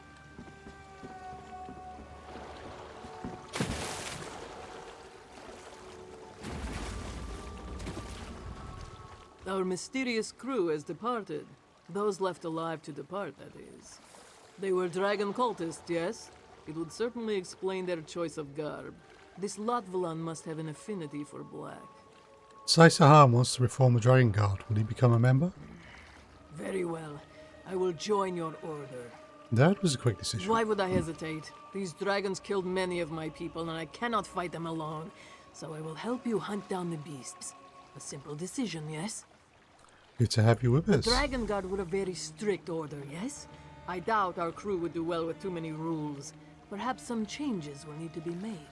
Our mysterious crew has departed. Those left alive to depart, that is. They were dragon cultists, yes? It would certainly explain their choice of garb. This Latvalan must have an affinity for black. Saisahan wants to reform the Dragon Guard. Will he become a member? Very well. I will join your order. That was a quick decision. Why would I hesitate? These dragons killed many of my people, and I cannot fight them alone. So I will help you hunt down the beasts. A simple decision, yes? Good to have you with us. The Dragon Guard were a very strict order, yes? I doubt our crew would do well with too many rules. Perhaps some changes will need to be made.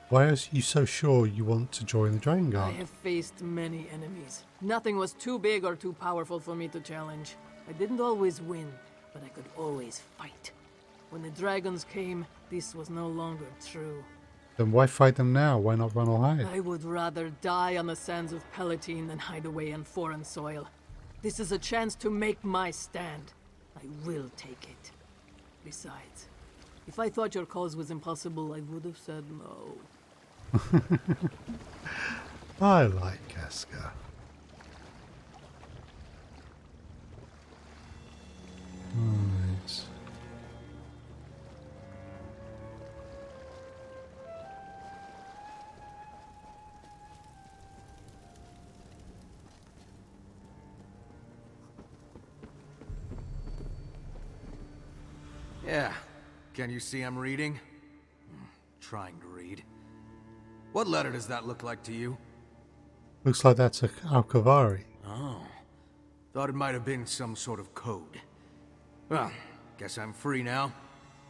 Why are you so sure you want to join the Dragon Guard? I have faced many enemies. Nothing was too big or too powerful for me to challenge. I didn't always win, but I could always fight. When the dragons came, this was no longer true. Then why fight them now? Why not run or hide? I would rather die on the sands of Pellentine than hide away in foreign soil. This is a chance to make my stand. I will take it. Besides, if I thought your cause was impossible, I would have said no. I like Casca. Right. Yeah. Can you see I'm reading? Trying to read. What letter does that look like to you? Looks like that's a Alcavari. Oh. Thought it might have been some sort of code. Well, guess I'm free now.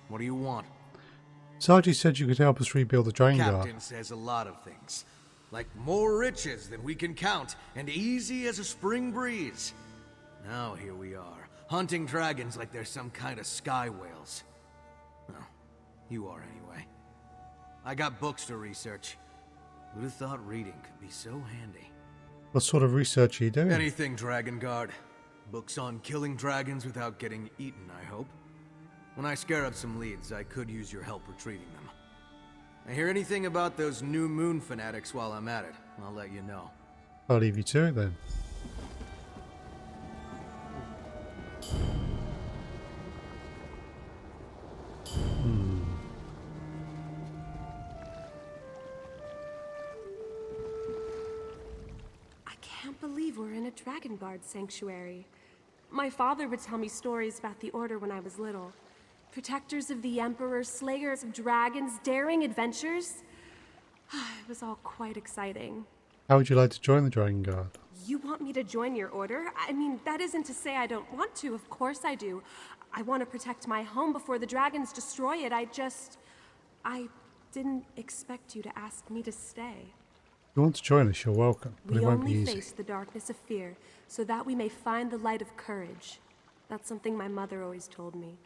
What do you want? Sargi said you could help us rebuild the Dragon Guard. Captain says a lot of things. Like more riches than we can count, and easy as a spring breeze. Now here we are, hunting dragons like they're some kind of sky whales. Well, you are anyway. I got books to research. Who'd have thought reading could be so handy? What sort of research are you doing? Anything, Dragon Guard. Books on killing dragons without getting eaten, I hope. When I scare up some leads, I could use your help retrieving them. I hear anything about those new moon fanatics while I'm at it, I'll let you know. I'll leave you to it then. I can't believe we're in a Dragon Guard sanctuary. My father would tell me stories about the Order when I was little. Protectors of the Emperor, slayers of dragons, daring adventures. It was all quite exciting. How would you like to join the Dragon Guard? You want me to join your order? I mean, that isn't to say I don't want to. Of course I do. I want to protect my home before the dragons destroy it. I didn't expect you to ask me to stay. If you want to join us, you're welcome, but We it won't be only easy. face the darkness of fear, so that we may find the light of courage. That's something my mother always told me.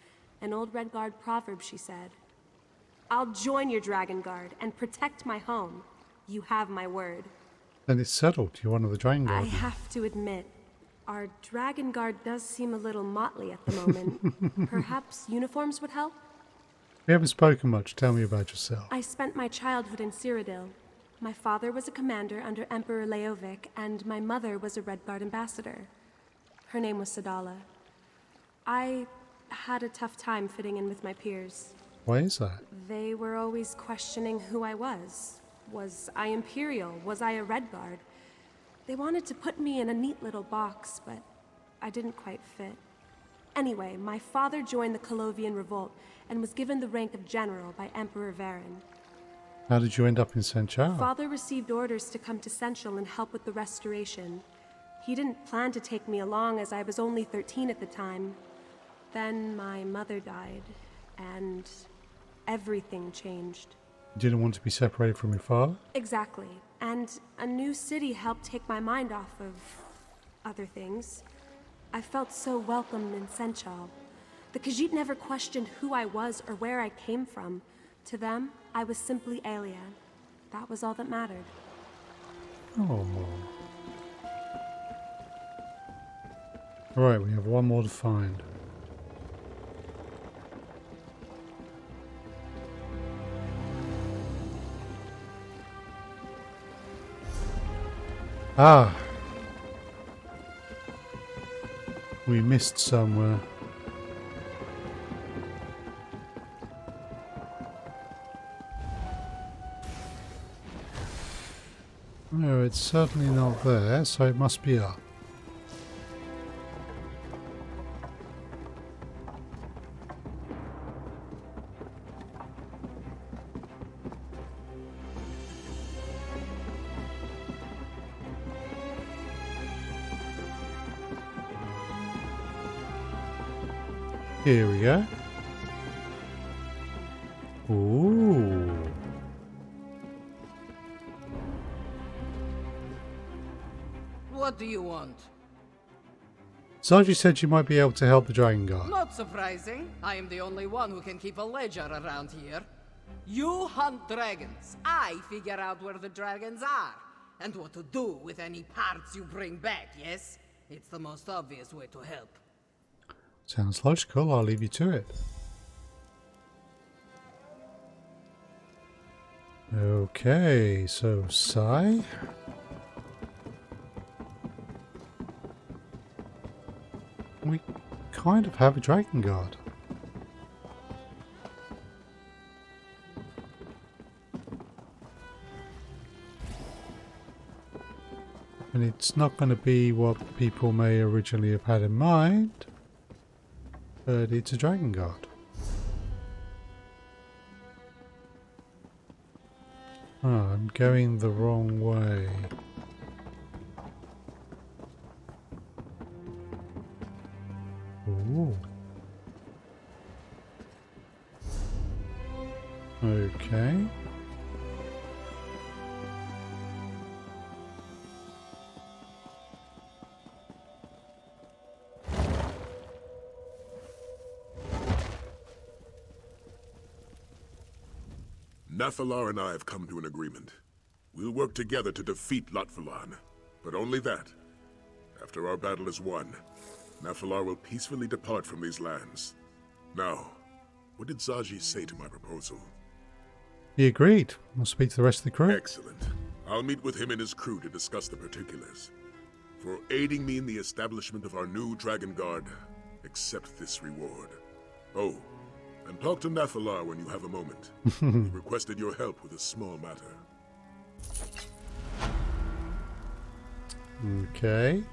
An old Red Guard proverb, she said. I'll join your Dragon Guard and protect my home. You have my word. Then it's settled. You're one of the Dragon Guard. I have to admit, our Dragon Guard does seem a little motley at the moment. Perhaps uniforms would help? We haven't spoken much. Tell me about yourself. I spent my childhood in Cyrodiil. My father was a commander under Emperor Leovic, and my mother was a Red Guard ambassador. Her name was Sadala. I had a tough time fitting in with my peers. Why is that? They were always questioning who I was. Was I Imperial? Was I a Red Guard? They wanted to put me in a neat little box, but I didn't quite fit. Anyway, my father joined the Colovian Revolt and was given the rank of General by Emperor Varen. How did you end up in St. Charles? Father received orders to come to Senchal and help with the restoration. He didn't plan to take me along as I was only 13 at the time. Then my mother died, and everything changed. You didn't want to be separated from your father? Exactly. And a new city helped take my mind off of other things. I felt so welcomed in Senchal. The Khajiit never questioned who I was or where I came from. To them, I was simply Aelia. That was all that mattered. Oh. Right, we have one more to find. Ah! We missed somewhere. No, it's certainly not there, so it must be up. Here we go. Ooh. What do you want? Sargi said you might be able to help the Dragon Guard. Not surprising. I am the only one who can keep a ledger around here. You hunt dragons. I figure out where the dragons are. And what to do with any parts you bring back, yes? It's the most obvious way to help. Sounds logical. I'll leave you to it. Okay, so Sai. We kind of have a Dragon Guard. And it's not going to be what people may originally have had in mind, but it's a Dragon Guard. Oh, I'm going the wrong way. Ooh. Okay. Nathalar and I have come to an agreement. We'll work together to defeat Lotfalan. but only that. After our battle is won, Nathalar will peacefully depart from these lands. Now, what did Zaji say to my proposal? He agreed. I'll speak to the rest of the crew. Excellent. I'll meet with him and his crew to discuss the particulars. For aiding me in the establishment of our new Dragon Guard, accept this reward. Oh, and talk to Nathalar when you have a moment. He requested your help with a small matter. Okay.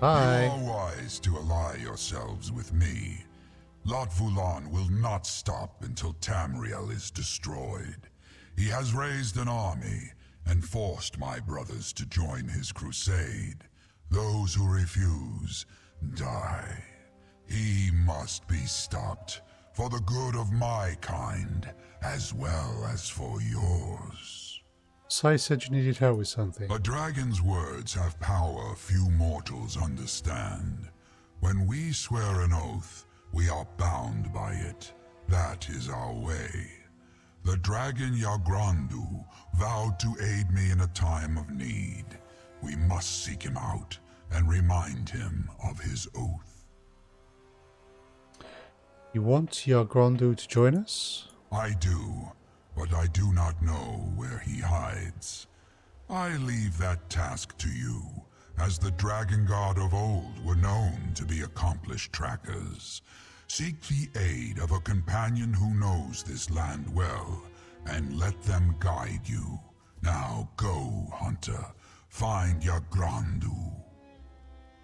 Bye. You are wise to ally yourselves with me. Lot Vulan will not stop until Tamriel is destroyed. He has raised an army and forced my brothers to join his crusade. Those who refuse die. He must be stopped for the good of my kind as well as for yours. Sai said you needed help with something. A dragon's words have power few mortals understand. When we swear an oath, we are bound by it. That is our way. The dragon Yagrandu vowed to aid me in a time of need. We must seek him out and remind him of his oath. You want Yagrandu to join us? I do, but I do not know where he hides. I leave that task to you, as the Dragon God of old were known to be accomplished trackers. Seek the aid of a companion who knows this land well, and let them guide you. Now go, hunter. Find Yagrandu.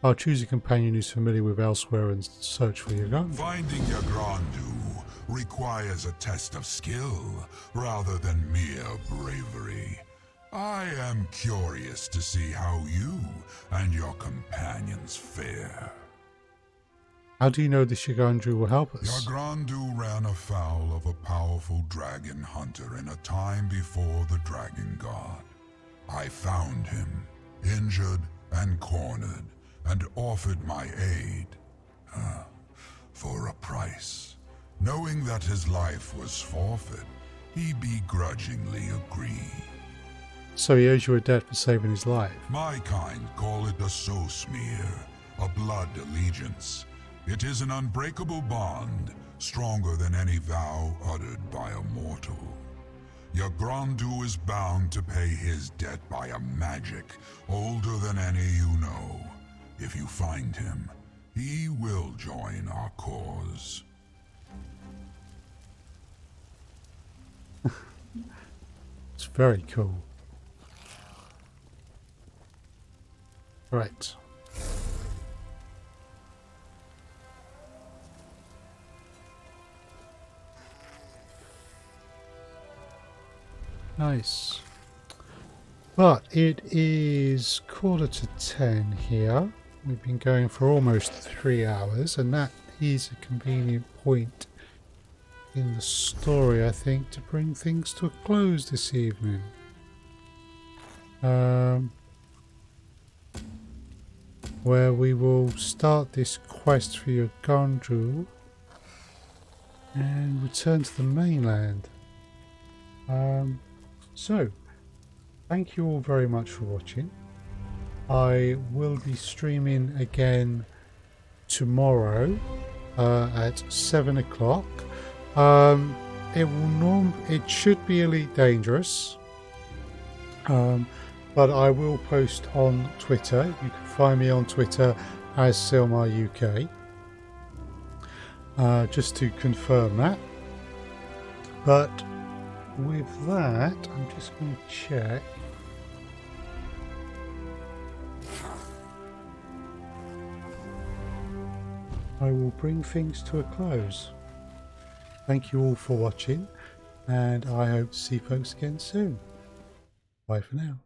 I'll choose a companion who's familiar with Elsweyr and search for Yagrandu. Finding Yagrandu requires a test of skill rather than mere bravery. I am curious to see how you and your companions fare. How do you know this Yagrandu will help us? Yagrandu ran afoul of a powerful dragon hunter in a time before the Dragon God. I found him, injured and cornered, and offered my aid. For a price. Knowing that his life was forfeit, he begrudgingly agreed. So he owes you a debt for saving his life. My kind call it a soul smear, a blood allegiance. It is an unbreakable bond, stronger than any vow uttered by a mortal. Yagrandu is bound to pay his debt by a magic older than any you know. If you find him, he will join our cause. It's very cool. Right. Nice. But it is 9:45 here. We've been going for almost 3 hours, and that is a convenient point in the story, I think, to bring things to a close this evening. Where we will start this quest for Yagrandu and return to the mainland. So, thank you all very much for watching. I will be streaming again tomorrow at 7 o'clock. It should be Elite Dangerous, but I will post on Twitter. You can find me on Twitter as SilmarUK, just to confirm that. But with that, I'm just going to check. I will bring things to a close. Thank you all for watching, and I hope to see folks again soon. Bye for now.